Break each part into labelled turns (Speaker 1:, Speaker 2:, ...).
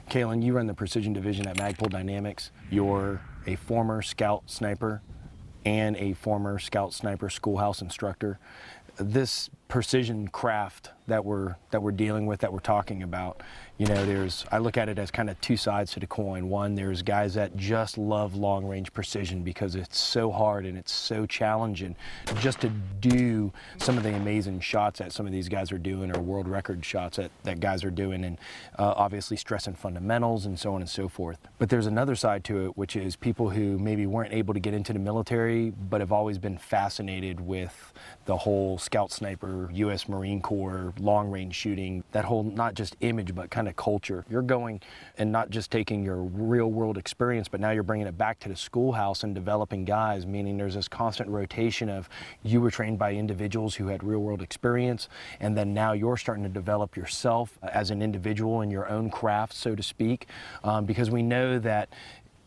Speaker 1: Kalen, you run the precision division at Magpul Dynamics. You're a former scout sniper and a former scout sniper schoolhouse instructor. This precision craft that we're dealing with, that we're talking about, you know, I look at it as kind of two sides to the coin. One, there's guys that just love long range precision because it's so hard and it's so challenging just to do some of the amazing shots that some of these guys are doing, or world record shots that guys are doing, and obviously stressing fundamentals and so on and so forth. But there's another side to it, which is people who maybe weren't able to get into the military but have always been fascinated with the whole scout sniper, U.S. Marine Corps, long range shooting, that whole not just image but kind of culture. You're going and not just taking your real world experience, but now you're bringing it back to the schoolhouse and developing guys, meaning there's this constant rotation of you were trained by individuals who had real world experience, and then now you're starting to develop yourself as an individual in your own craft, so to speak, because we know that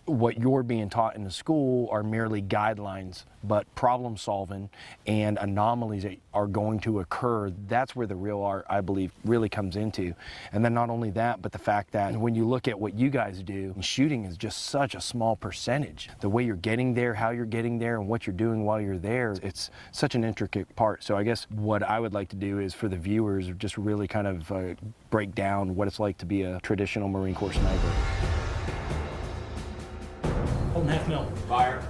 Speaker 1: what you're being taught in the school are merely guidelines, but problem solving and anomalies that are going to occur, that's where the real art, I believe, really comes into. And then not only that, but the fact that when you look at what you guys do, shooting is just such a small percentage. The way you're getting there, how you're getting there, and what you're doing while you're there, it's such an intricate part. So I guess what I would like to do is for the viewers, just really kind of break down what it's like to be a traditional Marine Corps sniper.
Speaker 2: Hold half mil.
Speaker 3: Fire.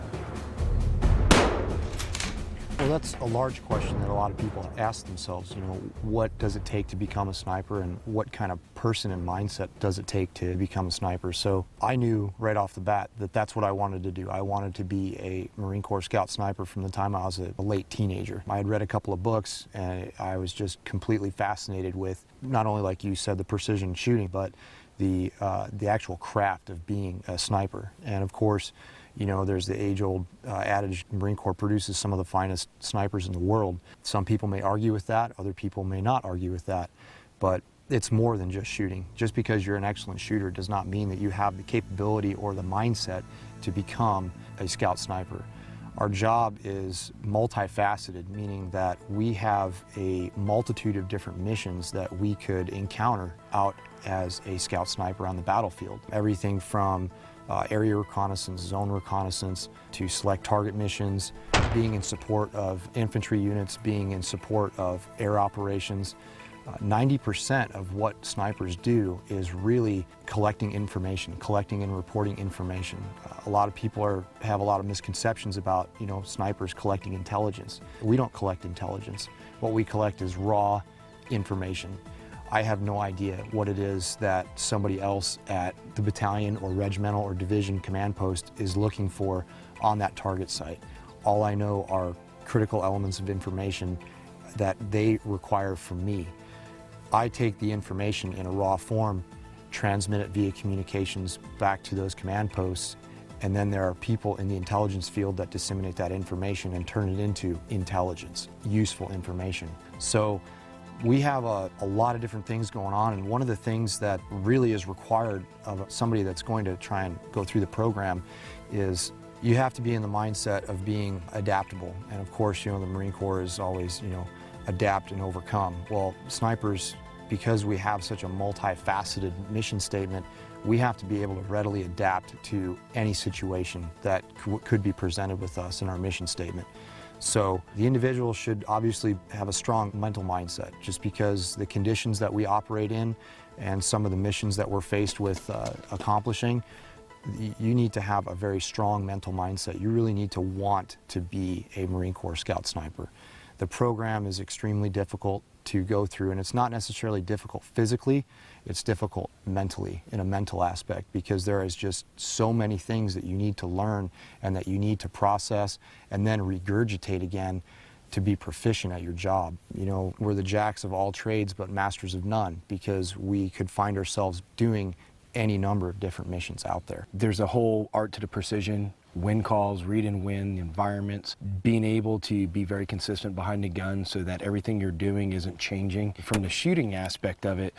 Speaker 4: Well, that's a large question that a lot of people ask themselves. You know, what does it take to become a sniper, and what kind of person and mindset does it take to become a sniper? So I knew right off the bat that that's what I wanted to do. I wanted to be a Marine Corps Scout sniper from the time I was a late teenager. I had read a couple of books, and I was just completely fascinated with not only, like you said, the precision shooting, but the actual craft of being a sniper. And of course, you know, there's the age-old adage, Marine Corps produces some of the finest snipers in the world. Some people may argue with that, other people may not argue with that, but it's more than just shooting. Just because you're an excellent shooter does not mean that you have the capability or the mindset to become a scout sniper. Our job is multifaceted, meaning that we have a multitude of different missions that we could encounter out as a scout sniper on the battlefield. Everything from area reconnaissance, zone reconnaissance, to select target missions, being in support of infantry units, being in support of air operations. 90% of what snipers do is really collecting information, collecting and reporting information. A lot of people have a lot of misconceptions about, you know, snipers collecting intelligence. We don't collect intelligence. What we collect is raw information. I have no idea what it is that somebody else at the battalion or regimental or division command post is looking for on that target site. All I know are critical elements of information that they require from me. I take the information in a raw form, transmit it via communications back to those command posts, and then there are people in the intelligence field that disseminate that information and turn it into intelligence, useful information. So we have a lot of different things going on, and one of the things that really is required of somebody that's going to try and go through the program is you have to be in the mindset of being adaptable. And of course, you know, the Marine Corps is always, you know, adapt and overcome. Well, snipers, because we have such a multifaceted mission statement, we have to be able to readily adapt to any situation that could be presented with us in our mission statement. So the individual should obviously have a strong mental mindset, just because the conditions that we operate in and some of the missions that we're faced with accomplishing, you need to have a very strong mental mindset. You really need to want to be a Marine Corps Scout Sniper. The program is extremely difficult to go through, and it's not necessarily difficult physically, it's difficult mentally, in a mental aspect, because there is just so many things that you need to learn and that you need to process and then regurgitate again to be proficient at your job. You know, we're the jacks of all trades but masters of none, because we could find ourselves doing any number of different missions out there.
Speaker 1: There's a whole art to the precision, wind calls, read and win, environments, being able to be very consistent behind the gun so that everything you're doing isn't changing. From the shooting aspect of it,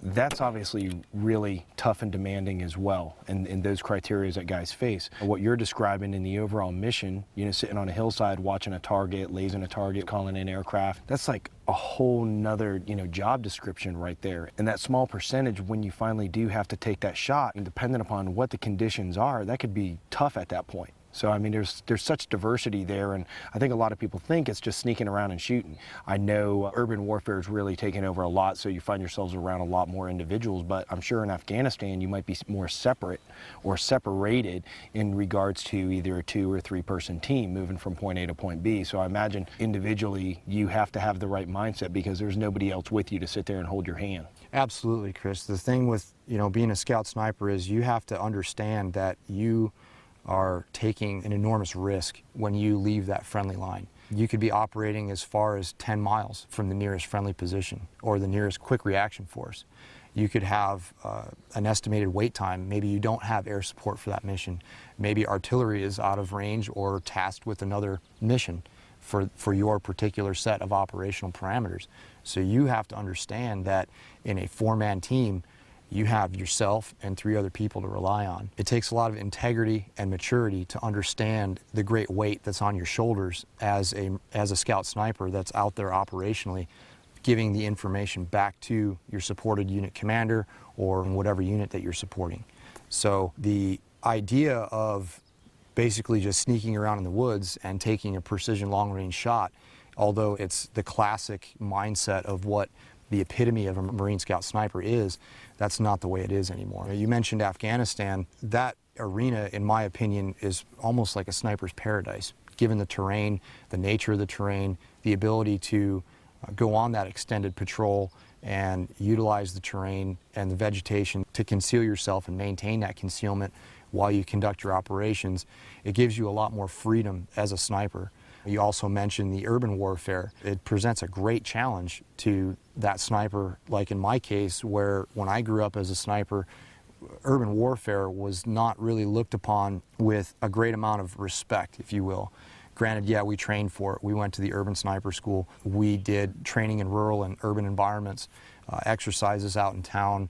Speaker 1: That's obviously really tough and demanding as well, and those criteria that guys face. What you're describing in the overall mission, sitting on a hillside watching a target, lasing a target, calling in aircraft, that's like a whole nother, job description right there. And that small percentage, when you finally do have to take that shot, and depending upon what the conditions are, that could be tough at that point. So, I mean, there's such diversity there, and I think a lot of people think it's just sneaking around and shooting. I know urban warfare is really taking over a lot, so you find yourselves around a lot more individuals, but I'm sure in Afghanistan you might be more separate or separated in regards to either a 2 or 3 person team moving from point A to point B. So I imagine individually you have to have the right mindset because there's nobody else with you to sit there and hold your hand.
Speaker 4: Absolutely, Chris. The thing with, being a scout sniper is you have to understand that you are taking an enormous risk when you leave that friendly line. You could be operating as far as 10 miles from the nearest friendly position or the nearest quick reaction force. You could have an estimated wait time. Maybe you don't have air support for that mission. Maybe artillery is out of range or tasked with another mission for your particular set of operational parameters. So you have to understand that in a 4-man team, you have yourself and 3 other people to rely on. It takes a lot of integrity and maturity to understand the great weight that's on your shoulders as a scout sniper that's out there operationally, giving the information back to your supported unit commander or whatever unit that you're supporting. So the idea of basically just sneaking around in the woods and taking a precision long-range shot, although it's the classic mindset of what the epitome of a Marine Scout sniper is, that's not the way it is anymore. You mentioned Afghanistan. That arena, in my opinion, is almost like a sniper's paradise, given the terrain, the nature of the terrain, the ability to go on that extended patrol and utilize the terrain and the vegetation to conceal yourself and maintain that concealment while you conduct your operations. It gives you a lot more freedom as a sniper. You also mentioned the urban warfare. It presents a great challenge to that sniper, like in my case, where when I grew up as a sniper, urban warfare was not really looked upon with a great amount of respect, if you will. Granted, yeah, we trained for it. We went to the urban sniper school. We did training in rural and urban environments, exercises out in town,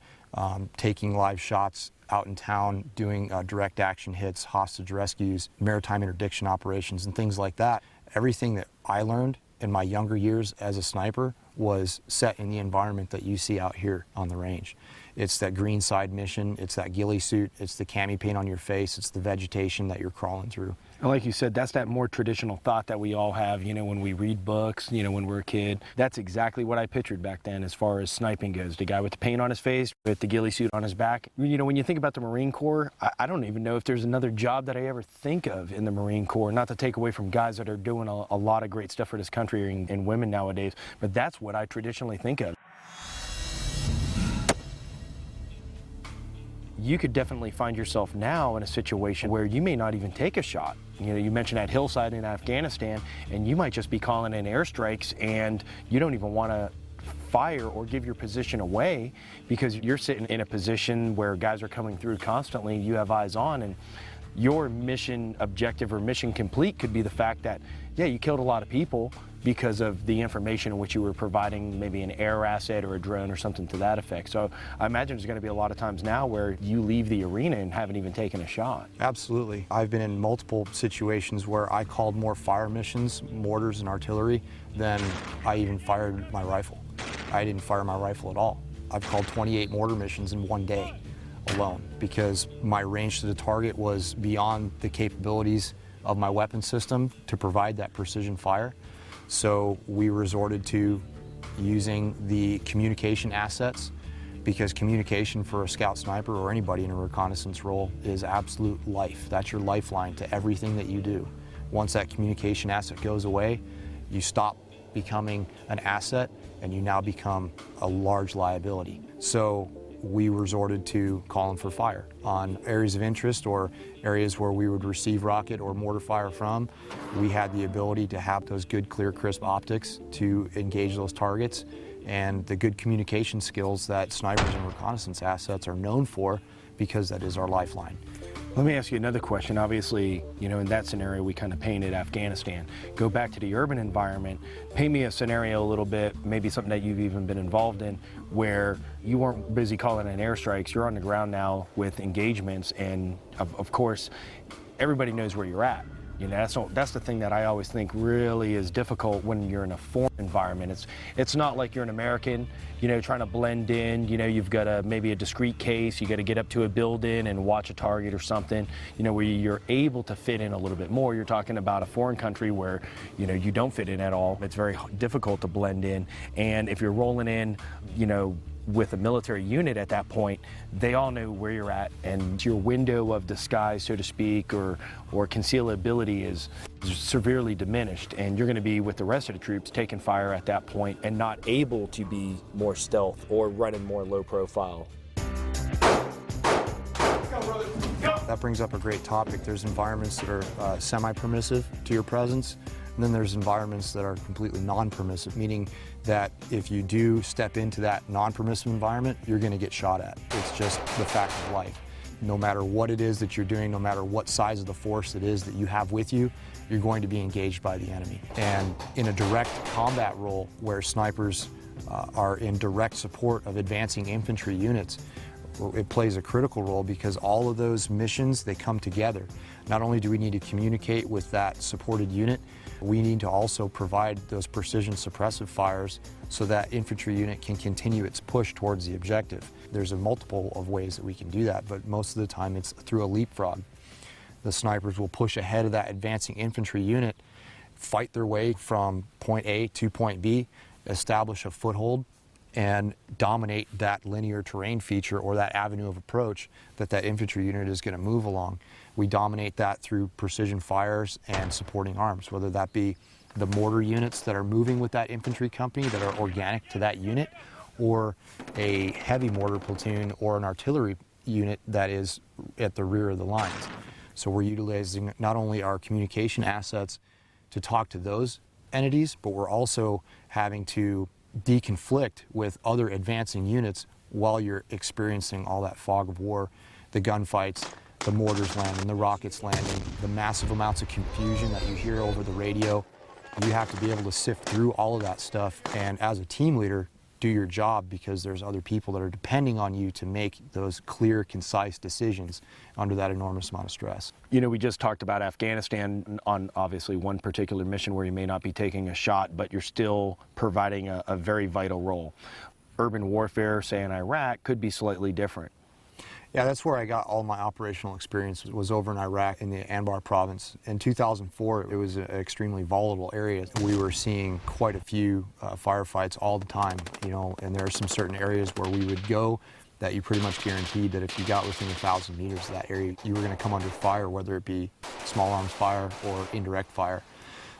Speaker 4: taking live shots out in town, doing direct action hits, hostage rescues, maritime interdiction operations, and things like that. Everything that I learned in my younger years as a sniper was set in the environment that you see out here on the range. It's that green side mission, it's that ghillie suit, it's the cami paint on your face, it's the vegetation that you're crawling through.
Speaker 1: And like you said, that's that more traditional thought that we all have, when we read books, when we're a kid. That's exactly what I pictured back then as far as sniping goes. The guy with the paint on his face, with the ghillie suit on his back. When you think about the Marine Corps, I don't even know if there's another job that I ever think of in the Marine Corps, not to take away from guys that are doing a lot of great stuff for this country and women nowadays, but that's what I traditionally think of. You could definitely find yourself now in a situation where you may not even take a shot. You mentioned that hillside in Afghanistan, and you might just be calling in airstrikes and you don't even want to fire or give your position away because you're sitting in a position where guys are coming through constantly, you have eyes on, and your mission objective or mission complete could be the fact that, yeah, you killed a lot of people because of the information in which you were providing, maybe an air asset or a drone or something to that effect. So I imagine there's going to be a lot of times now where you leave the arena and haven't even taken a shot.
Speaker 4: Absolutely. I've been in multiple situations where I called more fire missions, mortars and artillery, than I even fired my rifle. I didn't fire my rifle at all. I've called 28 mortar missions in one day alone because my range to the target was beyond the capabilities of my weapon system to provide that precision fire. So we resorted to using the communication assets because communication for a scout sniper or anybody in a reconnaissance role is absolute life. That's your lifeline to everything that you do. Once that communication asset goes away, you stop becoming an asset and you now become a large liability. So we resorted to calling for fire on areas of interest or areas where we would receive rocket or mortar fire from. We had the ability to have those good, clear, crisp optics to engage those targets and the good communication skills that snipers and reconnaissance assets are known for because that is our lifeline.
Speaker 1: Let me ask you another question. Obviously, in that scenario, we kind of painted Afghanistan. Go back to the urban environment. Paint me a scenario a little bit, maybe something that you've even been involved in, where you weren't busy calling in airstrikes. You're on the ground now with engagements, and of course, everybody knows where you're at. That's the thing that I always think really is difficult when you're in a foreign environment. It's not like you're an American, trying to blend in. You've got maybe a discrete case. You got to get up to a building and watch a target or something. Where you're able to fit in a little bit more. You're talking about a foreign country where you don't fit in at all. It's very difficult to blend in. And if you're rolling in, with a military unit at that point, they all know where you're at, and your window of disguise, so to speak, or concealability is severely diminished, and you're going to be with the rest of the troops taking fire at that point and not able to be more stealth or running more low profile.
Speaker 4: That brings up a great topic. There's environments that are semi-permissive to your presence, and then there's environments that are completely non-permissive, meaning that if you do step into that non-permissive environment, you're going to get shot at. It's just the fact of life. No matter what it is that you're doing, no matter what size of the force it is that you have with you, you're going to be engaged by the enemy. And in a direct combat role where snipers are in direct support of advancing infantry units, it plays a critical role because all of those missions, they come together. Not only do we need to communicate with that supported unit, we need to also provide those precision suppressive fires so that infantry unit can continue its push towards the objective. There's a multiple of ways that we can do that, but most of the time it's through a leapfrog. The snipers will push ahead of that advancing infantry unit, fight their way from point A to point B, establish a foothold, and dominate that linear terrain feature or that avenue of approach that infantry unit is going to move along. We dominate that through precision fires and supporting arms, whether that be the mortar units that are moving with that infantry company that are organic to that unit, or a heavy mortar platoon or an artillery unit that is at the rear of the lines. So we're utilizing not only our communication assets to talk to those entities, but we're also having to deconflict with other advancing units while you're experiencing all that fog of war, the gunfights, the mortars landing, the rockets landing, the massive amounts of confusion that you hear over the radio. You have to be able to sift through all of that stuff, and as a team leader, do your job, because there's other people that are depending on you to make those clear, concise decisions under that enormous amount of stress.
Speaker 1: We just talked about Afghanistan on obviously one particular mission where you may not be taking a shot, but you're still providing a very vital role. Urban warfare, say in Iraq, could be slightly different.
Speaker 4: Yeah, that's where I got all my operational experience, was over in Iraq in the Anbar province. In 2004, it was an extremely volatile area. We were seeing quite a few firefights all the time, and there are some certain areas where we would go that you pretty much guaranteed that if you got within 1,000 meters of that area, you were going to come under fire, whether it be small arms fire or indirect fire.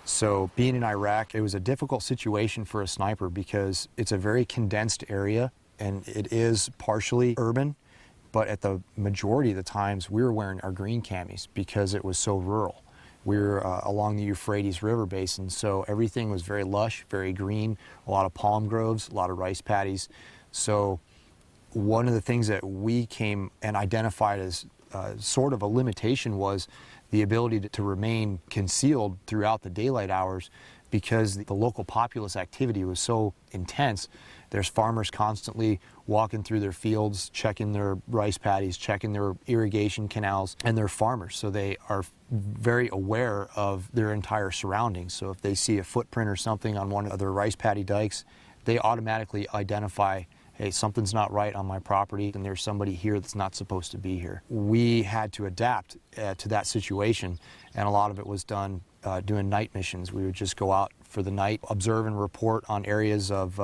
Speaker 4: So being in Iraq, it was a difficult situation for a sniper because it's a very condensed area and it is partially urban. But at the majority of the times, we were wearing our green camis because it was so rural. We were along the Euphrates River basin, so everything was very lush, very green, a lot of palm groves, a lot of rice paddies. So one of the things that we came and identified as sort of a limitation was the ability to remain concealed throughout the daylight hours, because the local populace activity was so intense. There's farmers constantly walking through their fields, checking their rice paddies, checking their irrigation canals, and they're farmers, so they are very aware of their entire surroundings. So if they see a footprint or something on one of their rice paddy dikes, they automatically identify, hey, something's not right on my property, and there's somebody here that's not supposed to be here. We had to adapt to that situation, and a lot of it was done doing night missions. We would just go out for the night, observe and report on areas of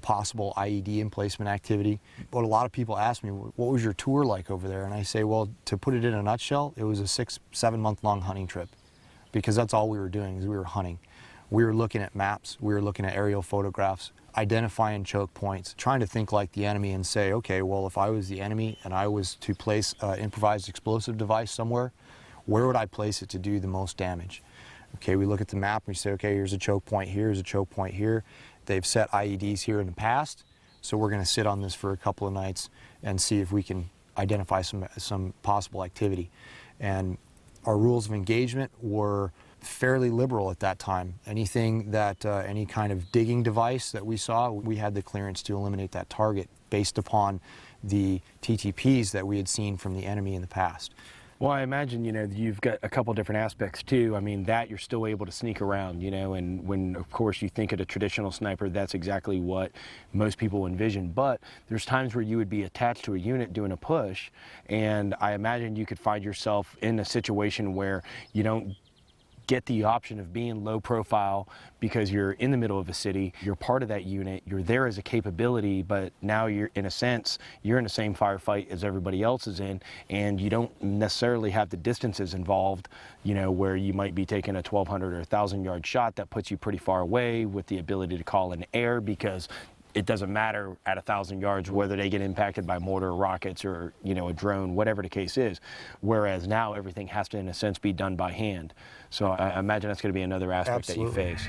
Speaker 4: possible IED emplacement activity. But a lot of people ask me, what was your tour like over there? And I say, well, to put it in a nutshell, it was a 6-7 month long hunting trip, because that's all we were doing, is we were hunting. We were looking at maps, we were looking at aerial photographs, identifying choke points, trying to think like the enemy and say, okay, well, if I was the enemy and I was to place an improvised explosive device somewhere, where would I place it to do the most damage? Okay, we look at the map and we say, okay, here's a choke point here, here's a choke point here. They've set IEDs here in the past, so we're going to sit on this for a couple of nights and see if we can identify some possible activity. And our rules of engagement were fairly liberal at that time. Anything that, any kind of digging device that we saw, we had the clearance to eliminate that target based upon the TTPs that we had seen from the enemy in the past.
Speaker 1: Well, I imagine, you've got a couple different aspects too. I mean, that you're still able to sneak around, and when, of course, you think of a traditional sniper, that's exactly what most people envision. But there's times where you would be attached to a unit doing a push, and I imagine you could find yourself in a situation where you don't get the option of being low profile because you're in the middle of a city, you're part of that unit, you're there as a capability, but now you're, in a sense, you're in the same firefight as everybody else is in, and you don't necessarily have the distances involved, where you might be taking a 1,200 or 1,000 yard shot that puts you pretty far away with the ability to call in air, because it doesn't matter at 1,000 yards whether they get impacted by mortar, rockets, or a drone, whatever the case is. Whereas now everything has to, in a sense, be done by hand. So I imagine that's going to be another aspect
Speaker 4: Absolutely.
Speaker 1: that you face.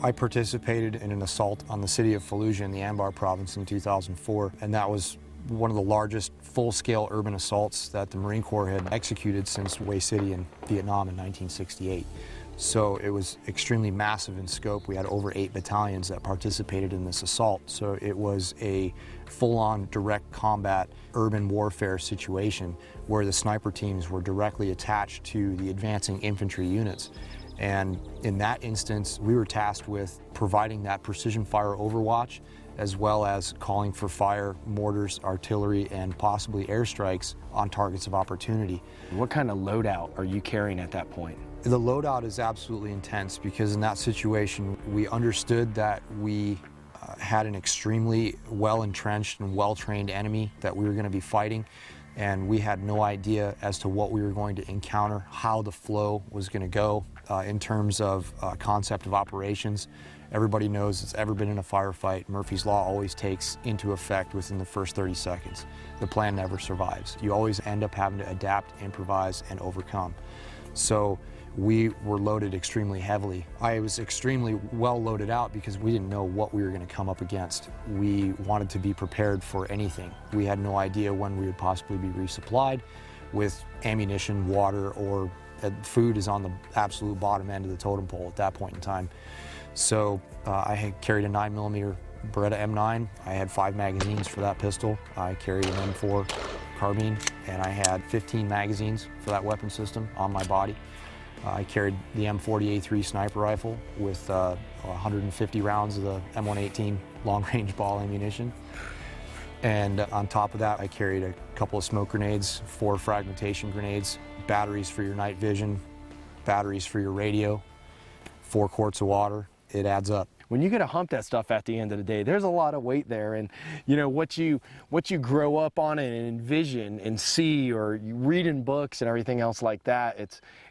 Speaker 4: I participated in an assault on the city of Fallujah in the Anbar province in 2004, and that was one of the largest full-scale urban assaults that the Marine Corps had executed since Hue City in Vietnam in 1968. So it was extremely massive in scope. We had over 8 battalions that participated in this assault. So it was a full-on direct combat urban warfare situation where the sniper teams were directly attached to the advancing infantry units. And in that instance, we were tasked with providing that precision fire overwatch, as well as calling for fire, mortars, artillery, and possibly airstrikes on targets of opportunity.
Speaker 1: What kind of loadout are you carrying at that point?
Speaker 4: The loadout is absolutely intense because in that situation, we understood that we had an extremely well-entrenched and well-trained enemy that we were going to be fighting, and we had no idea as to what we were going to encounter, how the flow was going to go in terms of concept of operations. Everybody knows it's ever been in a firefight. Murphy's Law always takes into effect within the first 30 seconds. The plan never survives. You always end up having to adapt, improvise, and overcome. So we were loaded extremely heavily. I was extremely well loaded out because we didn't know what we were going to come up against. We wanted to be prepared for anything. We had no idea when we would possibly be resupplied with ammunition, water, or food is on the absolute bottom end of the totem pole at that point in time. So I had carried a 9mm Beretta M9. I had 5 magazines for that pistol. I carried an M4 carbine, and I had 15 magazines for that weapon system on my body. I carried the M40A3 sniper rifle with 150 rounds of the M118 long-range ball ammunition. And on top of that, I carried a couple of smoke grenades, 4 fragmentation grenades, batteries for your night vision, batteries for your radio, 4 quarts of water. It adds up.
Speaker 1: When you get to hump that stuff at the end of the day, there's a lot of weight there, and what you grow up on and envision and see, or you read in books and everything else like that,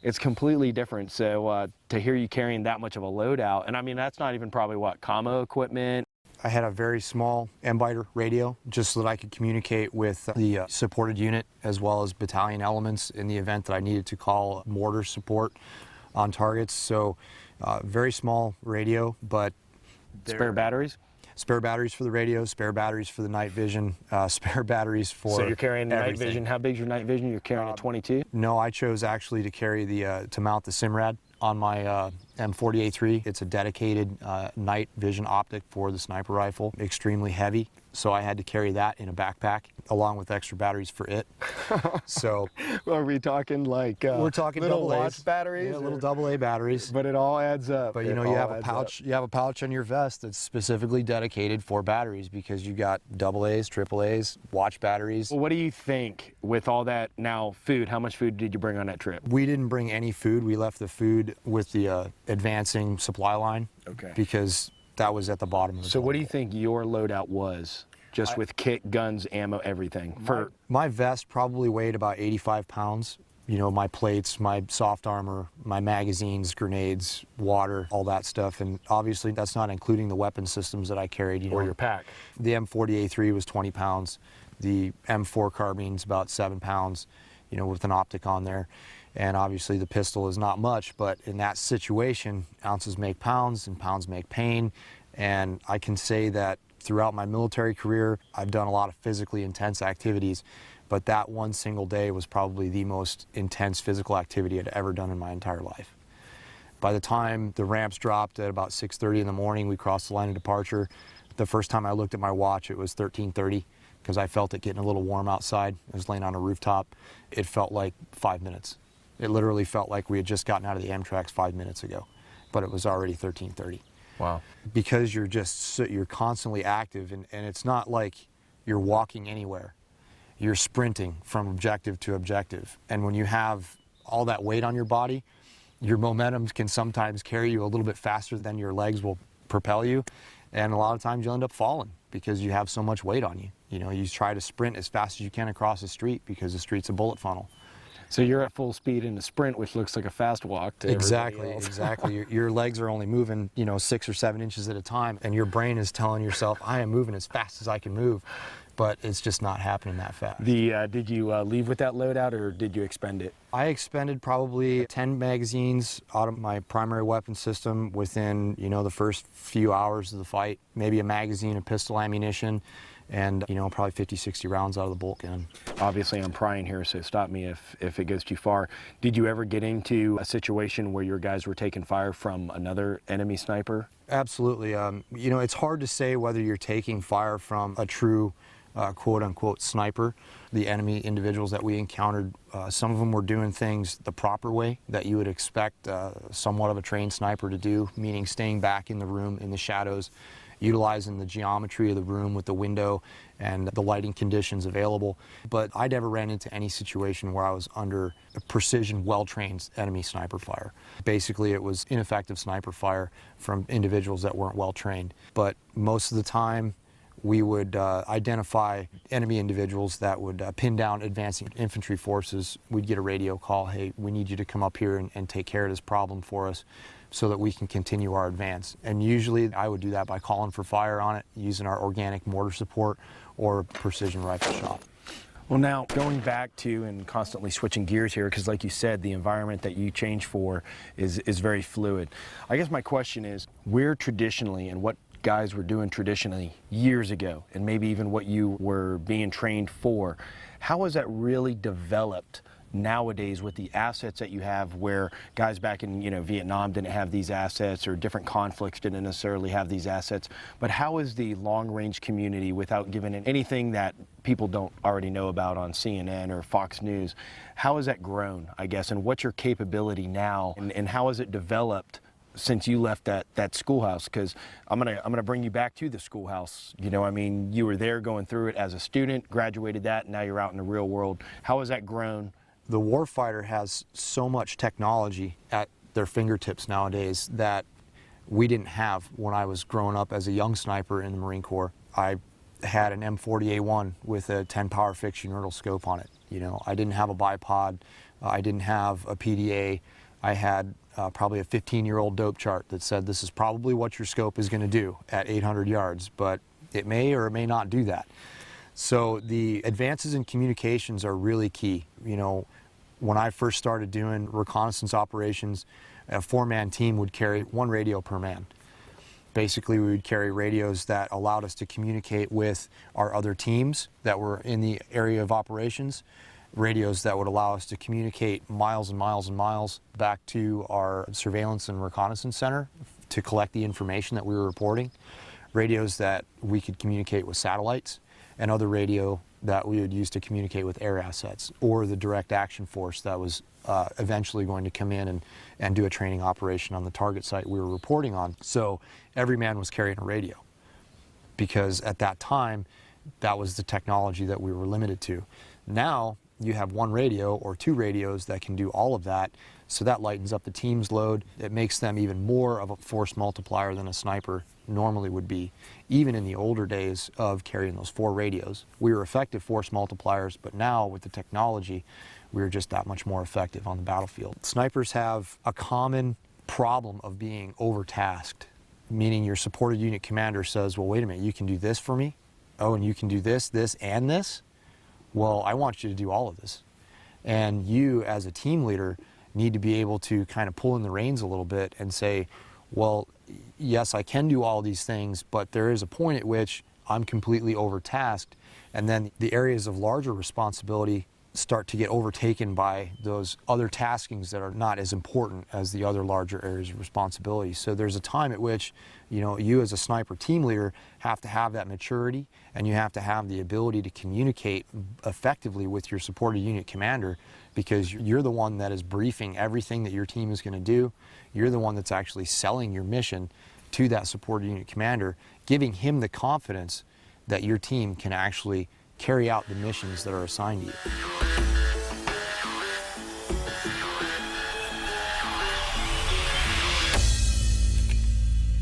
Speaker 1: it's completely different. So to hear you carrying that much of a loadout, and I mean that's not even probably what commo equipment.
Speaker 4: I had a very small M-biter radio just so that I could communicate with the supported unit as well as battalion elements in the event that I needed to call mortar support on targets. So very small radio, but
Speaker 1: Spare batteries?
Speaker 4: Spare batteries for the radio, spare batteries for the night vision, spare batteries for
Speaker 1: So you're carrying the
Speaker 4: everything.
Speaker 1: night vision. How big's your night vision? You're carrying a 22?
Speaker 4: No, I chose actually to carry to mount the Simrad on my M40A3. It's a dedicated night vision optic for the sniper rifle, extremely heavy. So I had to carry that in a backpack along with extra batteries for it. So
Speaker 1: Are we talking like
Speaker 4: we're talking
Speaker 1: little
Speaker 4: double
Speaker 1: watch
Speaker 4: A's.
Speaker 1: batteries?
Speaker 4: Yeah,
Speaker 1: or-
Speaker 4: little AA batteries.
Speaker 1: But it all adds up.
Speaker 4: But you know, you have a pouch. You have a pouch on your vest that's specifically dedicated for batteries because you got AA's, AAA's, watch batteries.
Speaker 1: Well, what do you think with all that now food? How much food did you bring on that trip?
Speaker 4: We didn't bring any food. We left the food with the advancing supply line.
Speaker 1: Okay.
Speaker 4: Because that was at the bottom of the
Speaker 1: So what do
Speaker 4: totem
Speaker 1: you think your loadout was? Just with kit, guns, ammo, everything? For
Speaker 4: My vest probably weighed about 85 pounds. You know, my plates, my soft armor, my magazines, grenades, water, all that stuff. And obviously that's not including the weapon systems that I carried.
Speaker 1: or your pack?
Speaker 4: The M40A3 was 20 pounds. The M4 carbine's about 7 pounds, you know, with an optic on there. And obviously the pistol is not much, but in that situation, ounces make pounds and pounds make pain. And I can say that throughout my military career, I've done a lot of physically intense activities, but that one single day was probably the most intense physical activity I'd ever done in my entire life. By the time the ramps dropped at about 6:30 in the morning, we crossed the line of departure. The first time I looked at my watch, it was 13:30 because I felt it getting a little warm outside. I was laying on a rooftop. It felt like 5 minutes. It literally felt like we had just gotten out of the Amtrak's 5 minutes ago, but it was already 13:30.
Speaker 1: Wow.
Speaker 4: Because you're constantly active, and it's not like you're walking anywhere. You're sprinting from objective to objective. And when you have all that weight on your body, your momentum can sometimes carry you a little bit faster than your legs will propel you. And a lot of times you'll end up falling because you have so much weight on you. You know, you try to sprint as fast as you can across the street because the street's a bullet funnel.
Speaker 1: So you're at full speed in a sprint, which looks like a fast walk to everybody else.
Speaker 4: Exactly. Your legs are only moving, 6 or 7 inches at a time, and your brain is telling yourself, I am moving as fast as I can move, but it's just not happening that fast.
Speaker 1: Did you leave with that loadout, or did you expend it?
Speaker 4: I expended probably 10 magazines out of my primary weapon system within, the first few hours of the fight. Maybe a magazine of pistol ammunition, and probably 50, 60 rounds out of the bolt gun.
Speaker 1: Obviously I'm prying here, so stop me if it goes too far. Did you ever get into a situation where your guys were taking fire from another enemy sniper?
Speaker 4: Absolutely. It's hard to say whether you're taking fire from a true quote-unquote sniper. The enemy individuals that we encountered, some of them were doing things the proper way that you would expect somewhat of a trained sniper to do, meaning staying back in the room in the shadows, utilizing the geometry of the room with the window and the lighting conditions available. But I never ran into any situation where I was under a precision, well-trained enemy sniper fire. Basically, it was ineffective sniper fire from individuals that weren't well-trained. But most of the time, we would identify enemy individuals that would pin down advancing infantry forces. We'd get a radio call, hey, we need you to come up here and take care of this problem for us so that we can continue our advance. And usually I would do that by calling for fire on it, using our organic mortar support or precision rifle shot.
Speaker 1: Well, now, going back to and constantly switching gears here, because like you said, the environment that you change for is very fluid. I guess my question is, where traditionally and what guys were doing traditionally years ago, and maybe even what you were being trained for, how has that really developed nowadays with the assets that you have, where guys back in Vietnam didn't have these assets, or different conflicts didn't necessarily have these assets? But how is the long-range community, without giving it anything that people don't already know about on CNN or Fox News, how has that grown, I guess, and what's your capability now, and how has it developed since you left that schoolhouse? Because I'm gonna bring you back to the schoolhouse. You were there going through it as a student, graduated that, and now you're out in the real world. How has that grown?
Speaker 4: The warfighter has so much technology at their fingertips nowadays that we didn't have when I was growing up as a young sniper in the Marine Corps. I had an M40A1 with a 10 power fixed universal scope on it. I didn't have a bipod. I didn't have a PDA. I had probably a 15-year-old dope chart that said this is probably what your scope is going to do at 800 yards, but it may or it may not do that. So the advances in communications are really key. When I first started doing reconnaissance operations, a four-man team would carry one radio per man. Basically, we would carry radios that allowed us to communicate with our other teams that were in the area of operations, radios that would allow us to communicate miles and miles and miles back to our surveillance and reconnaissance center to collect the information that we were reporting, radios that we could communicate with satellites, and other radio that we would use to communicate with air assets or the direct action force that was eventually going to come in and do a training operation on the target site we were reporting on. So every man was carrying a radio because at that time, that was the technology that we were limited to. Now, you have one radio or two radios that can do all of that, so that lightens up the team's load. It makes them even more of a force multiplier than a sniper normally would be. Even in the older days of carrying those four radios, we were effective force multipliers, but now with the technology, we were just that much more effective on the battlefield. Snipers have a common problem of being overtasked, meaning your supported unit commander says, well, wait a minute, you can do this for me? Oh, and you can do this, this, and this? Well, I want you to do all of this. And you, as a team leader, need to be able to kind of pull in the reins a little bit and say, well, yes, I can do all these things, but there is a point at which I'm completely overtasked, and then the areas of larger responsibility start to get overtaken by those other taskings that are not as important as the other larger areas of responsibility. So there's a time at which, you as a sniper team leader have to have that maturity, and you have to have the ability to communicate effectively with your supported unit commander, because you're the one that is briefing everything that your team is going to do. You're the one that's actually selling your mission to that supported unit commander, giving him the confidence that your team can actually carry out the missions that are assigned to you.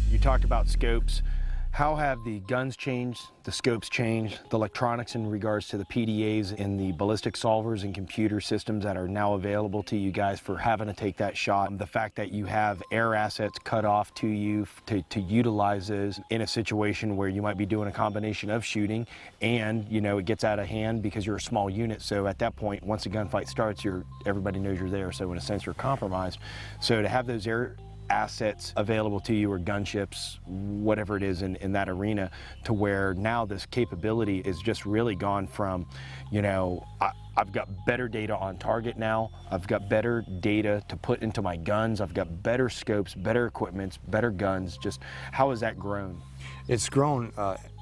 Speaker 1: You talked about scopes. How have the guns changed, the scopes changed, the electronics in regards to the PDAs and the ballistic solvers and computer systems that are now available to you guys for having to take that shot? The fact that you have air assets cut off to you to utilize those in a situation where you might be doing a combination of shooting and, it gets out of hand because you're a small unit. So at that point, once the gunfight starts, everybody knows you're there. So in a sense, you're compromised. So to have those air assets available to you, or gunships, whatever it is in that arena, to where now this capability is just really gone from, I've got better data on target now, I've got better data to put into my guns, I've got better scopes, better equipment, better guns. Just how has that grown?
Speaker 4: It's grown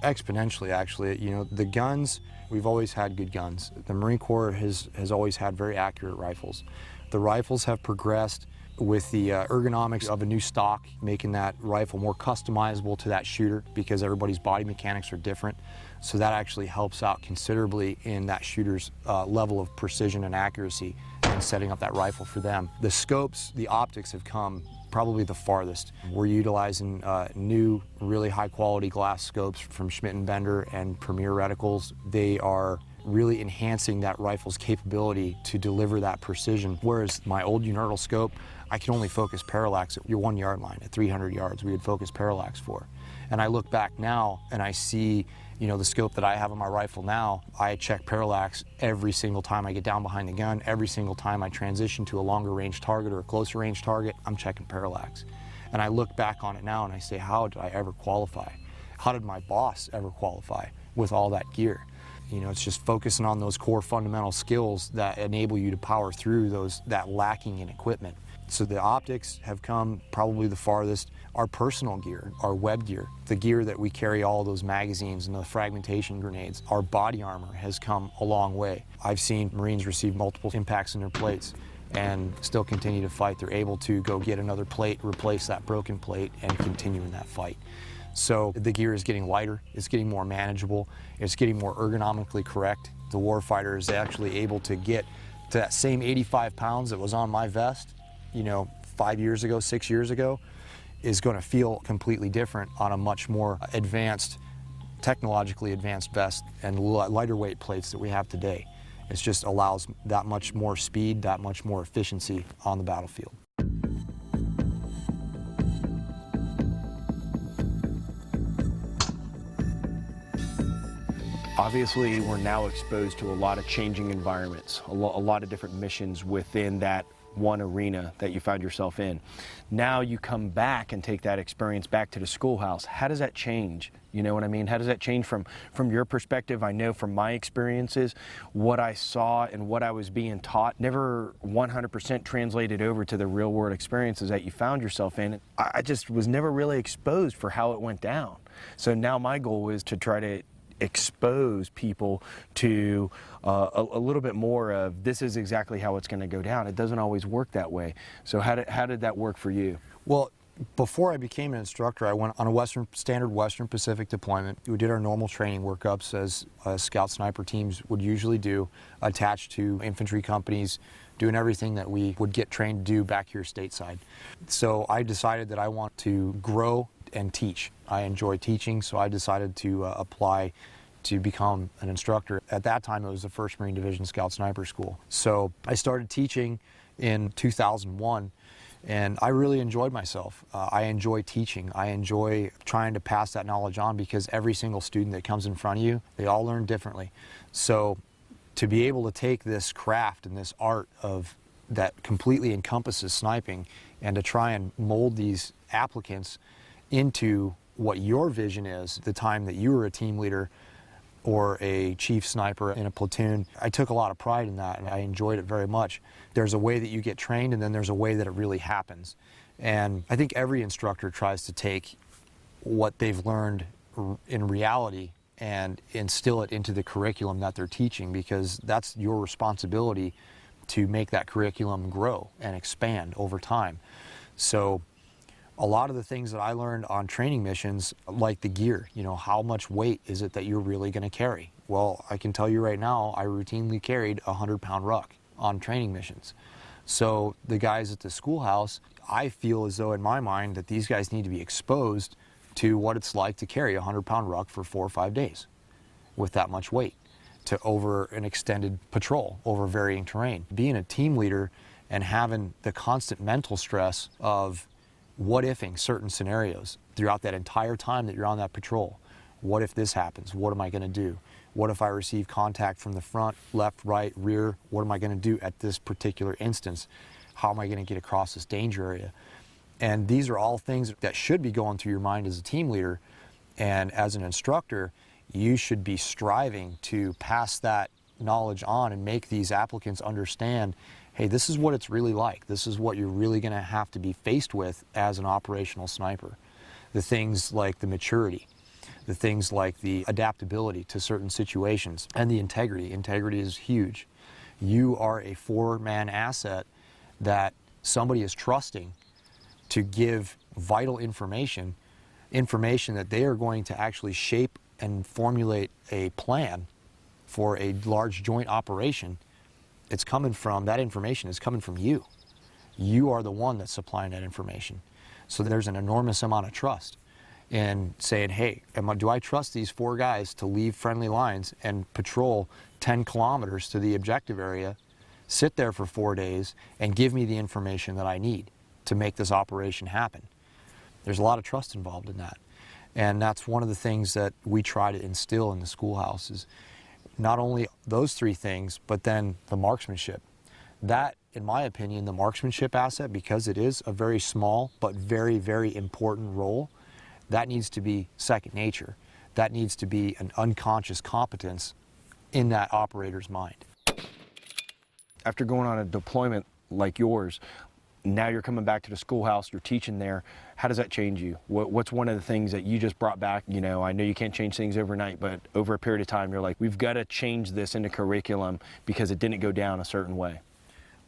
Speaker 4: exponentially, actually. The guns, we've always had good guns. The Marine Corps has always had very accurate rifles. The rifles have progressed with the ergonomics of a new stock, making that rifle more customizable to that shooter, because everybody's body mechanics are different. So that actually helps out considerably in that shooter's level of precision and accuracy and setting up that rifle for them. The scopes, the optics have come probably the farthest. We're utilizing new, really high quality glass scopes from Schmidt & Bender and Premier reticles. They are really enhancing that rifle's capability to deliver that precision. Whereas my old unilateral scope, I can only focus parallax at your 1 yard line. At 300 yards, we would focus parallax for. And I look back now and I see, the scope that I have on my rifle now, I check parallax every single time I get down behind the gun. Every single time I transition to a longer range target or a closer range target, I'm checking parallax. And I look back on it now and I say, how did I ever qualify? How did my boss ever qualify with all that gear? It's just focusing on those core fundamental skills that enable you to power through that lacking in equipment. So the optics have come probably the farthest. Our personal gear, our web gear, the gear that we carry, all those magazines and the fragmentation grenades, our body armor has come a long way. I've seen Marines receive multiple impacts in their plates and still continue to fight. They're able to go get another plate, replace that broken plate, and continue in that fight. So the gear is getting lighter, it's getting more manageable, it's getting more ergonomically correct. The warfighter is actually able to get to that same 85 pounds that was on my vest, 5 years ago, 6 years ago, is going to feel completely different on a much more advanced, technologically advanced vest and lighter weight plates that we have today. It just allows that much more speed, that much more efficiency on the battlefield.
Speaker 1: Obviously, we're now exposed to a lot of changing environments, a lot of different missions within that one arena that you found yourself in. Now you come back and take that experience back to the schoolhouse. How does that change? You know what I mean? How does that change from your perspective? I know from my experiences, what I saw and what I was being taught never 100% translated over to the real world experiences that you found yourself in. I just was never really exposed for how it went down. So now my goal is to try to expose people to a little bit more of this is exactly how it's going to go down. It doesn't always work that way. So how did that work for you?
Speaker 4: Well, before I became an instructor, I went on a standard Western Pacific deployment. We did our normal training workups as scout sniper teams would usually do, attached to infantry companies, doing everything that we would get trained to do back here stateside. So I decided that I want to grow and teach. I enjoy teaching, so I decided to apply to become an instructor. At that time, it was the 1st Marine Division Scout Sniper School. So I started teaching in 2001, and I really enjoyed myself. I enjoy teaching. I enjoy trying to pass that knowledge on, because every single student that comes in front of you, they all learn differently. So to be able to take this craft and this art of that completely encompasses sniping and to try and mold these applicants into what your vision is, the time that you were a team leader or a chief sniper in a platoon. I took a lot of pride in that, and I enjoyed it very much. There's a way that you get trained, and then there's a way that it really happens. And I think every instructor tries to take what they've learned in reality and instill it into the curriculum that they're teaching, because that's your responsibility to make that curriculum grow and expand over time. So a lot of the things that I learned on training missions, like the gear, how much weight is it that you're really going to carry? Well, I can tell you right now, I routinely carried a 100-pound ruck on training missions. So the guys at the schoolhouse, I feel as though in my mind that these guys need to be exposed to what it's like to carry a 100-pound ruck for 4 or 5 days with that much weight to over an extended patrol over varying terrain. Being a team leader and having the constant mental stress of what-ifing certain scenarios throughout that entire time that you're on that patrol. What if this happens? What am I going to do? What if I receive contact from the front, left, right, rear? What am I going to do at this particular instance? How am I going to get across this danger area? And these are all things that should be going through your mind as a team leader. And as an instructor, you should be striving to pass that knowledge on and make these applicants understand, hey, this is what it's really like. This is what you're really going to have to be faced with as an operational sniper. The things like the maturity, the things like the adaptability to certain situations, and the integrity. Integrity is huge. You are a four-man asset that somebody is trusting to give vital information that they are going to actually shape and formulate a plan for a large joint operation. It's coming from, that information is coming from you. You are the one that's supplying that information. So there's an enormous amount of trust in saying, hey, do I trust these 4 guys to leave friendly lines and patrol 10 kilometers to the objective area, sit there for 4 days, and give me the information that I need to make this operation happen? There's a lot of trust involved in that. And that's one of the things that we try to instill in the schoolhouse, is not only those 3 things, but then the marksmanship. That, in my opinion, the marksmanship asset, because it is a very small but very, very important role, that needs to be second nature. That needs to be an unconscious competence in that operator's mind.
Speaker 1: After going on a deployment like yours, now you're coming back to the schoolhouse, you're teaching there. How does that change you? What's one of the things that you just brought back? I know you can't change things overnight, but over a period of time, you're like, we've got to change this into curriculum because it didn't go down a certain way.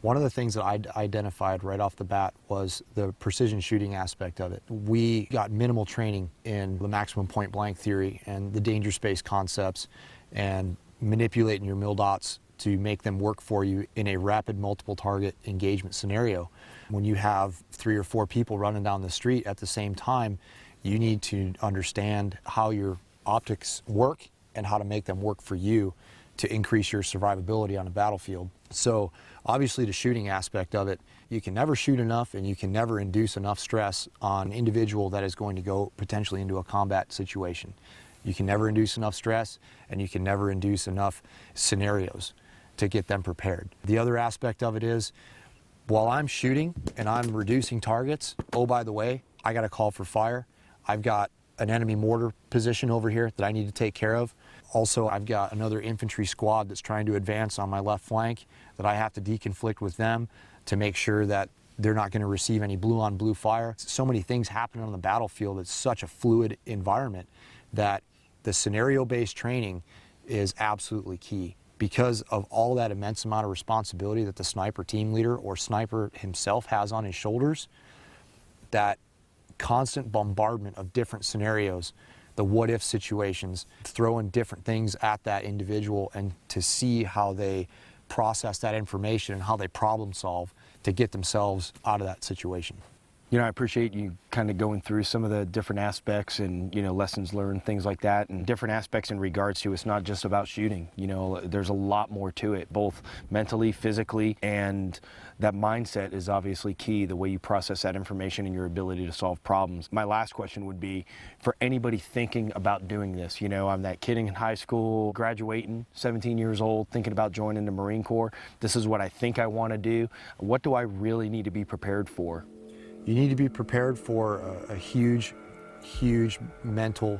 Speaker 4: One of the things that I identified right off the bat was the precision shooting aspect of it. We got minimal training in the maximum point blank theory and the danger space concepts and manipulating your mil dots to make them work for you in a rapid multiple target engagement scenario. When you have 3 or 4 people running down the street at the same time, you need to understand how your optics work and how to make them work for you to increase your survivability on the battlefield. So obviously the shooting aspect of it, you can never shoot enough and you can never induce enough stress on an individual that is going to go potentially into a combat situation. You can never induce enough stress, and you can never induce enough scenarios to get them prepared. The other aspect of it is, while I'm shooting and I'm reducing targets, oh, by the way, I got a call for fire. I've got an enemy mortar position over here that I need to take care of. Also, I've got another infantry squad that's trying to advance on my left flank that I have to deconflict with them to make sure that they're not going to receive any blue-on-blue fire. So many things happening on the battlefield. It's such a fluid environment that the scenario-based training is absolutely key, because of all that immense amount of responsibility that the sniper team leader or sniper himself has on his shoulders. That constant bombardment of different scenarios, the what-if situations, throwing different things at that individual and to see how they process that information and how they problem solve to get themselves out of that situation.
Speaker 1: I appreciate you kind of going through some of the different aspects and, lessons learned, things like that, and different aspects in regards to it's not just about shooting. There's a lot more to it, both mentally, physically, and that mindset is obviously key, the way you process that information and your ability to solve problems. My last question would be, for anybody thinking about doing this, I'm that kid in high school, graduating, 17 years old, thinking about joining the Marine Corps. This is what I think I want to do. What do I really need to be prepared for?
Speaker 4: You need to be prepared for a huge huge mental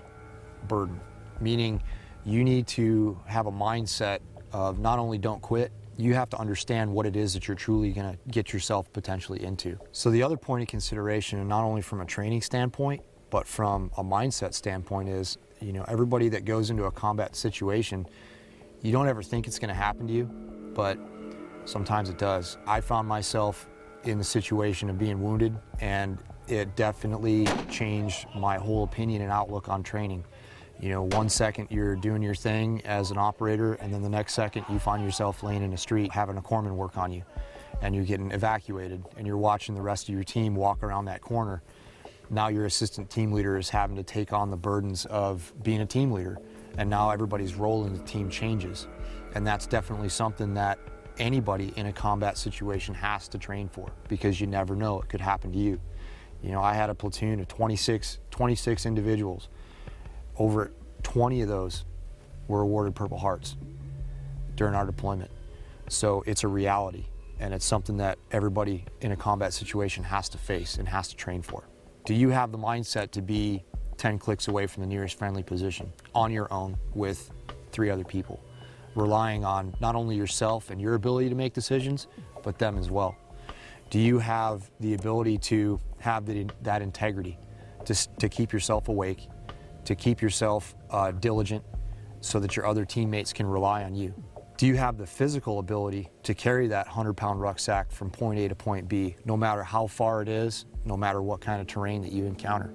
Speaker 4: burden, meaning you need to have a mindset of not only don't quit, you have to understand what it is that you're truly going to get yourself potentially into. So the other point of consideration, and not only from a training standpoint, but from a mindset standpoint is, everybody that goes into a combat situation, you don't ever think it's going to happen to you, but sometimes it does. I found myself in the situation of being wounded, and it definitely changed my whole opinion and outlook on training. 1 second you're doing your thing as an operator, and then the next second you find yourself laying in the street having a corpsman work on you, and you're getting evacuated, and you're watching the rest of your team walk around that corner. Now your assistant team leader is having to take on the burdens of being a team leader, and now everybody's role in the team changes. And that's definitely something that anybody in a combat situation has to train for, because you never know, it could happen to you. I had a platoon of 26 individuals. Over 20 of those were awarded Purple Hearts during our deployment. So it's a reality, and it's something that everybody in a combat situation has to face and has to train for. Do you have the mindset to be 10 clicks away from the nearest friendly position on your own with 3 other people, relying on not only yourself and your ability to make decisions, but them as well? Do you have the ability to have that integrity to keep yourself awake, to keep yourself diligent so that your other teammates can rely on you? Do you have the physical ability to carry that 100-pound rucksack from point A to point B, no matter how far it is, no matter what kind of terrain that you encounter,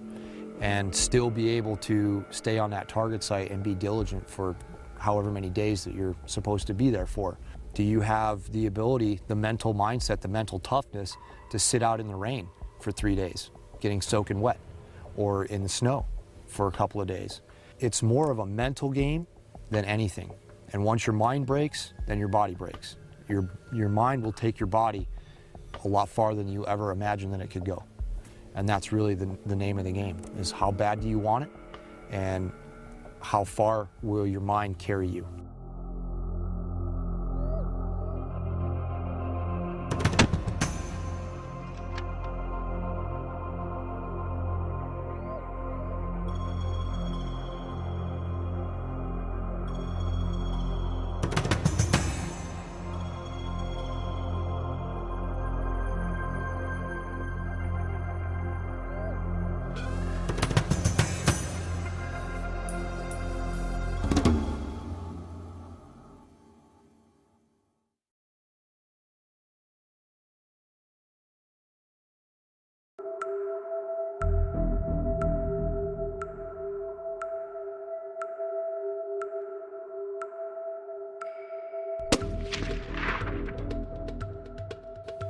Speaker 4: and still be able to stay on that target site and be diligent for however many days that you're supposed to be there for? Do you have the ability, the mental mindset, the mental toughness to sit out in the rain for 3 days, getting soaking wet, or in the snow for a couple of days? It's more of a mental game than anything. And once your mind breaks, then your body breaks. Your mind will take your body a lot farther than you ever imagined that it could go. And that's really the name of the game, is how bad do you want it, and how far will your mind carry you?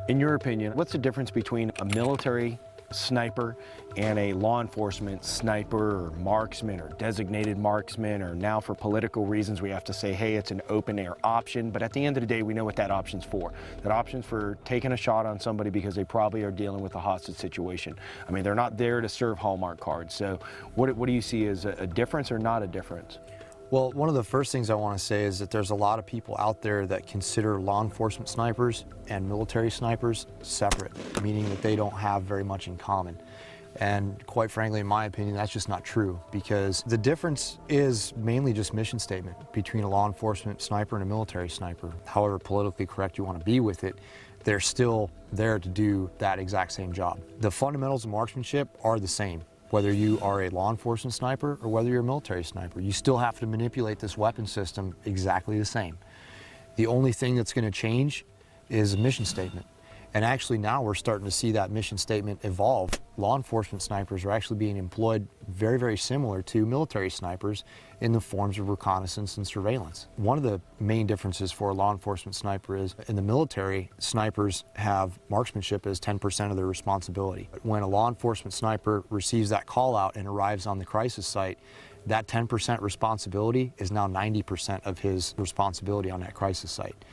Speaker 1: In your opinion, what's the difference between a military sniper and a law enforcement sniper or marksman or designated marksman, or now for political reasons we have to say, hey, it's an open air option, but at the end of the day we know what that option's for. That option's for taking a shot on somebody because they probably are dealing with a hostage situation. I mean, they're not there to serve Hallmark cards. So what do you see as a difference or not a difference?
Speaker 4: Well, one of the first things I want to say is that there's a lot of people out there that consider law enforcement snipers and military snipers separate, meaning that they don't have very much in common. And quite frankly, in my opinion, that's just not true, because the difference is mainly just mission statement between a law enforcement sniper and a military sniper. However politically correct you want to be with it, they're still there to do that exact same job. The fundamentals of marksmanship are the same. Whether you are a law enforcement sniper or whether you're a military sniper, you still have to manipulate this weapon system exactly the same. The only thing that's going to change is a mission statement. And actually now we're starting to see that mission statement evolve. Law enforcement snipers are actually being employed very, very similar to military snipers in the forms of reconnaissance and surveillance. One of the main differences for a law enforcement sniper is in the military, snipers have marksmanship as 10% of their responsibility. When a law enforcement sniper receives that call out and arrives on the crisis site, that 10% responsibility is now 90% of his responsibility on that crisis site.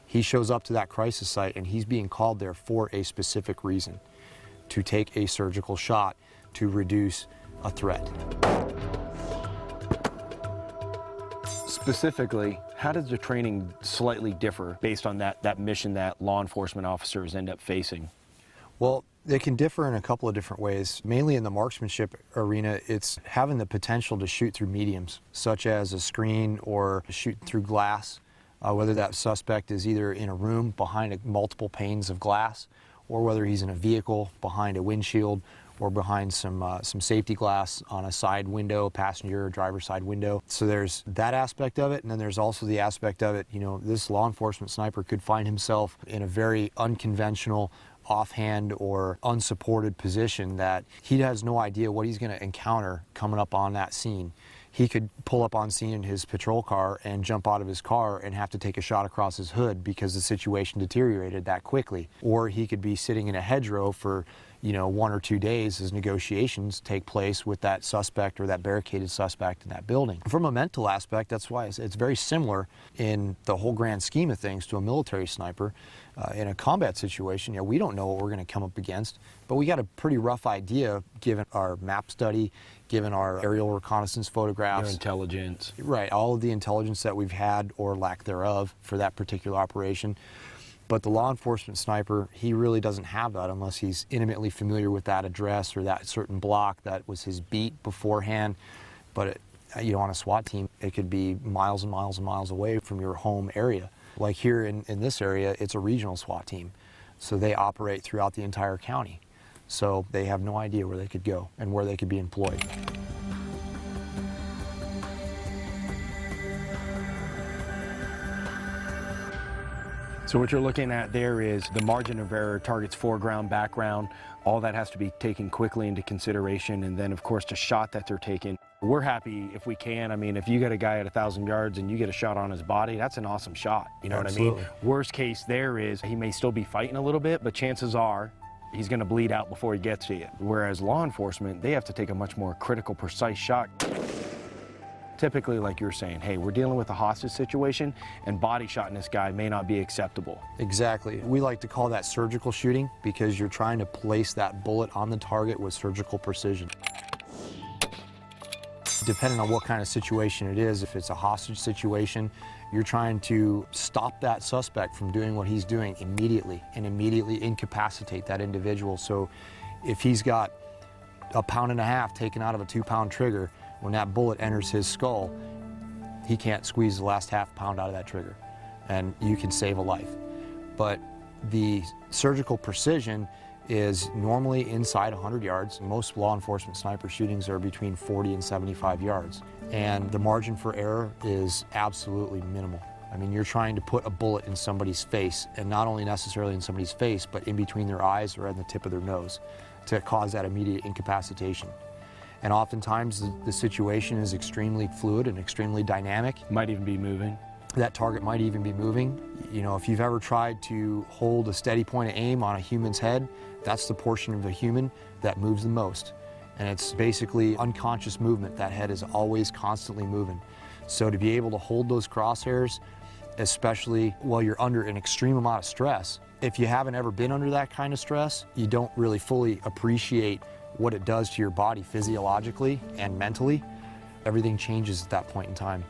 Speaker 4: He shows up to that crisis site and he's being called there for a specific reason, to take a surgical shot to reduce a threat.
Speaker 1: Specifically, how does the training slightly differ based on that mission that law enforcement officers end up facing?
Speaker 4: Well, They can differ in a couple of different ways. Mainly in the marksmanship arena, it's having the potential to shoot through mediums, such as a screen or shoot through glass, whether that suspect is either in a room behind multiple panes of glass, or whether he's in a vehicle behind a windshield or behind some safety glass on a side window, passenger or driver side window. So there's that aspect of it, and then there's also the aspect of it, this law enforcement sniper could find himself in a very unconventional, offhand or unsupported position that he has no idea what he's going to encounter coming up on that scene. He could pull up on scene in his patrol car and jump out of his car and have to take a shot across his hood because the situation deteriorated that quickly. Or he could be sitting in a hedgerow for 1 or 2 days as negotiations take place with that suspect or that barricaded suspect in that building. From a mental aspect, that's why it's very similar in the whole grand scheme of things to a military sniper. In a combat situation, we don't know what we're going to come up against, but we got a pretty rough idea given our map study, given our aerial reconnaissance photographs.
Speaker 1: Your intelligence.
Speaker 4: Right, all of the intelligence that we've had or lack thereof for that particular operation. But the law enforcement sniper, he really doesn't have that unless he's intimately familiar with that address or that certain block that was his beat beforehand. But on a SWAT team, it could be miles and miles and miles away from your home area. Like here in this area, it's a regional SWAT team. So they operate throughout the entire county. So they have no idea where they could go and where they could be employed.
Speaker 1: So what you're looking at there is the margin of error, target's foreground, background, all that has to be taken quickly into consideration, and then of course the shot that they're taking. We're happy if we can. I mean, if you get a guy at 1,000 yards and you get a shot on his body, that's an awesome shot. You know
Speaker 4: Absolutely.
Speaker 1: what I mean? Worst case there is he may still be fighting a little bit, but chances are he's gonna bleed out before he gets to you. Whereas law enforcement, they have to take a much more critical, precise shot. Typically, like you're saying, hey, we're dealing with a hostage situation and body shotting this guy may not be acceptable.
Speaker 4: Exactly. We like to call that surgical shooting because you're trying to place that bullet on the target with surgical precision. Depending on what kind of situation it is, if it's a hostage situation, you're trying to stop that suspect from doing what he's doing immediately and immediately incapacitate that individual. So if he's got 1.5 pounds taken out of a 2-pound trigger, when that bullet enters his skull, he can't squeeze the last ½ pound out of that trigger, and you can save a life. But the surgical precision is normally inside 100 yards. Most law enforcement sniper shootings are between 40 and 75 yards. And the margin for error is absolutely minimal. I mean, you're trying to put a bullet in somebody's face, and not only necessarily in somebody's face, but in between their eyes or at the tip of their nose to cause that immediate incapacitation. And oftentimes the situation is extremely fluid and extremely dynamic.
Speaker 1: Might even be moving.
Speaker 4: That target might even be moving. If you've ever tried to hold a steady point of aim on a human's head, that's the portion of the human that moves the most. And it's basically unconscious movement. That head is always constantly moving. So to be able to hold those crosshairs, especially while you're under an extreme amount of stress, if you haven't ever been under that kind of stress, you don't really fully appreciate what it does to your body physiologically and mentally. Everything changes at that point in time.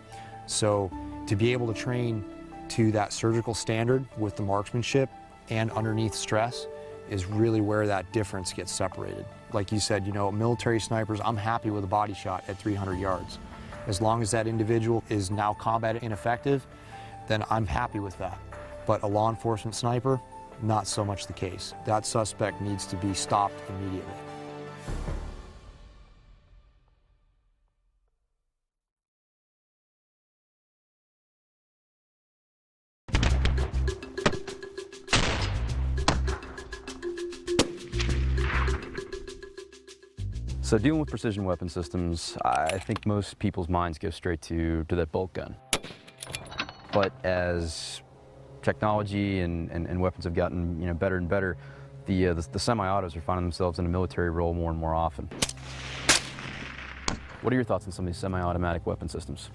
Speaker 4: So to be able to train to that surgical standard with the marksmanship and underneath stress is really where that difference gets separated. Like you said, military snipers, I'm happy with a body shot at 300 yards. As long as that individual is now combat ineffective, then I'm happy with that. But a law enforcement sniper, not so much the case. That suspect needs to be stopped immediately.
Speaker 2: So dealing with precision weapon systems, I think most people's minds go straight to that bolt gun. But as technology and weapons have gotten better and better, the semi-autos are finding themselves in a military role more and more often. What are your thoughts on some of these semi-automatic weapon systems?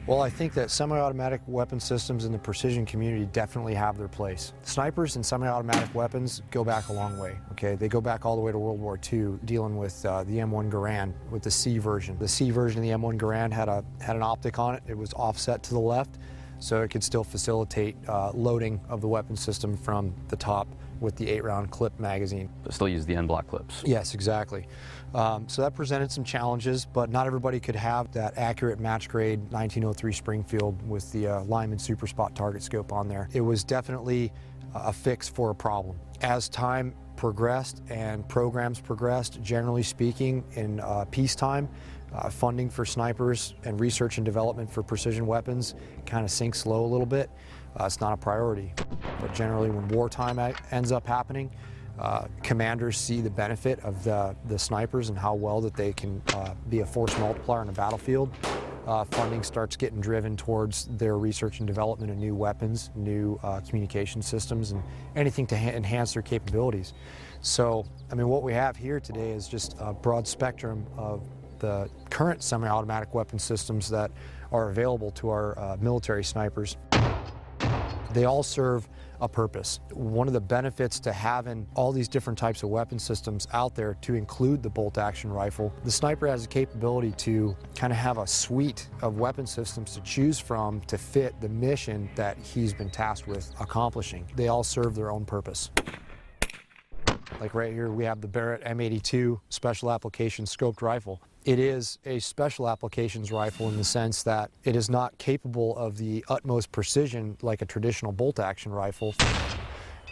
Speaker 4: Well, I think that semi-automatic weapon systems in the precision community definitely have their place. Snipers and semi-automatic weapons go back a long way, okay? They go back all the way to World War II, dealing with the M1 Garand, with the C version. The C version of the M1 Garand had an optic on it. It was offset to the left, so it could still facilitate loading of the weapon system from the top with the 8-round clip magazine.
Speaker 2: But still use the end block clips.
Speaker 4: Yes, exactly. So that presented some challenges, but not everybody could have that accurate match grade 1903 Springfield with the Lyman Super Spot target scope on there. It was definitely a fix for a problem. As time progressed and programs progressed, generally speaking, in peacetime, funding for snipers and research and development for precision weapons kind of sinks low a little bit. It's not a priority. But generally, when wartime ends up happening, commanders see the benefit of the snipers and how well that they can be a force multiplier on a battlefield. Funding starts getting driven towards their research and development of new weapons, new communication systems, and anything to enhance their capabilities. So, I mean, what we have here today is just a broad spectrum of the current semi-automatic weapon systems that are available to our military snipers. They all serve a purpose. One of the benefits to having all these different types of weapon systems out there, to include the bolt-action rifle, the sniper has the capability to kind of have a suite of weapon systems to choose from to fit the mission that he's been tasked with accomplishing. They all serve their own purpose. Like right here, we have the Barrett M82 Special Application Scoped Rifle. It is a special applications rifle in the sense that it is not capable of the utmost precision like a traditional bolt-action rifle,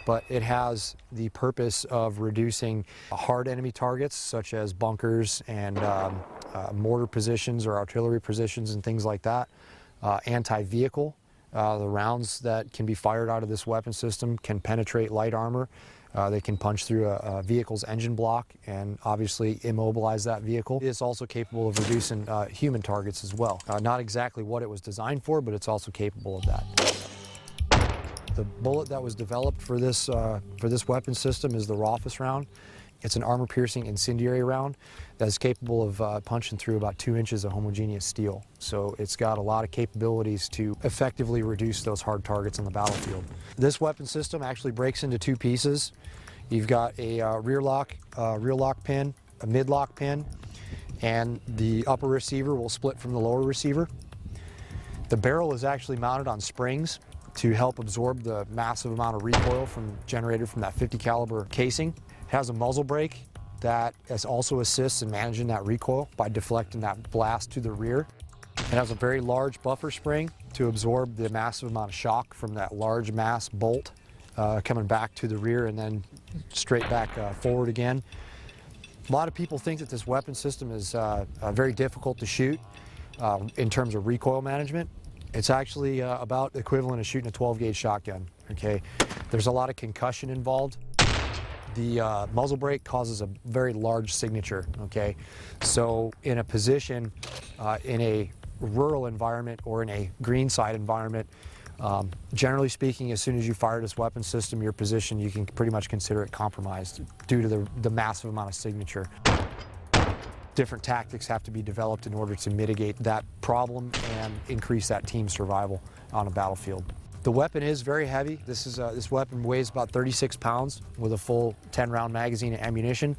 Speaker 4: but it has the purpose of reducing hard enemy targets such as bunkers and mortar positions or artillery positions and things like that. Anti-vehicle, the rounds that can be fired out of this weapon system can penetrate light armor. They can punch through a vehicle's engine block and obviously immobilize that vehicle. It's also capable of reducing human targets as well. Not exactly what it was designed for, but it's also capable of that. The bullet that was developed for this weapon system is the Rothfuss round. It's an armor-piercing incendiary round that is capable of punching through about 2 inches of homogeneous steel. So it's got a lot of capabilities to effectively reduce those hard targets on the battlefield. This weapon system actually breaks into 2 pieces. You've got a rear lock pin, a mid-lock pin, and the upper receiver will split from the lower receiver. The barrel is actually mounted on springs to help absorb the massive amount of recoil generated from that 50 caliber casing. It has a muzzle brake that also assists in managing that recoil by deflecting that blast to the rear. It has a very large buffer spring to absorb the massive amount of shock from that large mass bolt coming back to the rear and then straight back forward again. A lot of people think that this weapon system is very difficult to shoot in terms of recoil management. It's actually about the equivalent of shooting a 12-gauge shotgun, okay? There's a lot of concussion involved. The muzzle brake causes a very large signature, okay? So in a position, in a rural environment or in a green side environment, generally speaking, as soon as you fire this weapon system, your position, you can pretty much consider it compromised due to the massive amount of signature. Different tactics have to be developed in order to mitigate that problem and increase that team survival on a battlefield. The weapon is very heavy. This weapon weighs about 36 pounds with a full 10-round magazine and ammunition.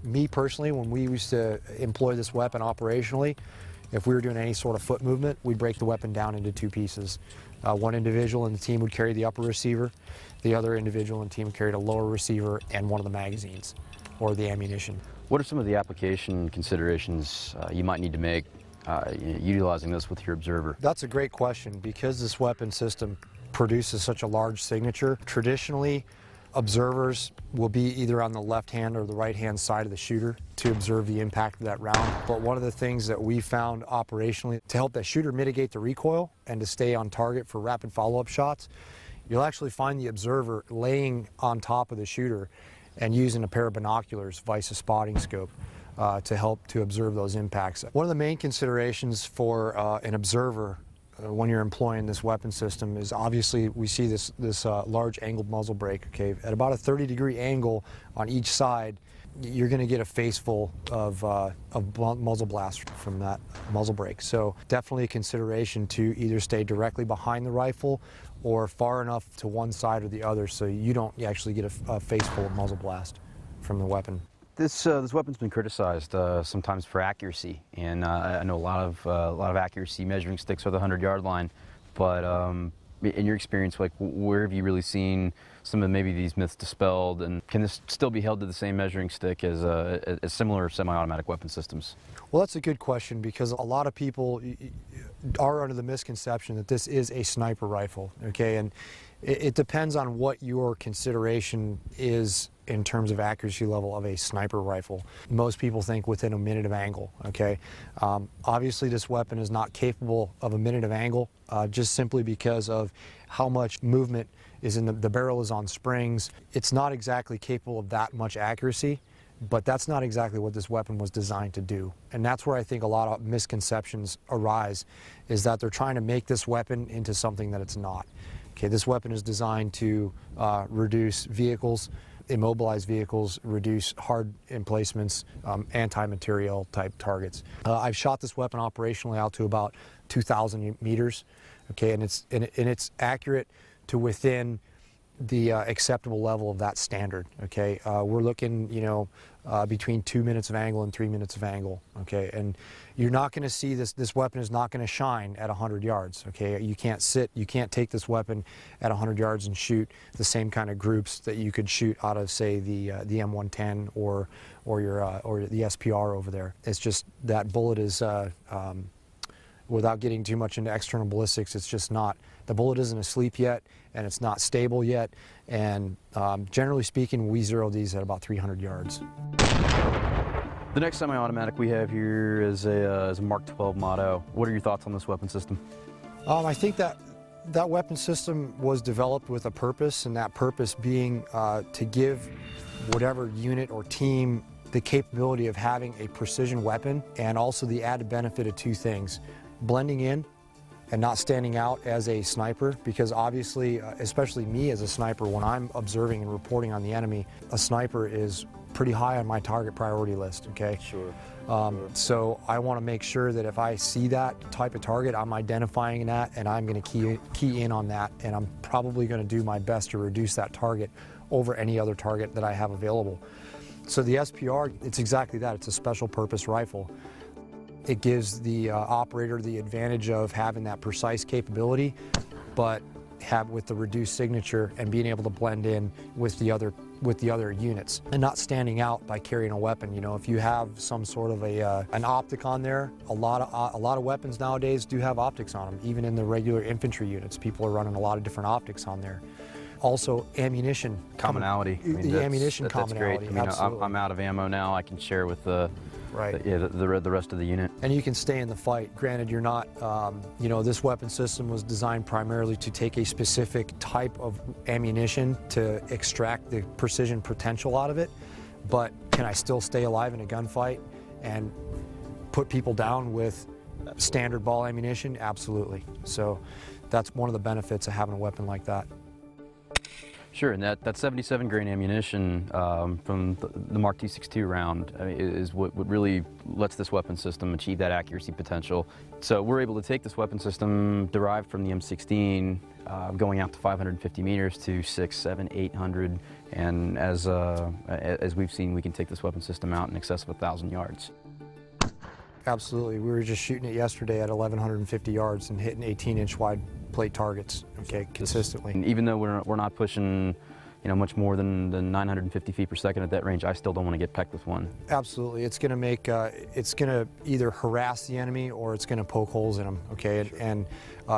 Speaker 4: Me personally, when we used to employ this weapon operationally, if we were doing any sort of foot movement, we'd break the weapon down into 2 pieces. One individual in the team would carry the upper receiver. The other individual in the team would carry the lower receiver and one of the magazines or the ammunition.
Speaker 2: What are some of the application considerations you might need to make utilizing this with your observer?
Speaker 4: That's a great question. Because this weapon system produces such a large signature, traditionally observers will be either on the left hand or the right hand side of the shooter to observe the impact of that round. But one of the things that we found operationally to help that shooter mitigate the recoil and to stay on target for rapid follow-up shots, you'll actually find the observer laying on top of the shooter and using a pair of binoculars, vice a spotting scope, to help to observe those impacts. One of the main considerations for an observer when you're employing this weapon system is obviously we see this large angled muzzle brake. Okay, at about a 30-degree angle on each side, you're going to get a face full of muzzle blast from that muzzle brake. So definitely a consideration to either stay directly behind the rifle or far enough to one side or the other so you don't actually get a face full of muzzle blast from the weapon.
Speaker 2: This weapon's been criticized sometimes for accuracy, and I know a lot of accuracy measuring sticks are the 100-yard line, but in your experience, like where have you really seen some of maybe these myths dispelled, and can this still be held to the same measuring stick as similar semi-automatic weapon systems?
Speaker 4: Well, that's a good question, because a lot of people are under the misconception that this is a sniper rifle, okay? And it depends on what your consideration is in terms of accuracy level of a sniper rifle. Most people think within a minute of angle, okay? Obviously, this weapon is not capable of a minute of angle, just simply because of how much movement is in the barrel is on springs. It's not exactly capable of that much accuracy, but that's not exactly what this weapon was designed to do. And that's where I think a lot of misconceptions arise, is that they're trying to make this weapon into something that it's not. Okay, this weapon is designed to reduce vehicles, immobilize vehicles, reduce hard emplacements, anti-material type targets. I've shot this weapon operationally out to about 2,000 meters, okay, and it's accurate to within the acceptable level of that standard, okay? We're looking, between 2 minutes of angle and 3 minutes of angle, okay? And you're not going to see this weapon is not going to shine at 100 yards, okay? You can't take this weapon at 100 yards and shoot the same kind of groups that you could shoot out of, say, the M110 or the SPR over there. It's just that bullet is, without getting too much into external ballistics, it's just not, the bullet isn't asleep yet, and it's not stable yet, and generally speaking, we zero these at about 300 yards.
Speaker 2: The next semi-automatic we have here is a Mark 12 Motto. What are your thoughts on this weapon system?
Speaker 4: I think that weapon system was developed with a purpose, and that purpose being to give whatever unit or team the capability of having a precision weapon, and also the added benefit of two things: blending in and not standing out as a sniper, because obviously, especially me as a sniper, when I'm observing and reporting on the enemy, a sniper is pretty high on my target priority list, okay?
Speaker 2: Sure.
Speaker 4: So I want to make sure that if I see that type of target, I'm identifying that, and I'm going to key in on that, and I'm probably going to do my best to reduce that target over any other target that I have available. So the SPR, it's exactly that. It's a special purpose rifle. It gives the operator the advantage of having that precise capability, but with the reduced signature and being able to blend in with the other units and not standing out by carrying a weapon. If you have some sort of an optic on there, a lot of weapons nowadays do have optics on them. Even in the regular infantry units, people are running a lot of different optics on there. Also, ammunition
Speaker 2: commonality.
Speaker 4: The ammunition commonality.
Speaker 2: That's great.
Speaker 4: Absolutely.
Speaker 2: I'm out of ammo now. I can share with the rest of the unit.
Speaker 4: And you can stay in the fight. Granted, you're not, this weapon system was designed primarily to take a specific type of ammunition to extract the precision potential out of it, but can I still stay alive in a gunfight and put people down with standard ball ammunition? Absolutely. So that's one of the benefits of having a weapon like that.
Speaker 2: Sure, and that 77 grain ammunition from the Mark T62 round is what really lets this weapon system achieve that accuracy potential. So we're able to take this weapon system derived from the M16, going out to 550 meters to 600, 700, 800, and as we've seen, we can take this weapon system out in excess of 1,000 yards.
Speaker 4: Absolutely. We were just shooting it yesterday at 1,150 yards and hitting 18-inch wide plate targets, okay, consistently.
Speaker 2: And even though we're not pushing, much more than 950 feet per second at that range, I still don't want to get pecked with one.
Speaker 4: Absolutely. It's going to make, it's going to either harass the enemy or it's going to poke holes in them, okay,
Speaker 2: Sure.
Speaker 4: and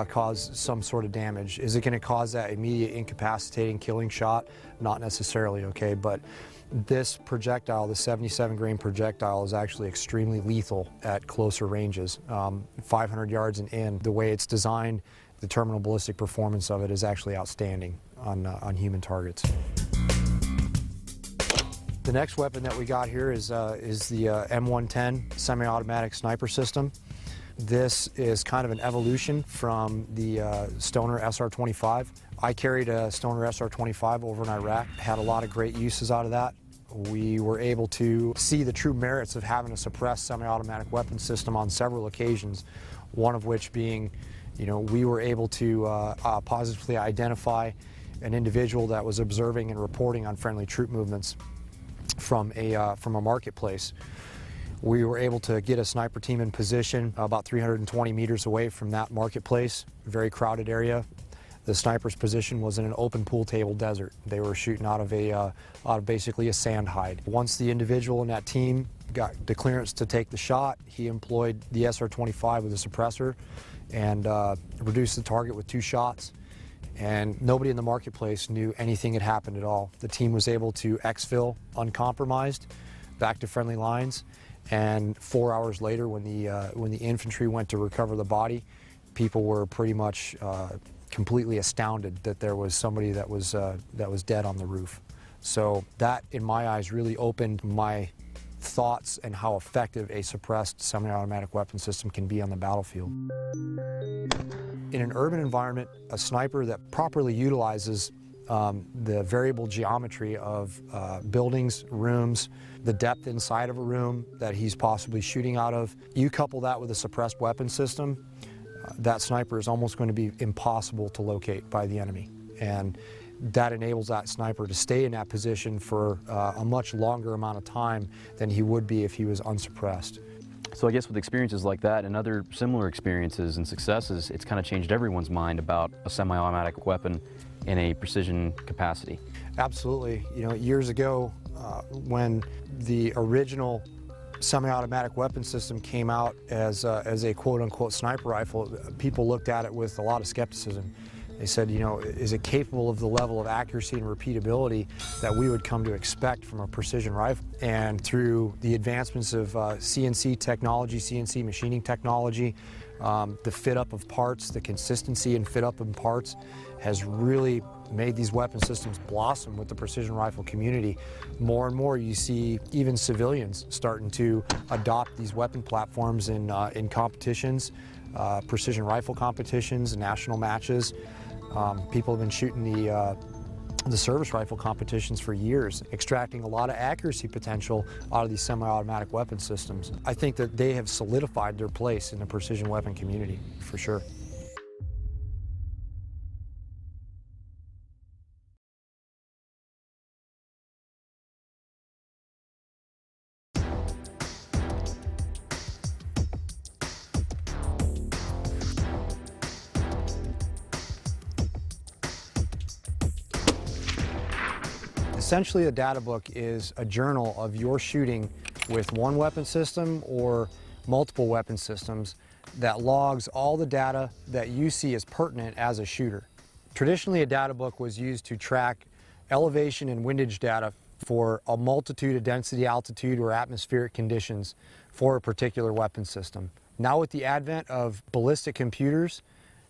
Speaker 4: cause some sort of damage. Is it going to cause that immediate incapacitating killing shot? Not necessarily, okay, but this projectile, the 77 grain projectile, is actually extremely lethal at closer ranges. 500 yards and in, the way it's designed, the terminal ballistic performance of it is actually outstanding on human targets. The next weapon that we got here is the M110 semi-automatic sniper system. This is kind of an evolution from the Stoner SR25. I carried a Stoner SR25 over in Iraq, had a lot of great uses out of that. We were able to see the true merits of having a suppressed semi-automatic weapon system on several occasions, one of which being, we were able to positively identify an individual that was observing and reporting on friendly troop movements from a marketplace. We were able to get a sniper team in position about 320 meters away from that marketplace, very crowded area. The sniper's position was in an open pool table desert. They were shooting out of basically a sand hide. Once the individual in that team got the clearance to take the shot, he employed the SR-25 with a suppressor and reduced the target with 2 shots. And nobody in the marketplace knew anything had happened at all. The team was able to exfil uncompromised back to friendly lines, and 4 hours later, when the infantry went to recover the body, people were pretty much completely astounded that there was somebody that was dead on the roof. So that, in my eyes, really opened my thoughts and how effective a suppressed semi-automatic weapon system can be on the battlefield. In an urban environment, a sniper that properly utilizes the variable geometry of buildings, rooms, the depth inside of a room that he's possibly shooting out of, you couple that with a suppressed weapon system, that sniper is almost going to be impossible to locate by the enemy. And that enables that sniper to stay in that position for a much longer amount of time than he would be if he was unsuppressed.
Speaker 2: So I guess with experiences like that and other similar experiences and successes, it's kind of changed everyone's mind about a semi-automatic weapon in a precision capacity.
Speaker 4: Absolutely. You know, years ago, when the original semi-automatic weapon system came out as a quote-unquote sniper rifle, people looked at it with a lot of skepticism. They said, you know, is it capable of the level of accuracy and repeatability that we would come to expect from a precision rifle? And through the advancements of CNC technology, CNC machining technology, the fit-up of parts, the consistency and fit-up of parts has really made these weapon systems blossom with the precision rifle community. More and more you see even civilians starting to adopt these weapon platforms in competitions, precision rifle competitions, national matches. People have been shooting the service rifle competitions for years, extracting a lot of accuracy potential out of these semi-automatic weapon systems. I think that they have solidified their place in the precision weapon community, for sure. Essentially, a data book is a journal of your shooting with one weapon system or multiple weapon systems that logs all the data that you see as pertinent as a shooter. Traditionally, a data book was used to track elevation and windage data for a multitude of density, altitude, or atmospheric conditions for a particular weapon system. Now, with the advent of ballistic computers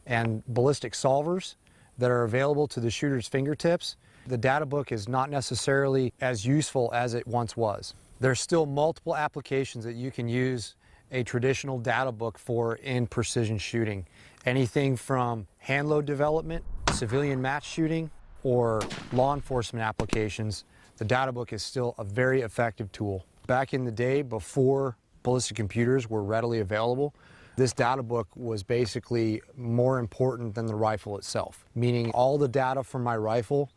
Speaker 4: and ballistic solvers that are available to the shooter's fingertips, the data book is not necessarily as useful as it once was. There's still multiple applications that you can use a traditional data book for in precision shooting. Anything from hand load development, civilian match shooting, or law enforcement applications, the data book is still a very effective tool. Back in the day, before ballistic computers were readily available, this data book was basically more important than the rifle itself, meaning all the data from my rifle,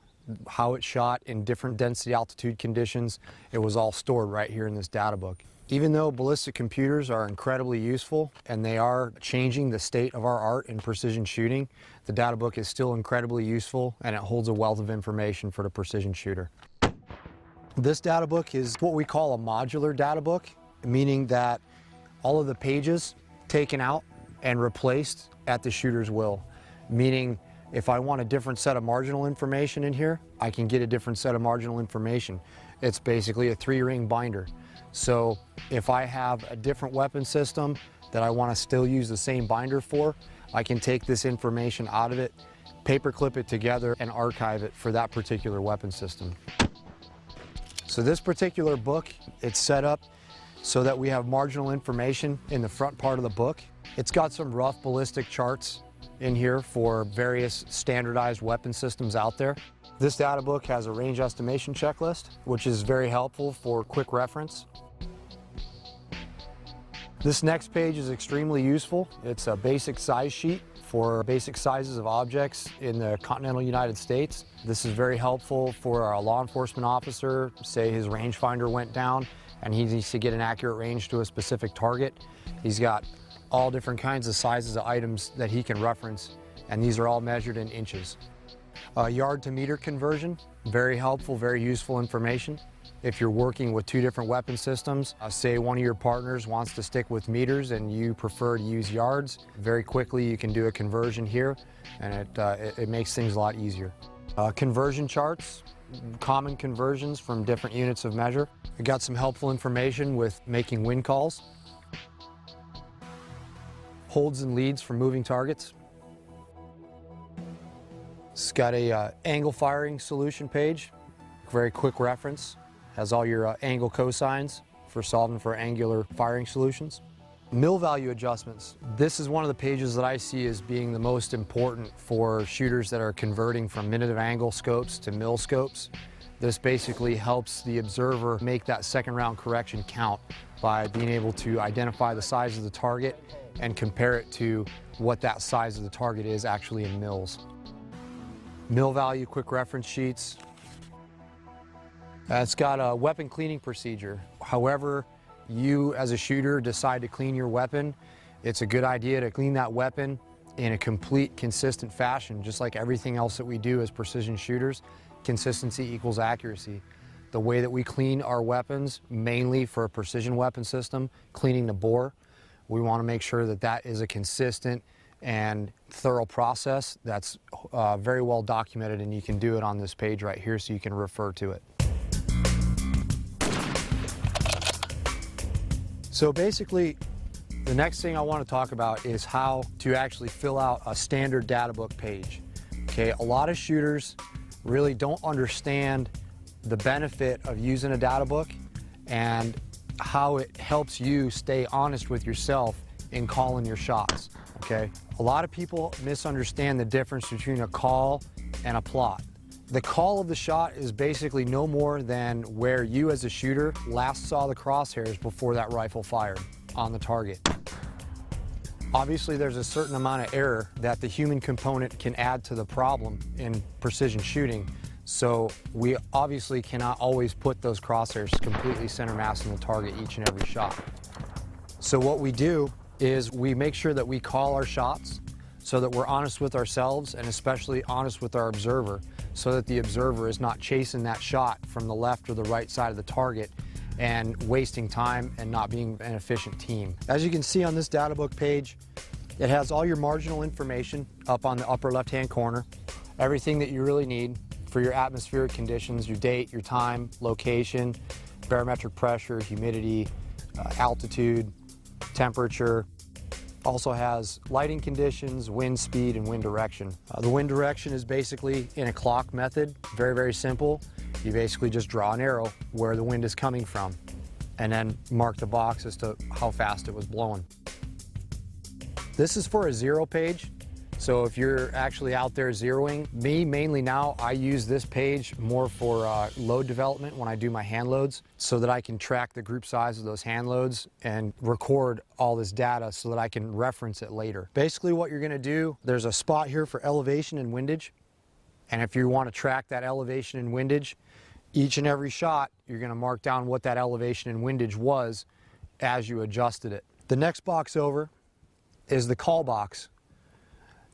Speaker 4: how it shot in different density altitude conditions, it was all stored right here in this data book. Even though ballistic computers are incredibly useful and they are changing the state of our art in precision shooting, the data book is still incredibly useful and it holds a wealth of information for the precision shooter. This data book is what we call a modular data book, meaning that all of the pages taken out and replaced at the shooter's will, meaning if I want a different set of marginal information in here, I can get a different set of marginal information. It's basically a 3-ring binder. So if I have a different weapon system that I want to still use the same binder for, I can take this information out of it, paperclip it together, and archive it for that particular weapon system. So this particular book, it's set up so that we have marginal information in the front part of the book. It's got some rough ballistic charts in here for various standardized weapon systems out there. This data book has a range estimation checklist, which is very helpful for quick reference. This next page is extremely useful. It's a basic size sheet for basic sizes of objects in the continental United States. This is very helpful for a law enforcement officer. Say his rangefinder went down and he needs to get an accurate range to a specific target. He's got all different kinds of sizes of items that he can reference and these are all measured in inches. Yard to meter conversion, very helpful, very useful information. If you're working with two different weapon systems, say one of your partners wants to stick with meters and you prefer to use yards, very quickly you can do a conversion here, and it makes things a lot easier. Conversion charts, common conversions from different units of measure. We got some helpful information with making wind calls. Holds and leads for moving targets. It's got a angle firing solution page, very quick reference. Has all your angle cosines for solving for angular firing solutions. Mil value adjustments. This is one of the pages that I see as being the most important for shooters that are converting from minute of angle scopes to mil scopes. This basically helps the observer make that second round correction count by being able to identify the size of the target and compare it to what that size of the target is actually in mils. Mil value quick reference sheets. It's got a weapon cleaning procedure. However you as a shooter decide to clean your weapon, it's a good idea to clean that weapon in a complete, consistent fashion, just like everything else that we do as precision shooters. Consistency equals accuracy. The way that we clean our weapons, mainly for a precision weapon system, cleaning the bore, we want to make sure that that is a consistent and thorough process that's very well documented, and you can do it on this page right here so you can refer to it. So basically, the next thing I want to talk about is how to actually fill out a standard data book page. Okay, a lot of shooters really don't understand the benefit of using a data book and how it helps you stay honest with yourself in calling your shots. Okay, a lot of people misunderstand the difference between a call and a plot. The call of the shot is basically no more than where you as a shooter last saw the crosshairs before that rifle fired on the target. Obviously, there's a certain amount of error that the human component can add to the problem in precision shooting, so we obviously cannot always put those crosshairs completely center mass in the target each and every shot. So what we do is we make sure that we call our shots so that we're honest with ourselves and especially honest with our observer, so that the observer is not chasing that shot from the left or the right side of the target and wasting time and not being an efficient team. As you can see on this data book page, it has all your marginal information up on the upper left-hand corner, everything that you really need for your atmospheric conditions, your date, your time, location, barometric pressure, humidity, altitude, temperature. Also has lighting conditions, wind speed, and wind direction. The wind direction is basically in a clock method, very, very simple. You basically just draw an arrow where the wind is coming from and then mark the box as to how fast it was blowing. This is for a zero page. So if you're actually out there zeroing, me mainly now, I use this page more for load development when I do my hand loads, so that I can track the group size of those hand loads and record all this data so that I can reference it later. Basically what you're gonna do, there's a spot here for elevation and windage. And if you want to track that elevation and windage, each and every shot, you're gonna mark down what that elevation and windage was as you adjusted it. The next box over is the call box.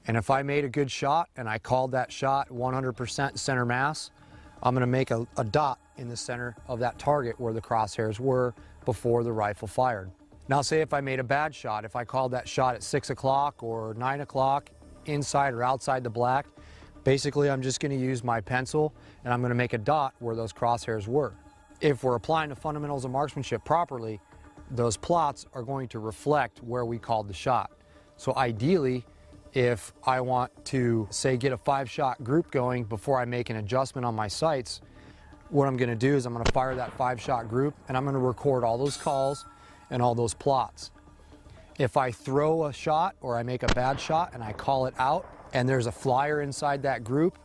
Speaker 4: And if I made a good shot and I called that shot 100% center mass, I'm gonna make a dot in the center of that target where the crosshairs were before the rifle fired. Now say if I made a bad shot, if I called that shot at 6 o'clock or 9 o'clock, inside or outside the black, basically I'm just gonna use my pencil and I'm gonna make a dot where those crosshairs were. If we're applying the fundamentals of marksmanship properly, those plots are going to reflect where we called the shot. So ideally, if I want to, say, get a 5-shot group going before I make an adjustment on my sights, what I'm gonna do is I'm gonna fire that 5-shot group and I'm gonna record all those calls and all those plots. If I throw a shot or I make a bad shot and I call it out and there's a flyer inside that group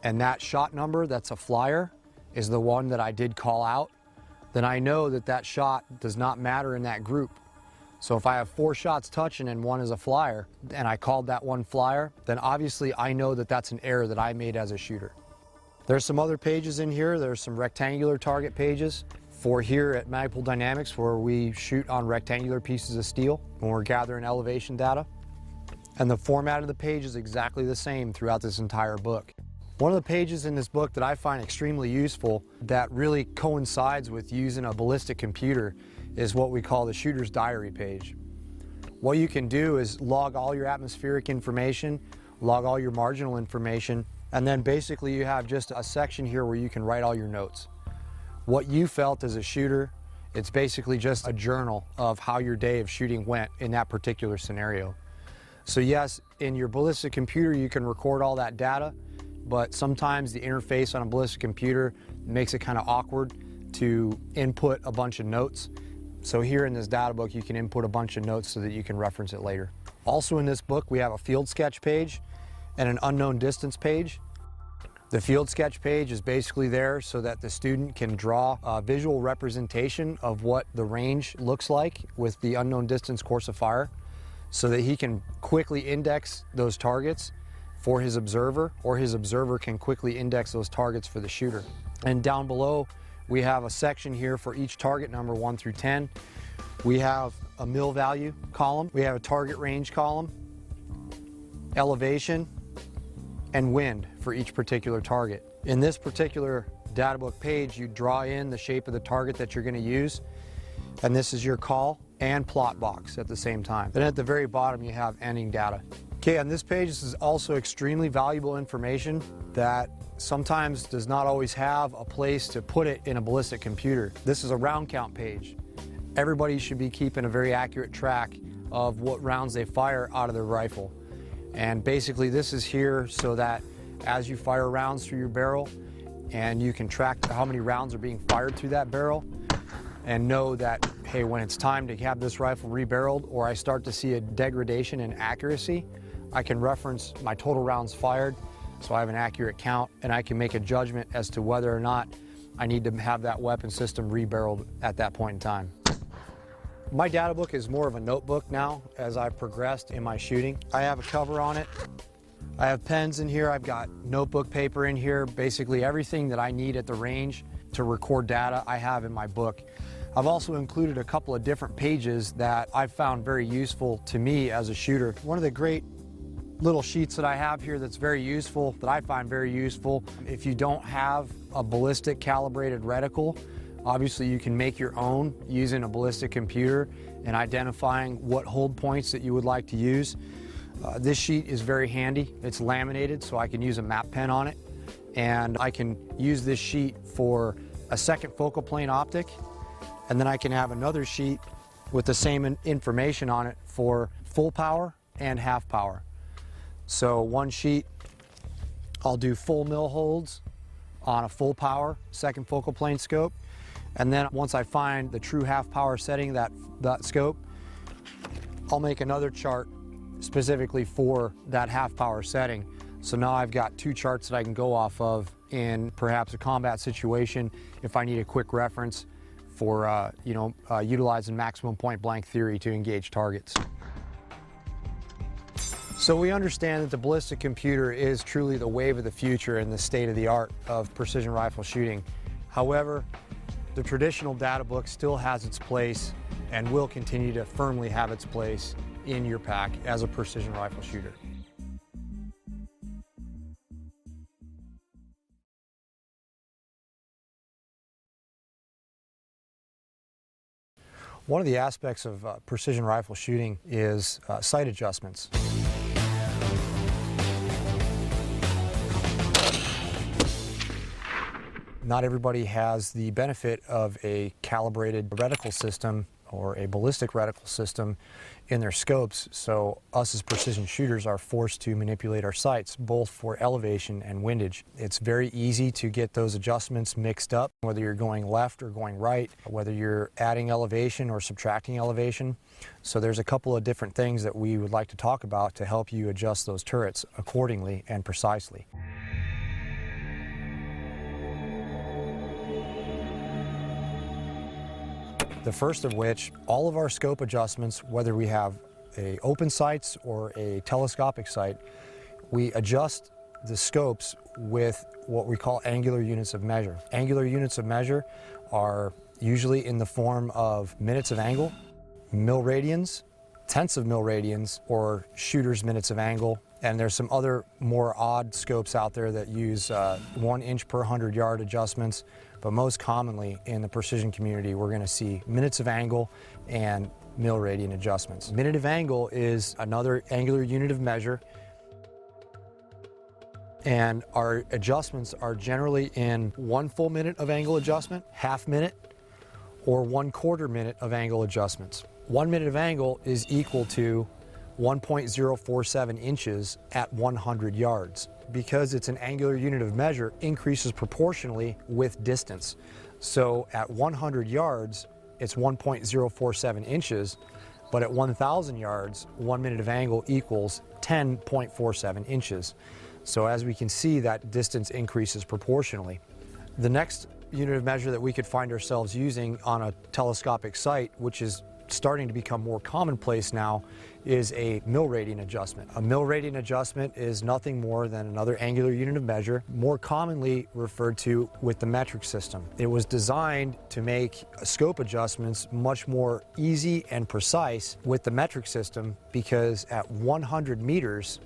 Speaker 4: and that shot number that's a flyer is the one that I did call out, then I know that that shot does not matter in that group. So if I have 4 shots touching and one is a flyer, and I called that one flyer, then obviously I know that that's an error that I made as a shooter. There's some other pages in here. There's some rectangular target pages for here at Magpul Dynamics, where we shoot on rectangular pieces of steel when we're gathering elevation data. And the format of the page is exactly the same throughout this entire book. One of the pages in this book that I find extremely useful that really coincides with using a ballistic computer is what we call the shooter's diary page. What you can do is log all your atmospheric information, log all your marginal information, and then basically you have just a section here where you can write all your notes. What you felt as a shooter, it's basically just a journal of how your day of shooting went in that particular scenario. So yes, in your ballistic computer you can record all that data, but sometimes the interface on a ballistic computer makes it kind of awkward to input a bunch of notes. So here in this data book you can input a bunch of notes so that you can reference it later. Also in this book we have a field sketch page and an unknown distance page. The field sketch page is basically there so that the student can draw a visual representation of what the range looks like with the unknown distance course of fire, so that he can quickly index those targets for his observer, or his observer can quickly index those targets for the shooter. And down below we have a section here for each target number 1 through 10. We have a mil value column, we have a target range column, elevation, and wind for each particular target. In this particular data book page, you draw in the shape of the target that you're going to use, and this is your call and plot box at the same time. Then at the very bottom you have ending data. Okay, on this page this is also extremely valuable information that sometimes does not always have a place to put it in a ballistic computer. This is a round count page. Everybody should be keeping a very accurate track of what rounds they fire out of their rifle. And basically this is here so that as you fire rounds through your barrel, and you can track how many rounds are being fired through that barrel and know that, hey, when it's time to have this rifle rebarreled, or I start to see a degradation in accuracy, I can reference my total rounds fired so I have an accurate count, and I can make a judgment as to whether or not I need to have that weapon system rebarreled at that point in time. My data book is more of a notebook now as I've progressed in my shooting. I have a cover on it. I have pens in here. I've got notebook paper in here. Basically everything that I need at the range to record data I have in my book. I've also included a couple of different pages that I've found very useful to me as a shooter. One of the great little sheets that I have here that's very useful, that I find very useful, if you don't have a ballistic calibrated reticle, obviously you can make your own using a ballistic computer and identifying what hold points that you would like to use. This sheet is very handy. It's laminated so I can use a map pen on it, and I can use this sheet for a second focal plane optic, and then I can have another sheet with the same information on it for full power and half power. So one sheet I'll do full mil holds on a full power second focal plane scope, and then once I find the true half power setting that scope, I'll make another chart specifically for that half power setting. So now I've got two charts that I can go off of in perhaps a combat situation if I need a quick reference for utilizing maximum point blank theory to engage targets. So we understand that the ballistic computer is truly the wave of the future and the state of the art of precision rifle shooting. However, the traditional data book still has its place and will continue to firmly have its place in your pack as a precision rifle shooter. One of the aspects of precision rifle shooting is sight adjustments. Not everybody has the benefit of a calibrated reticle system or a ballistic reticle system in their scopes, so us as precision shooters are forced to manipulate our sights both for elevation and windage. It's very easy to get those adjustments mixed up, whether you're going left or going right, whether you're adding elevation or subtracting elevation. So there's a couple of different things that we would like to talk about to help you adjust those turrets accordingly and precisely. The first of which, all of our scope adjustments, whether we have a open sights or a telescopic sight, we adjust the scopes with what we call angular units of measure. Angular units of measure are usually in the form of minutes of angle, mil radians, tenths of mil radians, or shooter's minutes of angle. And there's some other more odd scopes out there that use 1 inch per 100 yard adjustments. But most commonly in the precision community, we're going to see minutes of angle and mil radian adjustments. Minute of angle is another angular unit of measure. And our adjustments are generally in 1 full minute of angle adjustment, half minute, or 1/4 minute of angle adjustments. 1 minute of angle is equal to 1.047 inches at 100 yards. Because it's an angular unit of measure, increases proportionally with distance. So at 100 yards, it's 1.047 inches, but at 1,000 yards, 1 minute of angle equals 10.47 inches. So as we can see, that distance increases proportionally. The next unit of measure that we could find ourselves using on a telescopic sight, which is starting to become more commonplace now, is a mil radian adjustment. A mil radian adjustment is nothing more than another angular unit of measure, more commonly referred to with the metric system. It was designed to make scope adjustments much more easy and precise with the metric system, because at 100 meters,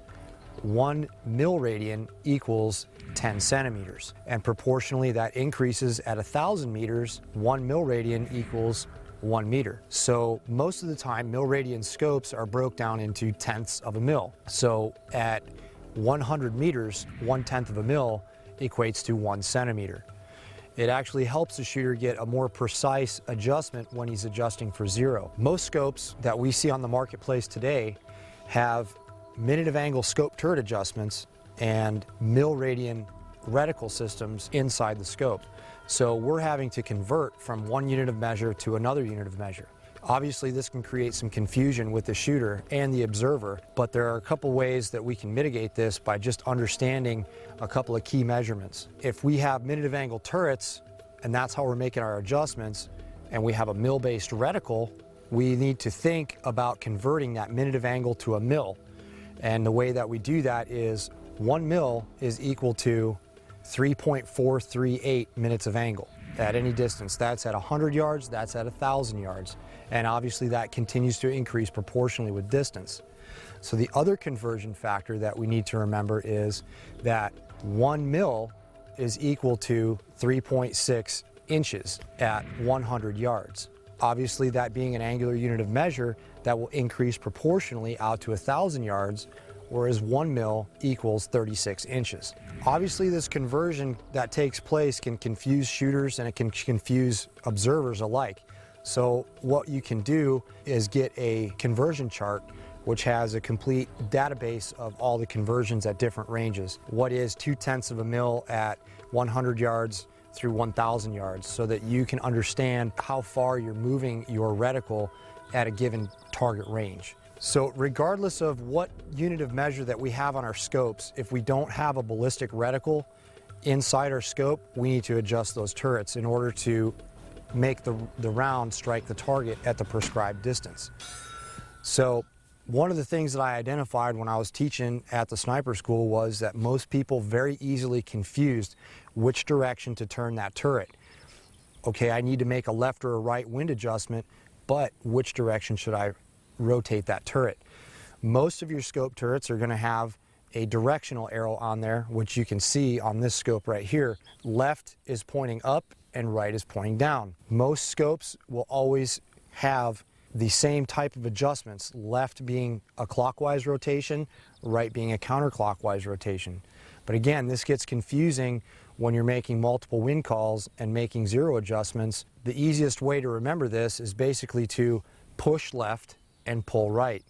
Speaker 4: 1 mil radian equals 10 centimeters. And proportionally, that increases at 1,000 meters, 1 mil radian equals 1 meter. So most of the time, mil radian scopes are broke down into tenths of a mil. So at 100 meters, 1/10 of a mil equates to 1 centimeter. It actually helps the shooter get a more precise adjustment when he's adjusting for zero. Most scopes that we see on the marketplace today have minute of angle scope turret adjustments and mil radian reticle systems inside the scope. So we're having to convert from one unit of measure to another unit of measure. Obviously, this can create some confusion with the shooter and the observer, but there are a couple ways that we can mitigate this by just understanding a couple of key measurements. If we have minute of angle turrets, and that's how we're making our adjustments, and we have a mil-based reticle, we need to think about converting that minute of angle to a mil. And the way that we do that is 1 mil is equal to 3.438 minutes of angle at any distance. That's at 100 yards, that's at 1,000 yards. And obviously that continues to increase proportionally with distance. So the other conversion factor that we need to remember is that 1 mil is equal to 3.6 inches at 100 yards. Obviously, that being an angular unit of measure, that will increase proportionally out to 1,000 yards, whereas 1 mil equals 36 inches. Obviously, this conversion that takes place can confuse shooters and it can confuse observers alike. So what you can do is get a conversion chart which has a complete database of all the conversions at different ranges. What is 2/10 of a mil at 100 yards through 1,000 yards, so that you can understand how far you're moving your reticle at a given target range. So regardless of what unit of measure that we have on our scopes, if we don't have a ballistic reticle inside our scope, we need to adjust those turrets in order to make the round strike the target at the prescribed distance. So one of the things that I identified when I was teaching at the sniper school was that most people very easily confused which direction to turn that turret. Okay, I need to make a left or a right wind adjustment, but which direction should I rotate that turret? Most of your scope turrets are going to have a directional arrow on there, which you can see on this scope right here. Left is pointing up and right is pointing down. Most scopes will always have the same type of adjustments, left being a clockwise rotation, right being a counterclockwise rotation. But again, this gets confusing when you're making multiple wind calls and making zero adjustments. The easiest way to remember this is basically to push left and pull right.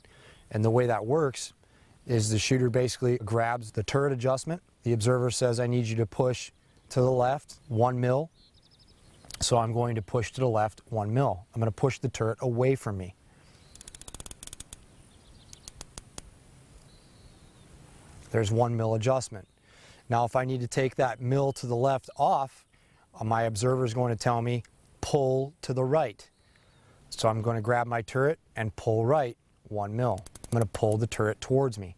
Speaker 4: And the way that works is the shooter basically grabs the turret adjustment. The observer says, I need you to push to the left 1 mil. So I'm going to push to the left 1 mil. I'm going to push the turret away from me. There's 1 mil adjustment. Now if I need to take that mil to the left off, my observer is going to tell me pull to the right. So I'm going to grab my turret and pull right 1 mil. I'm going to pull the turret towards me.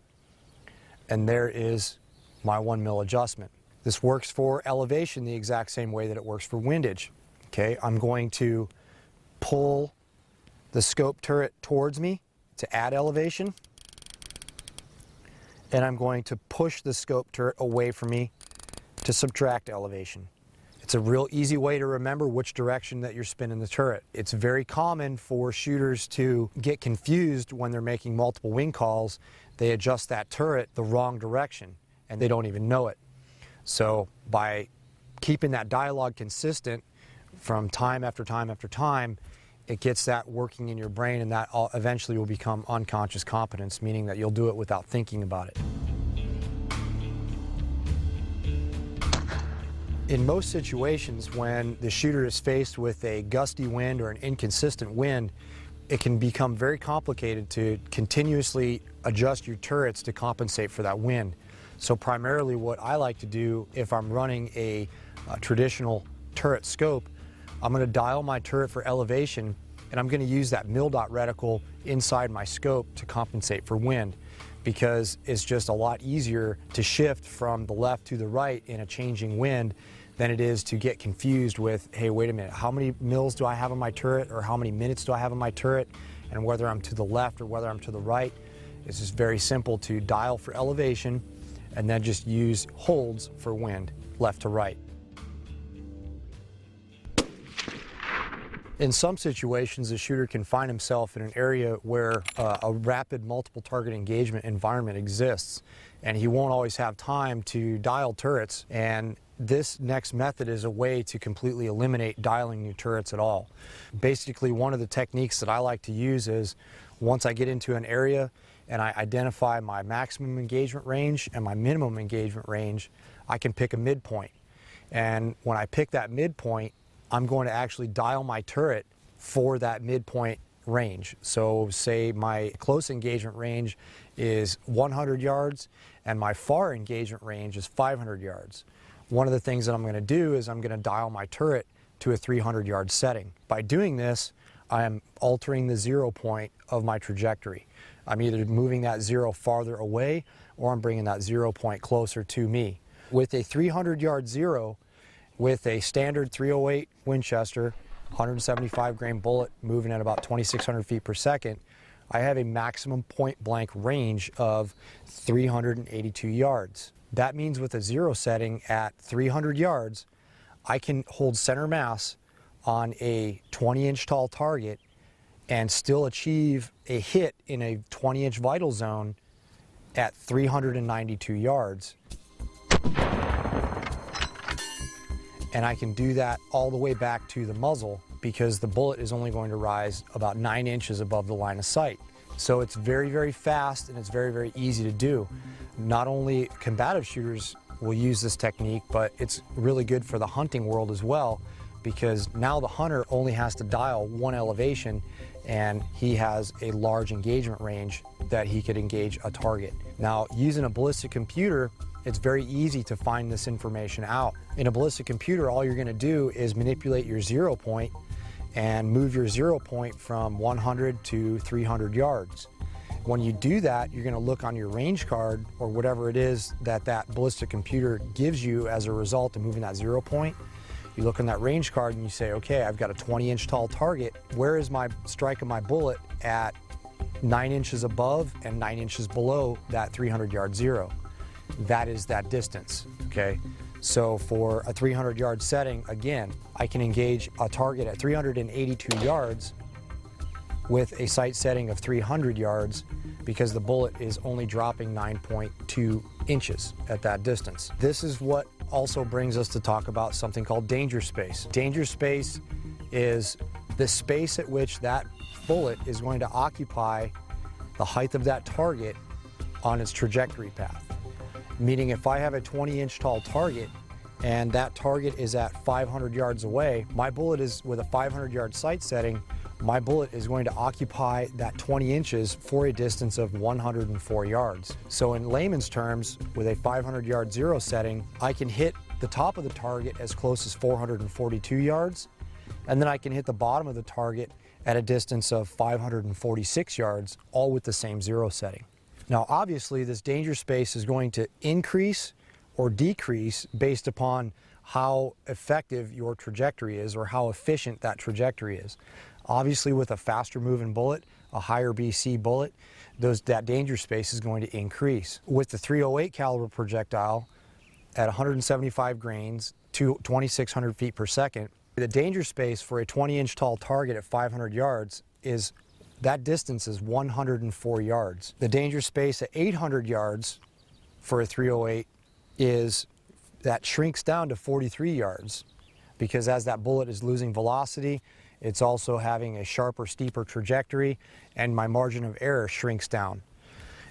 Speaker 4: And there is my 1 mil adjustment. This works for elevation the exact same way that it works for windage. Okay, I'm going to pull the scope turret towards me to add elevation, and I'm going to push the scope turret away from me to subtract elevation. It's a real easy way to remember which direction that you're spinning the turret. It's very common for shooters to get confused when they're making multiple wing calls. They adjust that turret the wrong direction and they don't even know it. So by keeping that dialogue consistent from time after time after time, it gets that working in your brain, and that eventually will become unconscious competence, meaning that you'll do it without thinking about it. In most situations, when the shooter is faced with a gusty wind or an inconsistent wind, it can become very complicated to continuously adjust your turrets to compensate for that wind. So primarily what I like to do if I'm running a traditional turret scope, I'm going to dial my turret for elevation, and I'm going to use that mil-dot reticle inside my scope to compensate for wind, because it's just a lot easier to shift from the left to the right in a changing wind than it is to get confused with, hey, wait a minute, how many mils do I have on my turret, or how many minutes do I have on my turret, and whether I'm to the left or whether I'm to the right. It's just very simple to dial for elevation and then just use holds for wind, left to right. In some situations, the shooter can find himself in an area where a rapid multiple target engagement environment exists, and he won't always have time to dial turrets, and this next method is a way to completely eliminate dialing new turrets at all. Basically, one of the techniques that I like to use is once I get into an area and I identify my maximum engagement range and my minimum engagement range, I can pick a midpoint. And when I pick that midpoint, I'm going to actually dial my turret for that midpoint range. So say my close engagement range is 100 yards and my far engagement range is 500 yards. One of the things that I'm going to do is I'm going to dial my turret to a 300-yard setting. By doing this, I am altering the 0 point of my trajectory. I'm either moving that 0 farther away or I'm bringing that 0 point closer to me. With a 300-yard 0, with a standard 308 Winchester, 175 grain bullet moving at about 2,600 feet per second, I have a maximum point blank range of 382 yards. That means with a 0 setting at 300 yards, I can hold center mass on a 20-inch tall target and still achieve a hit in a 20-inch vital zone at 392 yards. And I can do that all the way back to the muzzle because the bullet is only going to rise about 9 inches above the line of sight. So it's very, very fast and it's very, very easy to do. Not only combative shooters will use this technique, but it's really good for the hunting world as well, because now the hunter only has to dial one elevation and he has a large engagement range that he could engage a target. Now, using a ballistic computer, it's very easy to find this information out. In a ballistic computer, all you're going to do is manipulate your 0 point and move your 0 point from 100 to 300 yards. When you do that, you're going to look on your range card or whatever it is that that ballistic computer gives you as a result of moving that 0 point. You look on that range card and you say, okay, I've got a 20-inch tall target. Where is my strike of my bullet at 9 inches above and 9 inches below that 300-yard 0? That is that distance, okay? So for a 300-yard setting, again, I can engage a target at 382 yards with a sight setting of 300 yards because the bullet is only dropping 9.2 inches at that distance. This is what also brings us to talk about something called danger space. Danger space is the space at which that bullet is going to occupy the height of that target on its trajectory path. Meaning if I have a 20-inch tall target and that target is at 500 yards away, my bullet is with a 500-yard sight setting, my bullet is going to occupy that 20 inches for a distance of 104 yards. So in layman's terms, with a 500-yard 0 setting, I can hit the top of the target as close as 442 yards, and then I can hit the bottom of the target at a distance of 546 yards, all with the same 0 setting. Now, obviously, this danger space is going to increase or decrease based upon how effective your trajectory is or how efficient that trajectory is. Obviously, with a faster moving bullet, a higher BC bullet, that danger space is going to increase. With the .308 caliber projectile at 175 grains to 2,600 feet per second, the danger space for a 20-inch tall target at 500 yards is, that distance is 104 yards. The danger space at 800 yards for a .308 that shrinks down to 43 yards, because as that bullet is losing velocity, it's also having a sharper, steeper trajectory, and my margin of error shrinks down.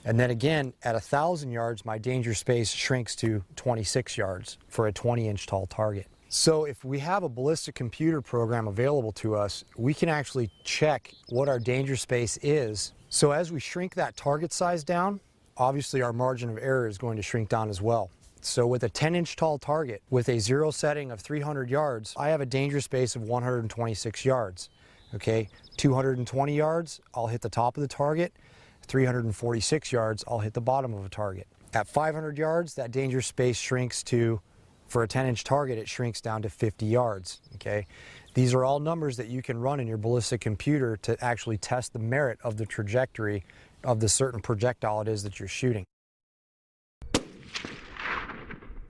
Speaker 4: And then again, at 1,000 yards, my danger space shrinks to 26 yards for a 20-inch tall target. So if we have a ballistic computer program available to us, we can actually check what our danger space is. So as we shrink that target size down, obviously our margin of error is going to shrink down as well. So with a 10-inch tall target with a zero setting of 300 yards, I have a danger space of 126 yards. Okay, 220 yards, I'll hit the top of the target. 346 yards, I'll hit the bottom of a target. At 500 yards, that danger space shrinks to, for a 10-inch target, it shrinks down to 50 yards. Okay, these are all numbers that you can run in your ballistic computer to actually test the merit of the trajectory of the certain projectile it is that you're shooting.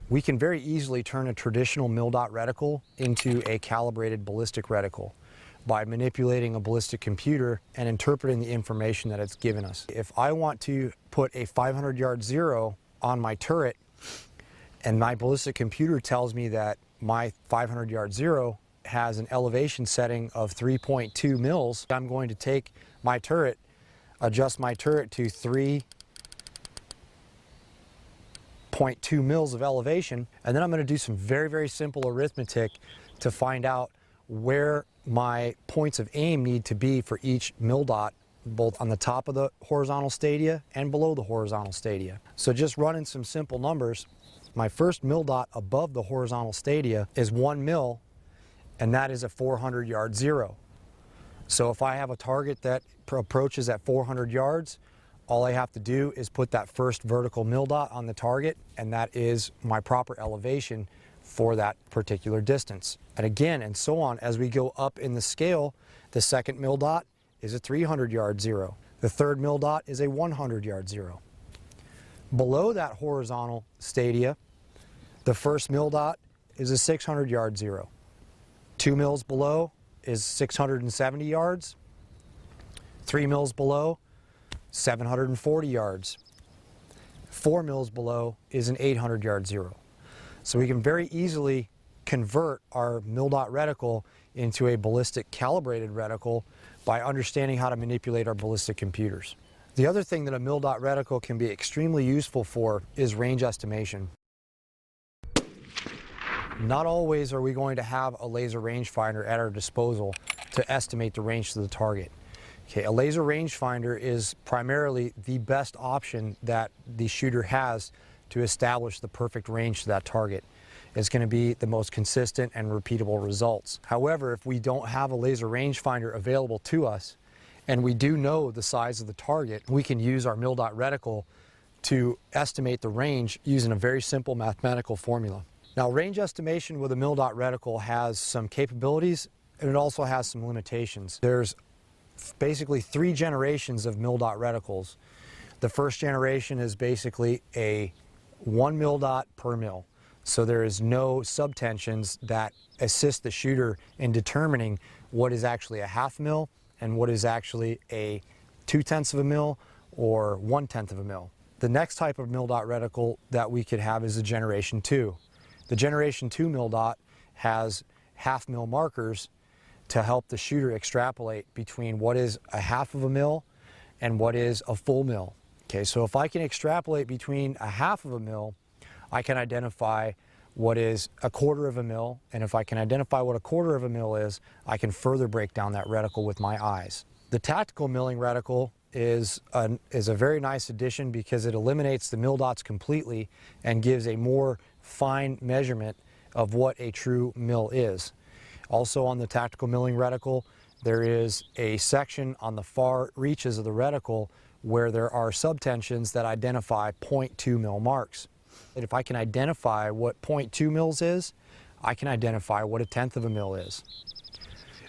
Speaker 4: We can very easily turn a traditional mil-dot reticle into a calibrated ballistic reticle by manipulating a ballistic computer and interpreting the information that it's given us. If I want to put a 500-yard zero on my turret and my ballistic computer tells me that my 500-yard zero has an elevation setting of 3.2 mils, I'm going to take my turret, adjust my turret to 3.2 mils of elevation, and then I'm going to do some very, very simple arithmetic to find out where my points of aim need to be for each mil dot, both on the top of the horizontal stadia and below the horizontal stadia. So just running some simple numbers, my first mil dot above the horizontal stadia is 1 mil, and that is a 400-yard zero. So if I have a target that approaches at 400 yards, all I have to do is put that first vertical mil dot on the target, and that is my proper elevation for that particular distance. And again, and so on, as we go up in the scale, the second mil dot is a 300-yard zero. The third mil dot is a 100-yard zero. Below that horizontal stadia, the first mil dot is a 600-yard zero. 2 mils below is 670 yards. 3 mils below, 740 yards. 4 mils below is an 800-yard zero. So we can very easily convert our mil-dot reticle into a ballistic calibrated reticle by understanding how to manipulate our ballistic computers. The other thing that a mil-dot reticle can be extremely useful for is range estimation. Not always are we going to have a laser rangefinder at our disposal to estimate the range to the target. Okay, a laser rangefinder is primarily the best option that the shooter has to establish the perfect range to that target. It's going to be the most consistent and repeatable results. However, if we don't have a laser rangefinder available to us, and we do know the size of the target, we can use our mil-dot reticle to estimate the range using a very simple mathematical formula. Now, range estimation with a mil-dot reticle has some capabilities, and it also has some limitations. There's basically 3 generations of mil-dot reticles. The first generation is basically a 1 mil dot per mil. So there is no subtensions that assist the shooter in determining what is actually a half mil and what is actually a 2/10 of a mil or 1/10 of a mil. The next type of mil-dot reticle that we could have is a generation 2. The generation 2 mil-dot has half mil markers to help the shooter extrapolate between what is a half of a mil and what is a full mil. Okay, so if I can extrapolate between a half of a mil, I can identify what is a quarter of a mil, and if I can identify what a quarter of a mil is, I can further break down that reticle with my eyes. The tactical milling reticle is a very nice addition because it eliminates the mil dots completely and gives a more fine measurement of what a true mil is. Also on the tactical milling reticle, there is a section on the far reaches of the reticle where there are subtensions that identify 0.2 mil marks. And if I can identify what 0.2 mils is, I can identify what a 1/10 of a mil is.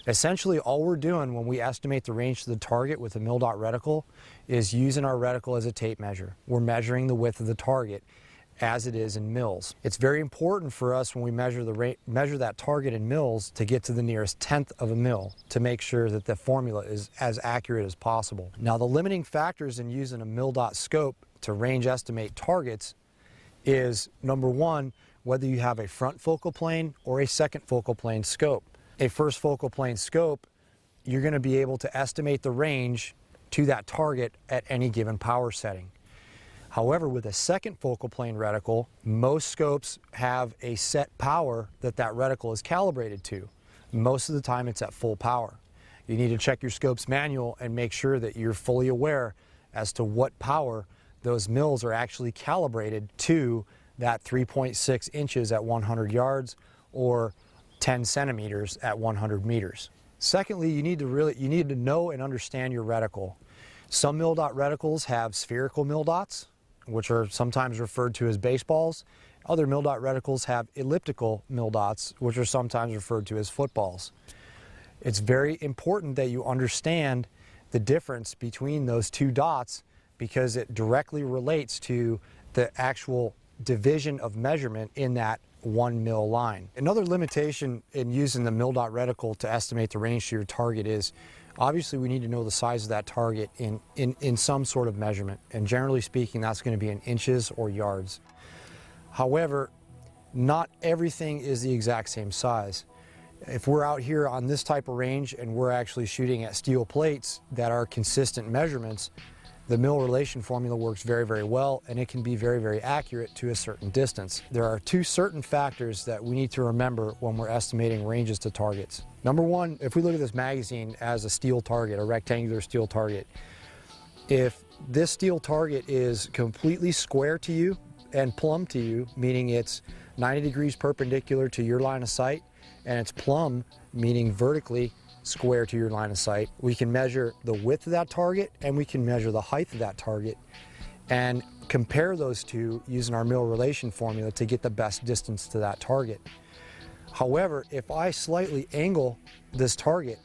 Speaker 4: Essentially, all we're doing when we estimate the range to the target with a mil-dot reticle is using our reticle as a tape measure. We're measuring the width of the target as it is in mils. It's very important for us when we measure that target in mils to get to the nearest tenth of a mil to make sure that the formula is as accurate as possible. Now, the limiting factors in using a mil-dot scope to range estimate targets is, number one, whether you have a front focal plane or a second focal plane scope. A first focal plane scope, you're going to be able to estimate the range to that target at any given power setting. However, with a second focal plane reticle, most scopes have a set power that reticle is calibrated to. Most of the time it's at full power. You need to check your scope's manual and make sure that you're fully aware as to what power those mils are actually calibrated to, that 3.6 inches at 100 yards or 10 centimeters at 100 meters. Secondly, you need to know and understand your reticle. Some mil-dot reticles have spherical mil-dots, which are sometimes referred to as baseballs. Other mil-dot reticles have elliptical mil-dots, which are sometimes referred to as footballs. It's very important that you understand the difference between those two dots because it directly relates to the actual division of measurement in that 1 mil line. Another limitation in using the mil-dot reticle to estimate the range to your target is, obviously we need to know the size of that target in some sort of measurement, and generally speaking that's going to be in inches or yards. However, not everything is the exact same size. If we're out here on this type of range and we're actually shooting at steel plates that are consistent measurements, the mil relation formula works very, very well, and it can be very, very accurate to a certain distance. There are two certain factors that we need to remember when we're estimating ranges to targets. Number one, if we look at this magazine as a steel target, a rectangular steel target, if this steel target is completely square to you and plumb to you, meaning it's 90 degrees perpendicular to your line of sight, and it's plumb, meaning vertically square to your line of sight, we can measure the width of that target and we can measure the height of that target and compare those two using our mil relation formula to get the best distance to that target. However, if I slightly angle this target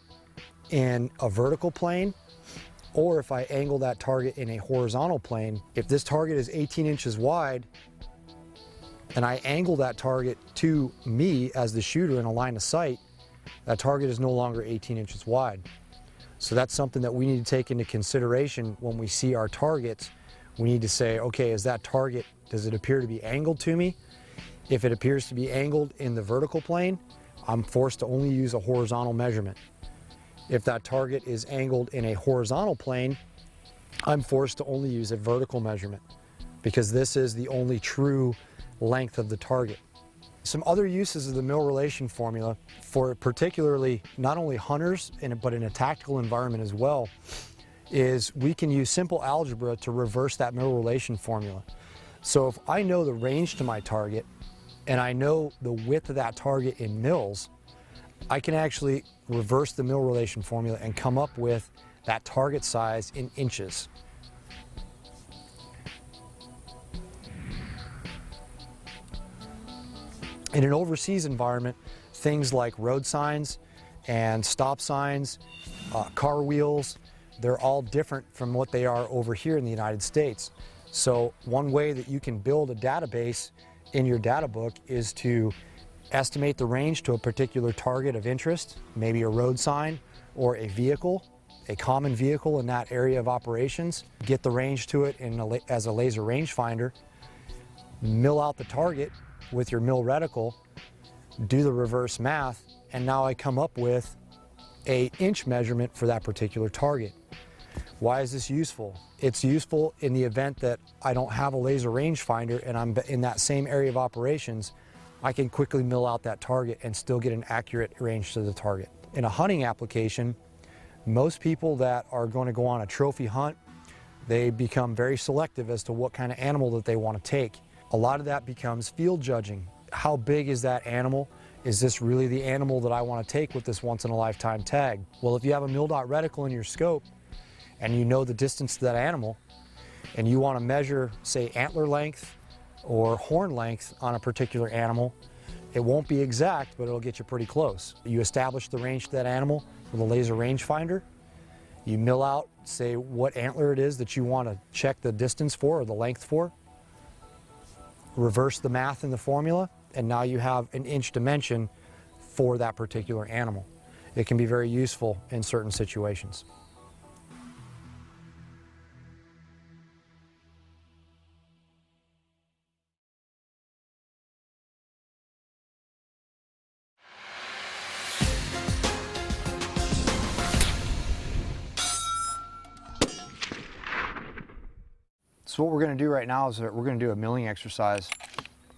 Speaker 4: in a vertical plane, or if I angle that target in a horizontal plane, if this target is 18 inches wide and I angle that target to me as the shooter in a line of sight, that target is no longer 18 inches wide. So that's something that we need to take into consideration when we see our targets. We need to say, okay, is that target, does it appear to be angled to me? If it appears to be angled in the vertical plane, I'm forced to only use a horizontal measurement. If that target is angled in a horizontal plane, I'm forced to only use a vertical measurement because this is the only true length of the target. Some other uses of the mil relation formula for particularly not only hunters but in a tactical environment as well is we can use simple algebra to reverse that mil relation formula. So if I know the range to my target and I know the width of that target in mils, I can actually reverse the mil relation formula and come up with that target size in inches. In an overseas environment, things like road signs and stop signs, car wheels, they're all different from what they are over here in the United States. So one way that you can build a database in your data book is to estimate the range to a particular target of interest, maybe a road sign or a vehicle, a common vehicle in that area of operations, get the range to it as a laser rangefinder, mill out the target with your mil reticle, do the reverse math, and now I come up with an inch measurement for that particular target. Why is this useful? It's useful in the event that I don't have a laser rangefinder and I'm in that same area of operations. I can quickly mill out that target and still get an accurate range to the target. In a hunting application, most people that are going to go on a trophy hunt, they become very selective as to what kind of animal that they want to take. A lot of that becomes field judging. How big is that animal? Is this really the animal that I want to take with this once-in-a-lifetime tag? Well, if you have a mil-dot reticle in your scope and you know the distance to that animal and you want to measure, say, antler length or horn length on a particular animal. It won't be exact, but it'll get you pretty close. You establish the range to that animal with a laser rangefinder. You mill out, say, what antler it is that you want to check the distance for or the length for. Reverse the math in the formula, and now you have an inch dimension for that particular animal. It can be very useful in certain situations. So what we're going to do right now is that we're going to do a milling exercise.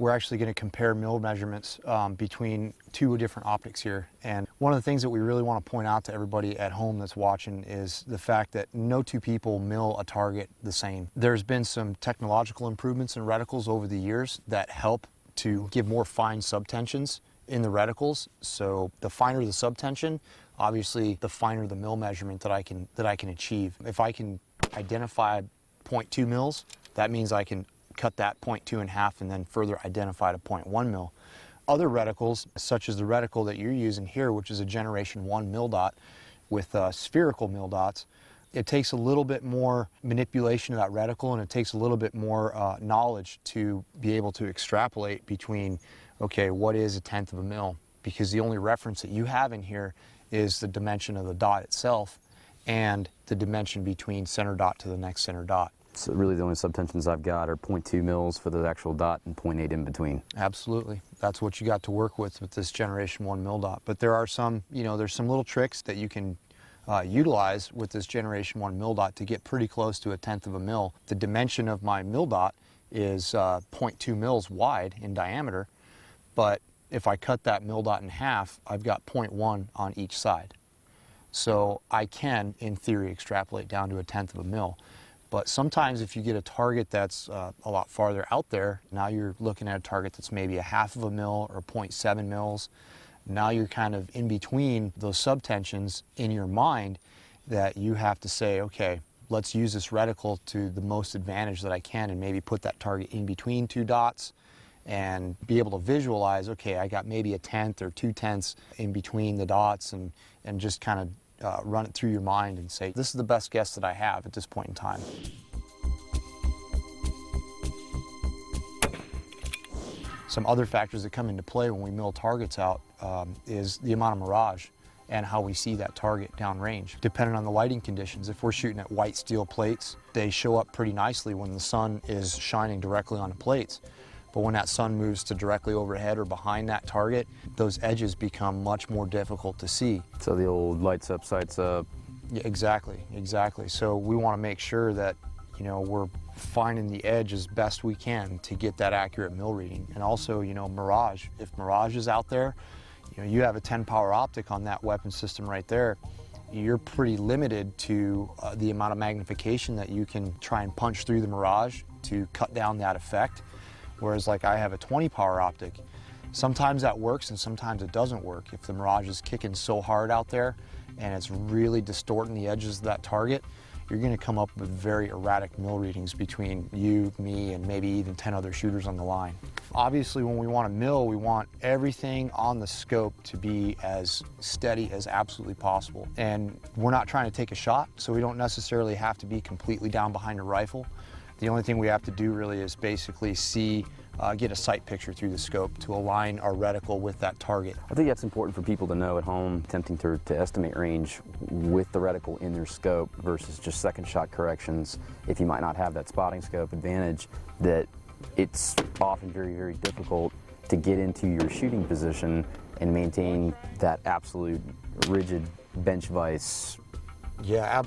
Speaker 4: We're actually going to compare mill measurements between two different optics here. And one of the things that we really want to point out to everybody at home that's watching is the fact that no two people mill a target the same. There's been some technological improvements in reticles over the years that help to give more fine subtensions in the reticles. So the finer the subtension, obviously the finer the mill measurement that I can achieve. If I can identify 0.2 mils, that means I can cut that 0.2 in half and then further identify to 0.1 mil. Other reticles, such as the reticle that you're using here, which is a generation 1 mil dot with spherical mil dots, it takes a little bit more manipulation of that reticle, and it takes a little bit more knowledge to be able to extrapolate between, okay, what is 1/10 of a mil? Because the only reference that you have in here is the dimension of the dot itself and the dimension between center dot to the next center dot.
Speaker 2: So really the only subtensions I've got are 0.2 mils for the actual dot and 0.8 in between.
Speaker 4: Absolutely. That's what you got to work with this generation 1 mil dot. But there are some, there's some little tricks that you can utilize with this generation 1 mil dot to get pretty close to 1/10 of a mil. The dimension of my mil dot is 0.2 mils wide in diameter, but if I cut that mil dot in half, I've got 0.1 on each side. So I can, in theory, extrapolate down to 1/10 of a mil. But sometimes if you get a target that's a lot farther out there, now you're looking at a target that's maybe 1/2 of a mil or 0.7 mils. Now you're kind of in between those subtensions in your mind that you have to say, okay, let's use this reticle to the most advantage that I can and maybe put that target in between two dots and be able to visualize, okay, I got maybe 1/10 or 2/10 in between the dots, and just kind of run it through your mind and say, this is the best guess that I have at this point in time. Some other factors that come into play when we mill targets out is the amount of mirage and how we see that target downrange. Depending on the lighting conditions, if we're shooting at white steel plates, they show up pretty nicely when the sun is shining directly on the plates. But when that sun moves to directly overhead or behind that target, those edges become much more difficult to see.
Speaker 2: So the old lights up, sights up.
Speaker 4: Yeah, exactly. So we want to make sure that, we're finding the edge as best we can to get that accurate mill reading. And also, mirage. If mirage is out there, you have a 10 power optic on that weapon system right there, you're pretty limited to the amount of magnification that you can try and punch through the mirage to cut down that effect. Whereas like I have a 20 power optic, sometimes that works and sometimes it doesn't work. If the mirage is kicking so hard out there and it's really distorting the edges of that target, you're going to come up with very erratic mill readings between you, me, and maybe even 10 other shooters on the line. Obviously, when we want to mill, we want everything on the scope to be as steady as absolutely possible. And we're not trying to take a shot, so we don't necessarily have to be completely down behind a rifle. The only thing we have to do really is basically get a sight picture through the scope to align our reticle with that target.
Speaker 2: I think that's important for people to know at home, attempting to estimate range with the reticle in their scope versus just second shot corrections. If you might not have that spotting scope advantage, that it's often very, very difficult to get into your shooting position and maintain that absolute rigid bench vise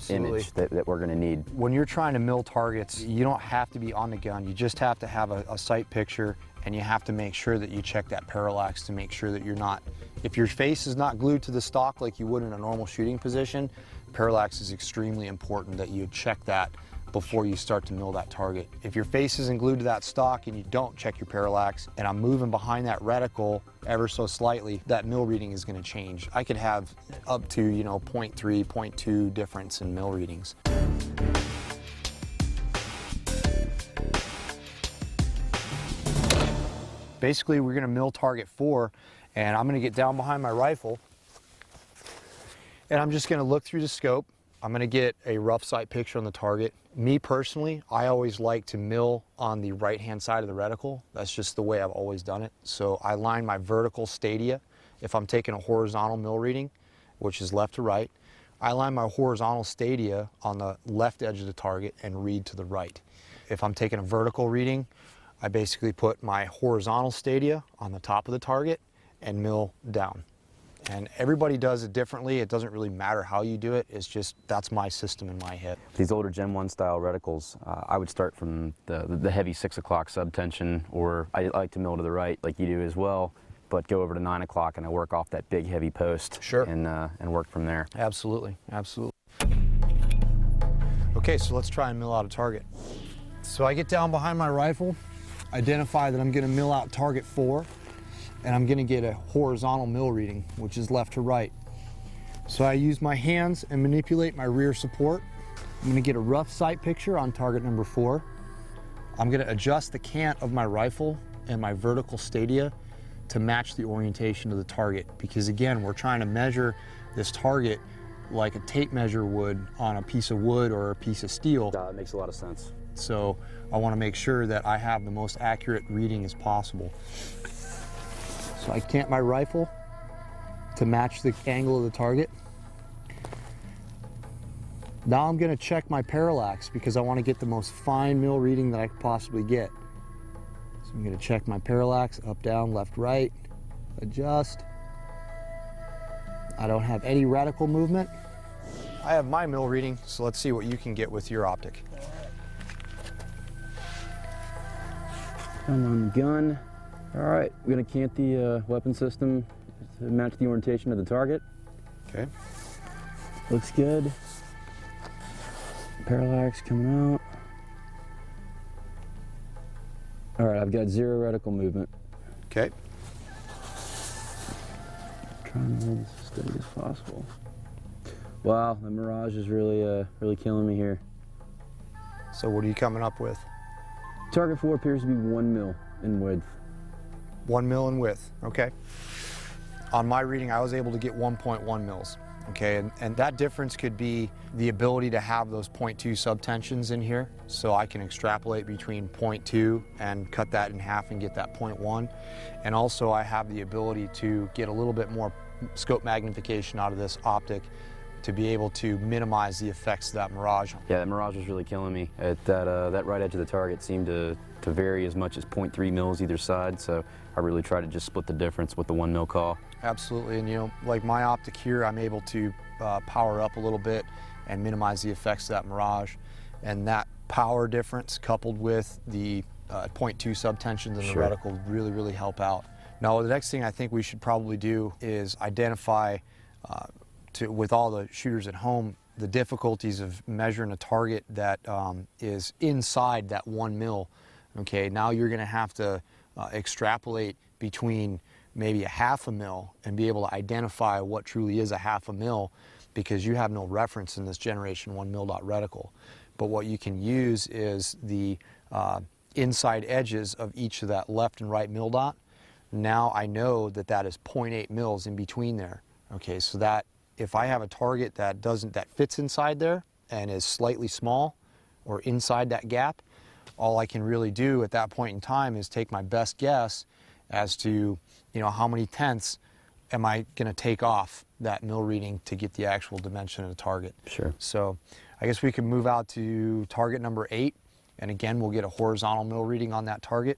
Speaker 2: image that we're going to need.
Speaker 4: When you're trying to mill targets, you don't have to be on the gun. You just have to have a sight picture, and you have to make sure that you check that parallax to make sure that you're not, if your face is not glued to the stock like you would in a normal shooting position, parallax is extremely important that you check that before you start to mill that target. If your face isn't glued to that stock and you don't check your parallax, and I'm moving behind that reticle ever so slightly, that mill reading is going to change. I could have up to 0.3, 0.2 difference in mill readings. Basically, we're gonna mill target 4, and I'm gonna get down behind my rifle, and I'm just gonna look through the scope. I'm gonna get a rough sight picture on the target. Me personally, I always like to mill on the right-hand side of the reticle. That's just the way I've always done it. So I line my vertical stadia. If I'm taking a horizontal mill reading, which is left to right, I line my horizontal stadia on the left edge of the target and read to the right. If I'm taking a vertical reading, I basically put my horizontal stadia on the top of the target and mill down. And everybody does it differently. It doesn't really matter how you do it. It's just, that's my system in my head.
Speaker 2: These older Gen 1 style reticles, I would start from the heavy 6 o'clock subtension, or I like to mill to the right like you do as well, but go over to 9 o'clock and I work off that big heavy post.
Speaker 4: Sure.
Speaker 2: And work from there.
Speaker 4: Absolutely, absolutely. Okay, so let's try and mill out a target. So I get down behind my rifle, identify that I'm gonna mill out target 4, and I'm gonna get a horizontal mill reading, which is left to right. So I use my hands and manipulate my rear support. I'm gonna get a rough sight picture on target number 4. I'm gonna adjust the cant of my rifle and my vertical stadia to match the orientation of the target, because again, we're trying to measure this target like a tape measure would on a piece of wood or a piece of steel.
Speaker 2: That makes a lot of sense.
Speaker 4: So I want to make sure that I have the most accurate reading as possible. So I cant my rifle to match the angle of the target. Now I'm going to check my parallax because I want to get the most fine mill reading that I could possibly get. So I'm going to check my parallax, up, down, left, right, adjust. I don't have any reticle movement. I have my mill reading, so let's see what you can get with your optic.
Speaker 2: Come on, gun. All right, we're gonna cant the weapon system to match the orientation of the target.
Speaker 4: Okay.
Speaker 2: Looks good. Parallax coming out. All right, I've got 0 reticle movement.
Speaker 4: Okay.
Speaker 2: Trying to hold this as steady as possible. Wow, the mirage is really killing me here.
Speaker 4: So what are you coming up with?
Speaker 2: Target 4 appears to be 1 mil in width.
Speaker 4: 1 mil in width, okay. On my reading, I was able to get 1.1 mils, okay, and that difference could be the ability to have those 0.2 subtensions in here, so I can extrapolate between 0.2 and cut that in half and get that 0.1, and also I have the ability to get a little bit more scope magnification out of this optic to be able to minimize the effects of that mirage.
Speaker 2: Yeah, that mirage was really killing me. That right edge of the target seemed to vary as much as 0.3 mils either side, so I really tried to just split the difference with the 1 mil call.
Speaker 4: Absolutely, and you know, like my optic here, I'm able to power up a little bit and minimize the effects of that mirage, and that power difference coupled with the 0.2 subtensions in the
Speaker 2: Sure.
Speaker 4: reticle really help out. Now, the next thing I think we should probably do is identify with all the shooters at home, the difficulties of measuring a target that is inside that 1 mil. Okay, now you're going to have to extrapolate between maybe a half a mil and be able to identify what truly is a half a mil, because you have no reference in this generation 1 mil dot reticle. But what you can use is the inside edges of each of that left and right mil dot. Now I know that that is 0.8 mils in between there. Okay, so that if I have a target that fits inside there and is slightly small or inside that gap, all I can really do at that point in time is take my best guess as to, you know, how many tenths am I going to take off that mil reading to get the actual dimension of the target.
Speaker 2: Sure.
Speaker 4: So I guess we can move out to target number 8, and again we'll get a horizontal mil reading on that target,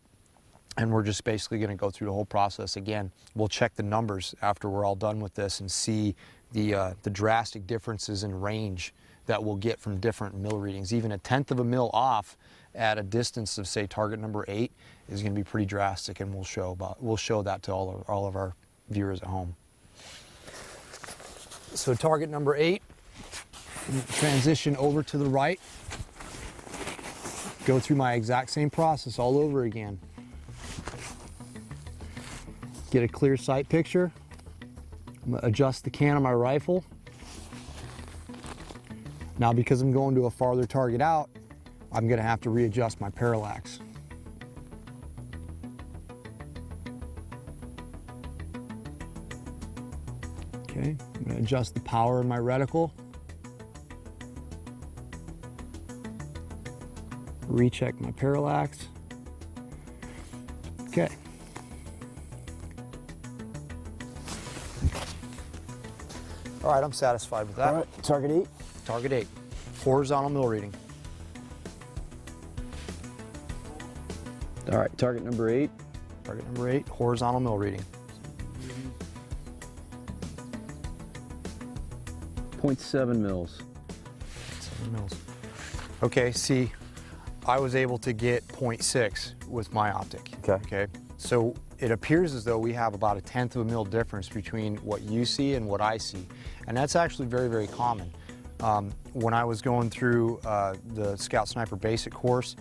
Speaker 4: and we're just basically going to go through the whole process again. We'll check the numbers after we're all done with this and see the drastic differences in range that we'll get from different mil readings. Even 1/10 of a mil off at a distance of, say, target number 8 is going to be pretty drastic, and we'll show that to all of our viewers at home. So target number 8, transition over to the right, go through my exact same process all over again. Get a clear sight picture. I'm going to adjust the can of my rifle. Now, because I'm going to a farther target out, I'm going to have to readjust my parallax. Okay, I'm going to adjust the power of my reticle. Recheck my parallax. Okay. All right, I'm satisfied with that.
Speaker 1: All right, target 8.
Speaker 4: Target 8. Horizontal mill reading.
Speaker 2: All right, target number 8.
Speaker 4: Target number 8, horizontal mill reading.
Speaker 2: 0.7 mils.
Speaker 4: 7 mils. Okay, see, I was able to get 0.6 with my optic. Okay. So it appears as though we have about a 1/10 of a mil difference between what you see and what I see. And that's actually very, very common. When I was going through the Scout Sniper Basic course,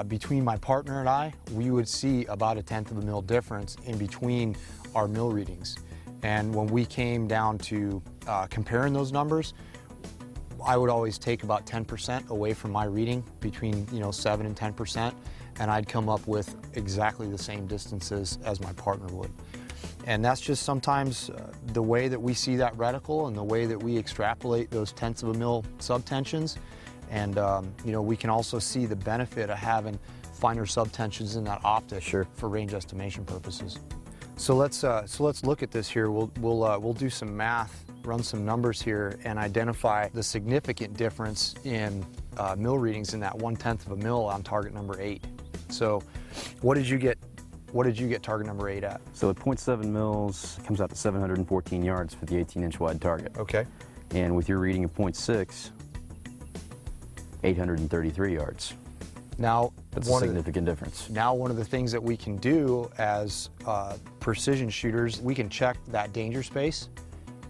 Speaker 4: between my partner and I, we would see about a 1/10 of a mil difference in between our mill readings. And when we came down to comparing those numbers, I would always take about 10% away from my reading, between 7 and 10%, and I'd come up with exactly the same distances as my partner would. And that's just sometimes the way that we see that reticle and the way that we extrapolate those 1/10 of a mil subtensions. And we can also see the benefit of having finer subtensions in that optic for range estimation purposes. So let's look at this here. We'll do some math, run some numbers here, and identify the significant difference in mill readings in that 1/10 of a mil on target number 8. So, what did you get? What did you get target number 8 at?
Speaker 2: So at 0.7 mils comes out to 714 yards for the 18-inch wide target.
Speaker 4: Okay.
Speaker 2: And with your reading of 0.6, 833 yards.
Speaker 4: Now,
Speaker 2: that's a significant difference.
Speaker 4: Now, one of the things that we can do as precision shooters, we can check that danger space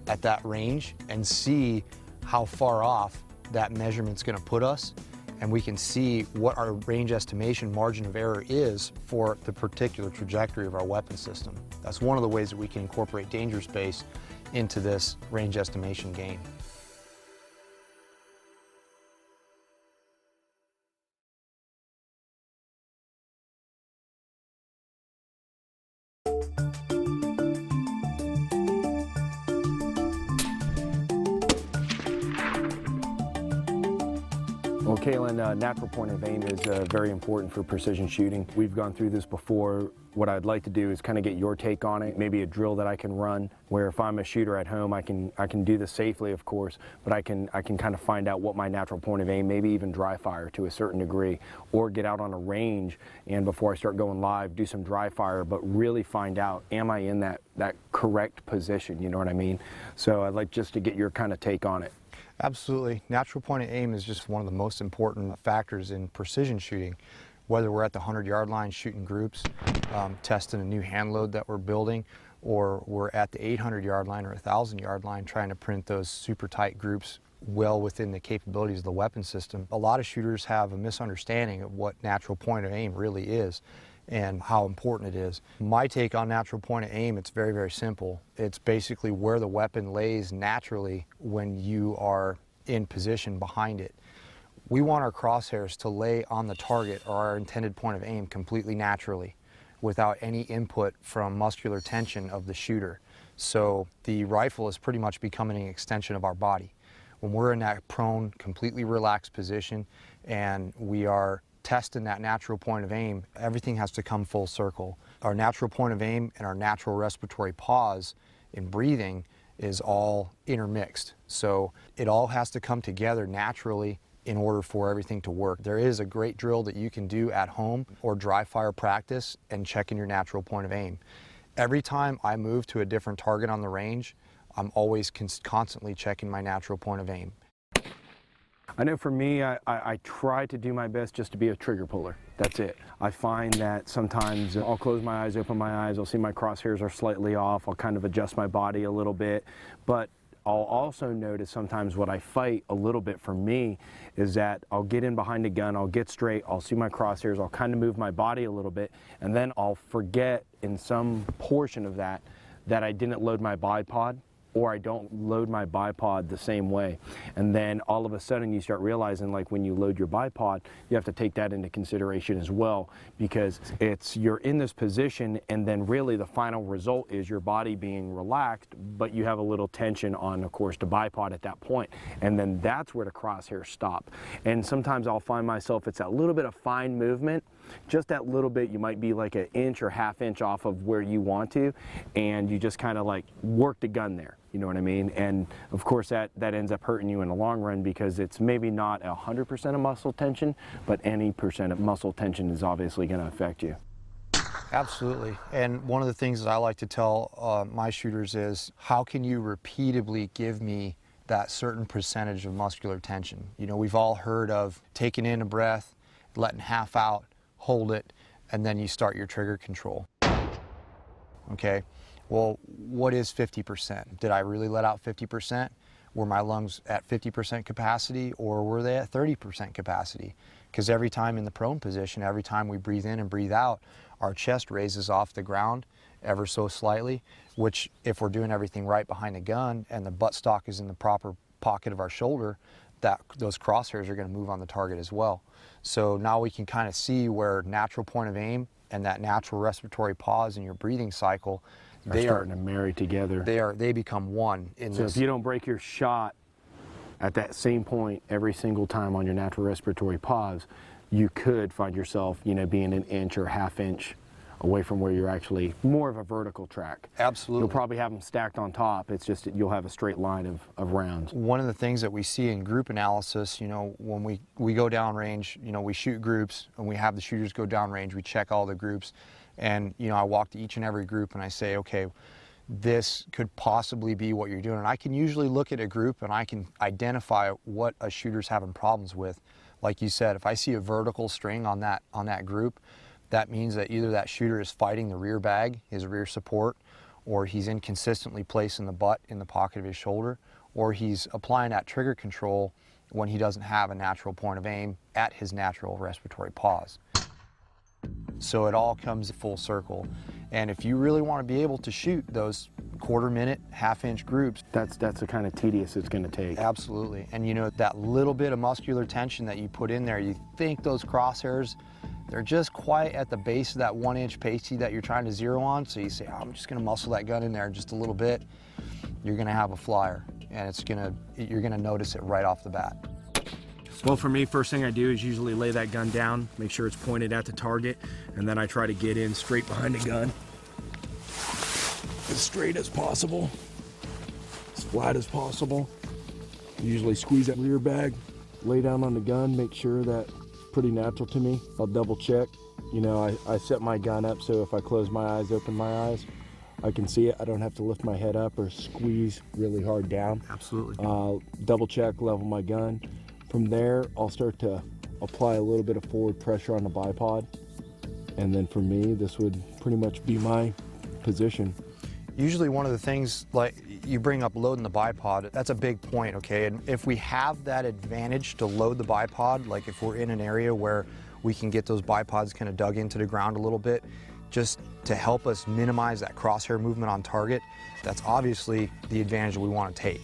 Speaker 4: at that range and see how far off that measurement's going to put us, and we can see what our range estimation margin of error is for the particular trajectory of our weapon system. That's one of the ways that we can incorporate danger space into this range estimation game.
Speaker 1: Well, Kalen, natural point of aim is very important for precision shooting. We've gone through this before. What I'd like to do is kind of get your take on it, maybe a drill that I can run, where if I'm a shooter at home, I can do this safely, of course, but I can kind of find out what my natural point of aim, maybe even dry fire to a certain degree, or get out on a range and before I start going live, do some dry fire, but really find out, am I in that correct position, you know what I mean? So I'd like just to get your kind of take on it.
Speaker 4: Absolutely. Natural point of aim is just one of the most important factors in precision shooting. Whether we're at the 100-yard line shooting groups, testing a new hand load that we're building, or we're at the 800-yard line or 1,000-yard line trying to print those super tight groups well within the capabilities of the weapon system. A lot of shooters have a misunderstanding of what natural point of aim really is and how important it is. My take on natural point of aim, it's very, very simple. It's basically where the weapon lays naturally when you are in position behind it. We want our crosshairs to lay on the target or our intended point of aim completely naturally without any input from muscular tension of the shooter. So the rifle is pretty much becoming an extension of our body. When we're in that prone, completely relaxed position and we are testing that natural point of aim, everything has to come full circle. Our natural point of aim and our natural respiratory pause in breathing is all intermixed. So it all has to come together naturally in order for everything to work. There is a great drill that you can do at home or dry fire practice and checking your natural point of aim. Every time I move to a different target on the range, I'm always constantly checking my natural point of aim.
Speaker 1: I know for me, I try to do my best just to be a trigger puller. That's it. I find that sometimes I'll close my eyes, open my eyes, I'll see my crosshairs are slightly off, I'll kind of adjust my body a little bit, but I'll also notice sometimes what I fight a little bit for me is that I'll get in behind the gun, I'll get straight, I'll see my crosshairs, I'll kind of move my body a little bit, and then I'll forget in some portion of that I didn't load my bipod or I don't load my bipod the same way. And then all of a sudden you start realizing, like, when you load your bipod, you have to take that into consideration as well, because you're in this position, and then really the final result is your body being relaxed, but you have a little tension on, of course, the bipod at that point. And then that's where the crosshairs stop. And sometimes I'll find myself, it's that little bit of fine movement, just that little bit. You might be like an inch or half inch off of where you want to, and you just kind of like work the gun there. You know what I mean? And of course that ends up hurting you in the long run, because it's maybe not 100% of muscle tension, but any percent of muscle tension is obviously going to affect you.
Speaker 4: Absolutely. And one of the things that I like to tell my shooters is, how can you repeatedly give me that certain percentage of muscular tension? You know, we've all heard of taking in a breath, letting half out, hold it, and then you start your trigger control. Okay, well, what is 50%? Did I really let out 50%? Were my lungs at 50% capacity, or were they at 30% capacity? Because every time in the prone position, every time we breathe in and breathe out, our chest raises off the ground ever so slightly, which, if we're doing everything right behind the gun and the buttstock is in the proper pocket of our shoulder, those crosshairs are going to move on the target as well. So now we can kind of see where natural point of aim and that natural respiratory pause in your breathing cycle,
Speaker 1: They're starting to marry together.
Speaker 4: They become one in
Speaker 1: So
Speaker 4: this.
Speaker 1: if you don't break your shot at that same point every single time on your natural respiratory pause, you could find yourself, you know, being an inch or half inch away from where you're actually more of a vertical track.
Speaker 4: Absolutely.
Speaker 1: You'll probably have them stacked on top. It's just that you'll have a straight line of rounds.
Speaker 4: One of the things that we see in group analysis, you know, when we go downrange, you know, we shoot groups and we have the shooters go downrange, we check all the groups, and, you know, I walk to each and every group and I say, okay, this could possibly be what you're doing. And I can usually look at a group and I can identify what a shooter's having problems with. Like you said, if I see a vertical string on that group, that means that either that shooter is fighting the rear bag, his rear support, or he's inconsistently placing the butt in the pocket of his shoulder, or he's applying that trigger control when he doesn't have a natural point of aim at his natural respiratory pause. So it all comes full circle. And if you really want to be able to shoot those quarter-minute, half-inch groups,
Speaker 1: That's the kind of tedious it's going to take.
Speaker 4: absolutely. And you know, that little bit of muscular tension that you put in there, you think those crosshairs, they're just quite at the base of that 1-inch pasty that you're trying to zero on. So you say, oh, I'm just going to muscle that gun in there just a little bit. You're going to have a flyer, and you're going to notice it right off the bat.
Speaker 1: Well, for me, first thing I do is usually lay that gun down, make sure it's pointed at the target, and then I try to get in straight behind the gun. As straight as possible, as flat as possible. Usually squeeze that rear bag, lay down on the gun, make sure that's pretty natural to me. I'll double check. You know, I set my gun up so if I close my eyes, open my eyes, I can see it. I don't have to lift my head up or squeeze really hard down.
Speaker 4: Absolutely.
Speaker 1: Double check, level my gun. From there, I'll start to apply a little bit of forward pressure on the bipod. And then for me, this would pretty much be my position.
Speaker 4: Usually one of the things, like you bring up loading the bipod, that's a big point, okay? And if we have that advantage to load the bipod, like if we're in an area where we can get those bipods kind of dug into the ground a little bit, just to help us minimize that crosshair movement on target, that's obviously the advantage we want to take.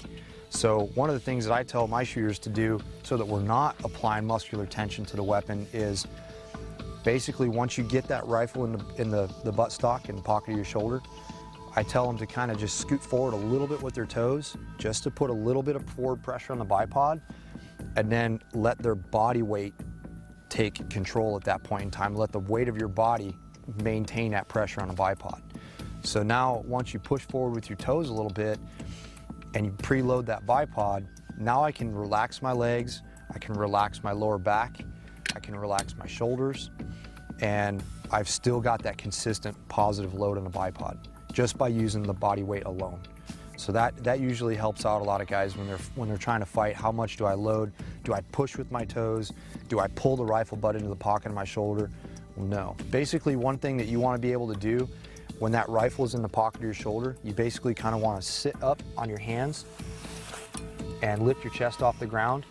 Speaker 4: So one of the things that I tell my shooters to do so that we're not applying muscular tension to the weapon is basically once you get that rifle in the buttstock in the pocket of your shoulder, I tell them to kind of just scoot forward a little bit with their toes just to put a little bit of forward pressure on the bipod, and then let their body weight take control at that point in time. Let the weight of your body maintain that pressure on the bipod. So now once you push forward with your toes a little bit and you preload that bipod, now I can relax my legs, I can relax my lower back, I can relax my shoulders, and I've still got that consistent positive load on the bipod just by using the body weight alone. So that usually helps out a lot of guys when they're trying to fight. How much do I load? Do I push with my toes? Do I pull the rifle butt into the pocket of my shoulder? Well, no. Basically, one thing that you want to be able to do when that rifle is in the pocket of your shoulder, you basically kind of want to sit up on your hands and lift your chest off the ground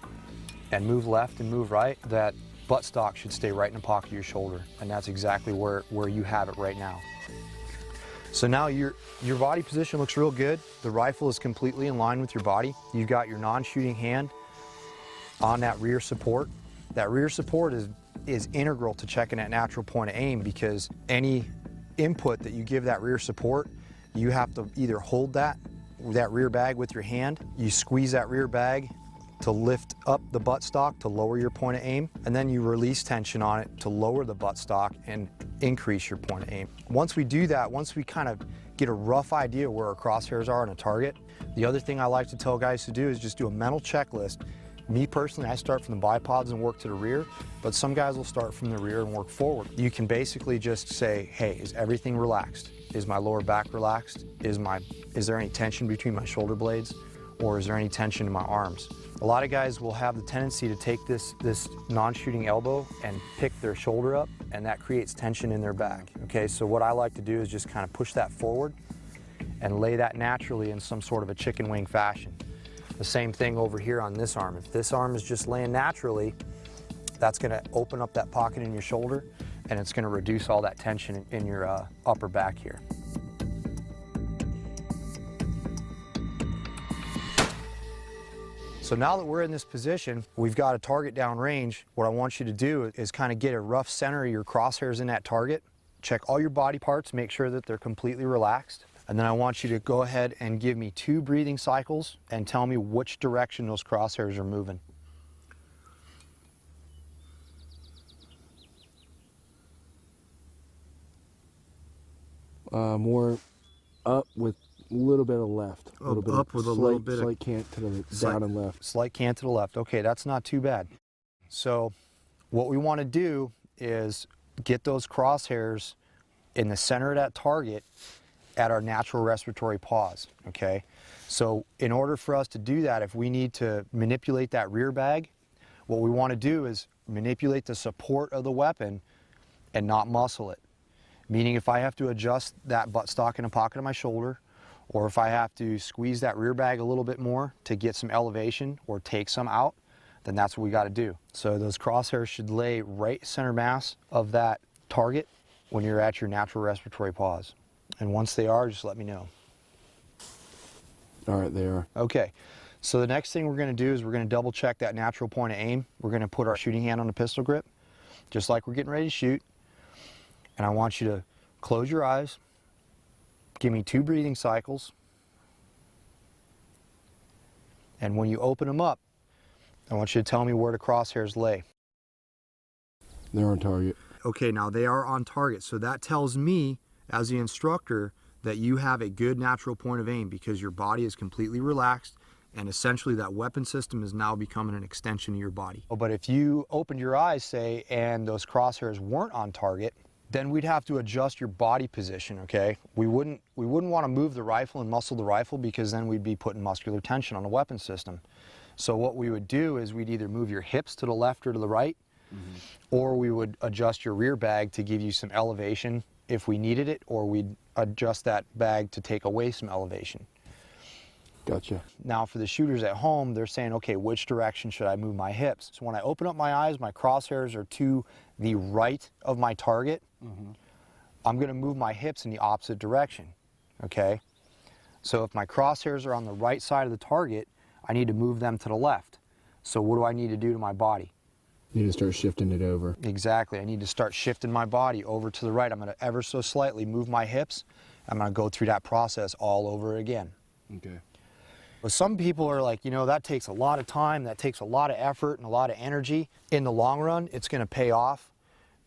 Speaker 4: and move left and move right. That buttstock should stay right in the pocket of your shoulder, and that's exactly where you have it right now. So now your body position looks real good. The rifle is completely in line with your body. You've got your non-shooting hand on that rear support. That rear support is integral to checking that natural point of aim, because any input that you give that rear support, you have to either hold that rear bag with your hand, you squeeze that rear bag to lift up the buttstock to lower your point of aim, and then you release tension on it to lower the buttstock and increase your point of aim. Once we do that, once we kind of get a rough idea where our crosshairs are on a target, the other thing I like to tell guys to do is just do a mental checklist. Me personally, I start from the bipods and work to the rear, but some guys will start from the rear and work forward. You can basically just say, hey, is everything relaxed? Is my lower back relaxed? Is there any tension between my shoulder blades? Or is there any tension in my arms? A lot of guys will have the tendency to take this non-shooting elbow and pick their shoulder up, and that creates tension in their back. Okay, so what I like to do is just kind of push that forward and lay that naturally in some sort of a chicken wing fashion. The same thing over here on this arm. If this arm is just laying naturally, that's gonna open up that pocket in your shoulder, and it's gonna reduce all that tension in your upper back here. So now that we're in this position, we've got a target down range. What I want you to do is kind of get a rough center of your crosshairs in that target. Check all your body parts, make sure that they're completely relaxed. And then I want you to go ahead and give me 2 breathing cycles and tell me which direction those crosshairs are moving.
Speaker 1: More up with a little bit of left. A little bit
Speaker 4: up with a little bit of
Speaker 1: slight cant to the down and left.
Speaker 4: Slight cant to the left. Okay, that's not too bad. So what we want to do is get those crosshairs in the center of that target at our natural respiratory pause, okay? So in order for us to do that, if we need to manipulate that rear bag, what we want to do is manipulate the support of the weapon and not muscle it. Meaning if I have to adjust that buttstock in the pocket of my shoulder, or if I have to squeeze that rear bag a little bit more to get some elevation or take some out, then that's what we got to do. So those crosshairs should lay right center mass of that target when you're at your natural respiratory pause. And once they are, just let me know.
Speaker 1: All right, they are.
Speaker 4: Okay, so the next thing we're going to do is we're going to double check that natural point of aim. We're going to put our shooting hand on the pistol grip, just like we're getting ready to shoot. And I want you to close your eyes, give me 2 breathing cycles, and when you open them up, I want you to tell me where the crosshairs lay.
Speaker 1: They're on target.
Speaker 4: Okay, now they are on target, so that tells me, as the instructor, that you have a good natural point of aim because your body is completely relaxed, and essentially that weapon system is now becoming an extension of your body. But if you opened your eyes, say, and those crosshairs weren't on target, then we'd have to adjust your body position, okay? We wouldn't want to move the rifle and muscle the rifle, because then we'd be putting muscular tension on the weapon system. So what we would do is we'd either move your hips to the left or to the right, or we would adjust your rear bag to give you some elevation if we needed it, or we'd adjust that bag to take away some elevation.
Speaker 1: Gotcha.
Speaker 4: Now for the shooters at home, they're saying, okay, which direction should I move my hips? So when I open up my eyes, my crosshairs are to the right of my target. I'm going to move my hips in the opposite direction, okay? So if my crosshairs are on the right side of the target, I need to move them to the left. So what do I need to do to my body?
Speaker 1: You need to start shifting it over.
Speaker 4: Exactly. I need to start shifting my body over to the right. I'm going to ever so slightly move my hips. I'm going to go through that process all over again.
Speaker 1: Okay.
Speaker 4: But some people are like, you know, that takes a lot of time, that takes a lot of effort and a lot of energy. In the long run, it's going to pay off,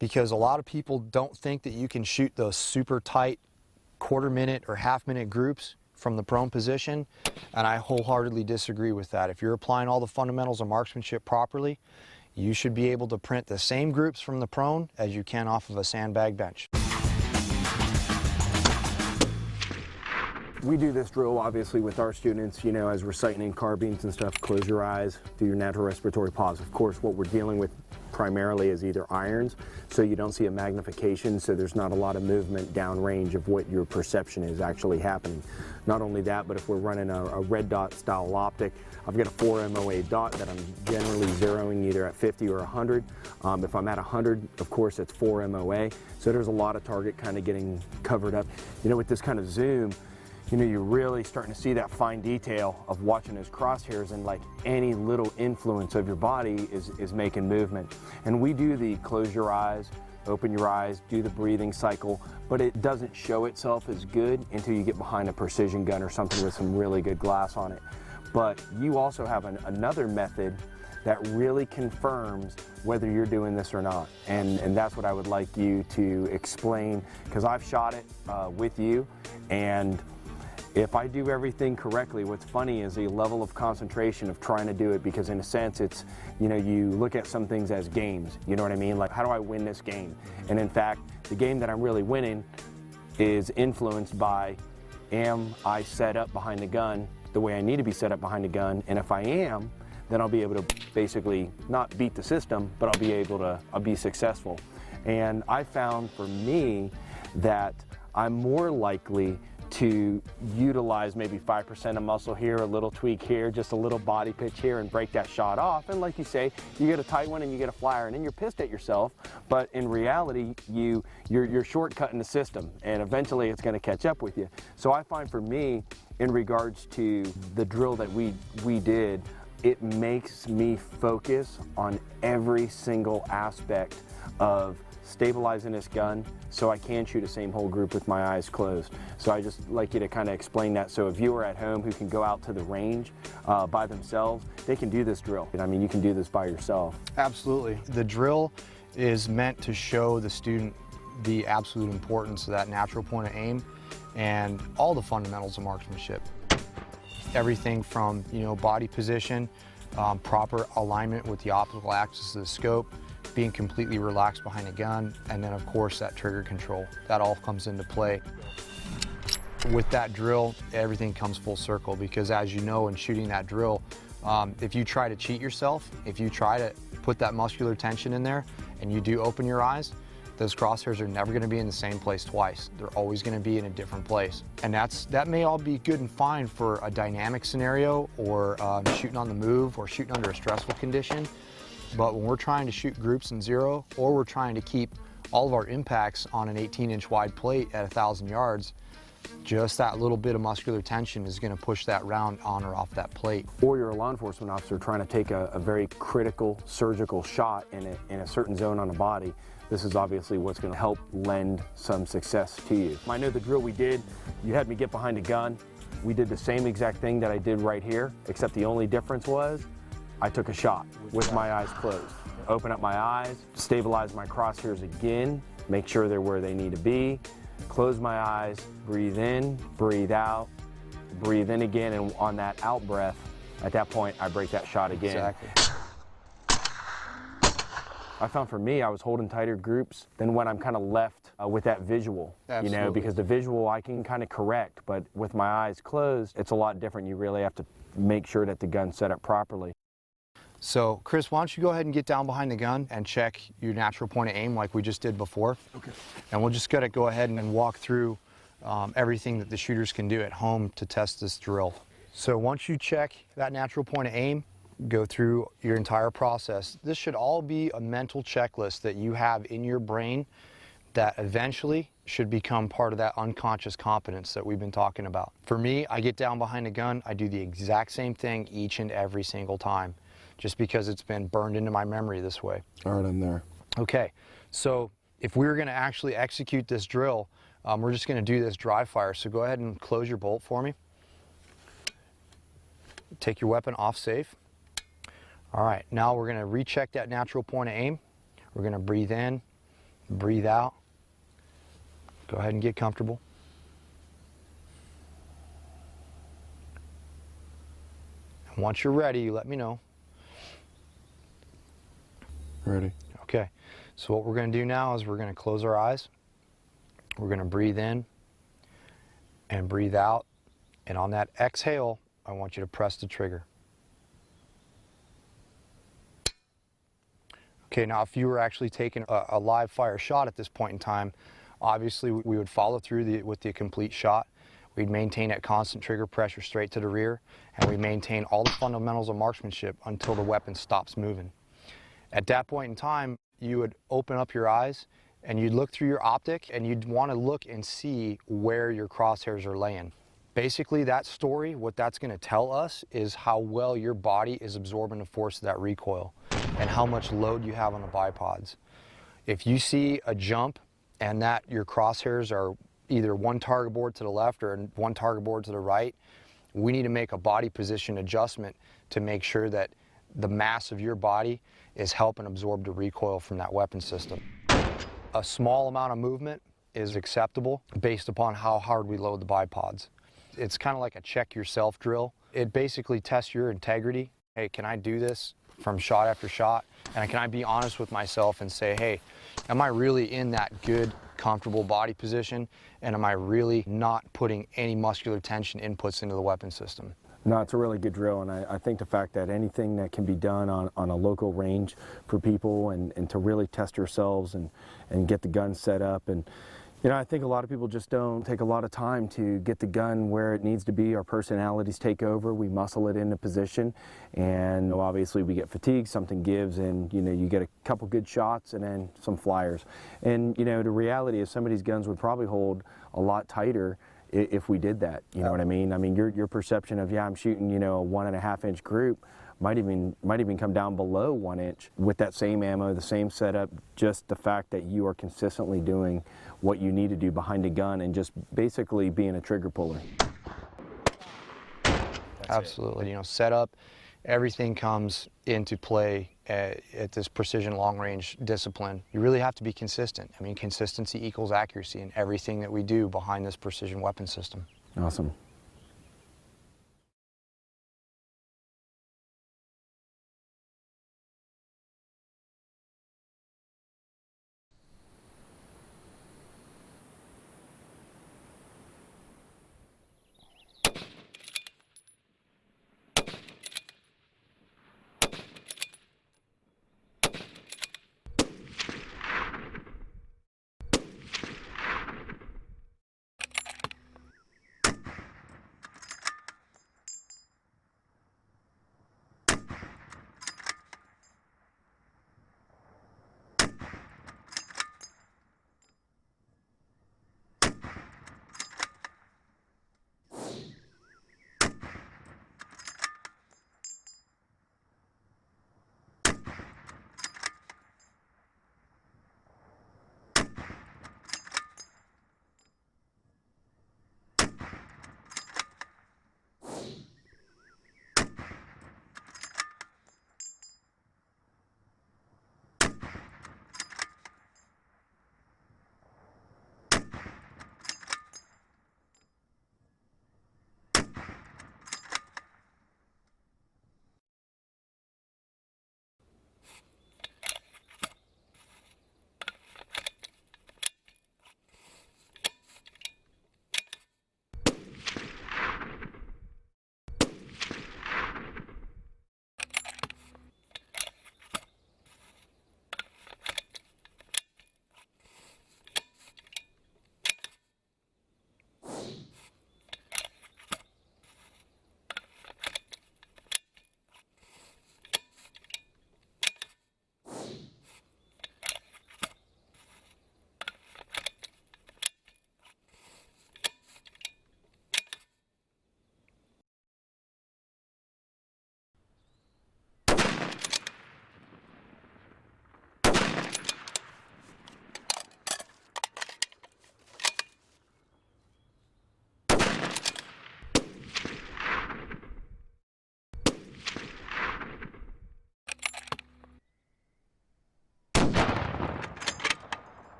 Speaker 4: because a lot of people don't think that you can shoot those super tight quarter-minute or half-minute groups from the prone position, and I wholeheartedly disagree with that. If you're applying all the fundamentals of marksmanship properly, you should be able to print the same groups from the prone as you can off of a sandbag bench.
Speaker 1: we do this drill obviously with our students, you know, as we're sighting in carbines and stuff. Close your eyes, do your natural respiratory pause. Of course, what we're dealing with primarily is either irons, so you don't see a magnification, so there's not a lot of movement downrange of what your perception is actually happening. Not only that, but if we're running a red dot style optic, I've got a 4 MOA dot that I'm generally zeroing either at 50 or 100. If I'm at 100, of course, it's 4 MOA, so there's a lot of target kind of getting covered up. You know, with this kind of zoom, you know, you're really starting to see that fine detail of watching those crosshairs, and like any little influence of your body is making movement. And we do the close your eyes, open your eyes, do the breathing cycle, but it doesn't show itself as good until you get behind a precision gun or something with some really good glass on it. But you also have another method that really confirms whether you're doing this or not. And that's what I would like you to explain, because I've shot it with you, and if I do everything correctly, what's funny is the level of concentration of trying to do it, because in a sense it's, you know, you look at some things as games, you know what I mean? Like, how do I win this game? And in fact, the game that I'm really winning is influenced by, am I set up behind the gun the way I need to be set up behind the gun? And if I am, then I'll be able to basically not beat the system, but I'll be successful. And I found for me that I'm more likely to utilize maybe 5% of muscle here, a little tweak here, just a little body pitch here, and break that shot off. And like you say, you get a tight one and you get a flyer, and then you're pissed at yourself. But in reality, you're shortcutting the system, and eventually it's going to catch up with you. So I find for me, in regards to the drill that we did, it makes me focus on every single aspect of stabilizing this gun so I can shoot the same whole group with my eyes closed. So I just like you to kind of explain that, so a viewer at home who can go out to the range by themselves, they can do this drill. I mean, you can do this by yourself.
Speaker 4: Absolutely. The drill is meant to show the student the absolute importance of that natural point of aim and all the fundamentals of marksmanship. Everything from, you know, body position, proper alignment with the optical axis of the scope, being completely relaxed behind a gun, and then of course that trigger control. That all comes into play. With that drill, everything comes full circle, because as you know, in shooting that drill, if you try to cheat yourself, if you try to put that muscular tension in there and you do open your eyes, those crosshairs are never going to be in the same place twice. They're always going to be in a different place. And that may all be good and fine for a dynamic scenario, or shooting on the move, or shooting under a stressful condition. But when we're trying to shoot groups in zero, or we're trying to keep all of our impacts on an 18-inch wide plate at 1,000 yards, just that little bit of muscular tension is going to push that round on or off that plate.
Speaker 1: Or you're a law enforcement officer trying to take a very critical surgical shot in a certain zone on the body. This is obviously what's going to help lend some success to you. I know the drill we did, you had me get behind a gun. We did the same exact thing that I did right here, except the only difference was I took a shot with my eyes closed. Open up my eyes, stabilize my crosshairs again, make sure they're where they need to be, close my eyes, breathe in, breathe out, breathe in again, and on that out breath, at that point, I break that shot again.
Speaker 4: Exactly.
Speaker 1: I found for me, I was holding tighter groups than when I'm kind of left with that visual.
Speaker 4: Absolutely.
Speaker 1: You know, because the visual I can kind of correct, but with my eyes closed, it's a lot different. You really have to make sure that the gun's set up properly.
Speaker 4: So, Chris, why don't you go ahead and get down behind the gun and check your natural point of aim like we just did before.
Speaker 1: Okay.
Speaker 4: And we'll just go ahead and walk through everything that the shooters can do at home to test this drill. So once you check that natural point of aim, go through your entire process. This should all be a mental checklist that you have in your brain that eventually should become part of that unconscious competence that we've been talking about. For me, I get down behind a gun, I do the exact same thing each and every single time, just because it's been burned into my memory this way.
Speaker 1: All right, I'm there.
Speaker 4: Okay, so if we're gonna actually execute this drill, we're just gonna do this dry fire. So go ahead and close your bolt for me. Take your weapon off safe. All right, now we're gonna recheck that natural point of aim. We're gonna breathe in, breathe out. Go ahead and get comfortable. And once you're ready, you let me know.
Speaker 1: Ready.
Speaker 4: Okay, so what we're gonna do now is we're gonna close our eyes. We're gonna breathe in and breathe out And on that exhale, I want you to press the trigger. Okay, now if you were actually taking a live fire shot at this point in time, obviously we would follow through with the complete shot. We'd maintain at constant trigger pressure straight to the rear, and we maintain all the fundamentals of marksmanship until the weapon stops moving. At that point in time, you would open up your eyes and you'd look through your optic, and you'd want to look and see where your crosshairs are laying. Basically, that story, what that's going to tell us is how well your body is absorbing the force of that recoil and how much load you have on the bipods. If you see a jump and that your crosshairs are either one target board to the left or one target board to the right, we need to make a body position adjustment to make sure that the mass of your body is helping absorb the recoil from that weapon system. A small amount of movement is acceptable based upon how hard we load the bipods. It's kind of like a check yourself drill. It basically tests your integrity. Hey, can I do this from shot after shot? And can I be honest with myself and say, hey, am I really in that good, comfortable body position? And am I really not putting any muscular tension inputs into the weapon system?
Speaker 1: No, it's a really good drill, and I think the fact that anything that can be done on a local range for people and to really test yourselves and get the gun set up. And you know, I think a lot of people just don't take a lot of time to get the gun where it needs to be. Our personalities take over, we muscle it into position, and obviously we get fatigued, something gives, and you know, you get a couple good shots and then some flyers. And you know, the reality is some of these guns would probably hold a lot tighter if we did that, you know what I mean? I mean, your perception of, yeah, I'm shooting, you know, a 1.5 inch group might even come down below 1 inch with that same ammo, the same setup, just the fact that you are consistently doing what you need to do behind a gun and just basically being a trigger puller.
Speaker 4: Absolutely, you know, setup, everything comes into play at this precision long range discipline. You really have to be consistent. I mean, consistency equals accuracy in everything that we do behind this precision weapon system.
Speaker 1: Awesome.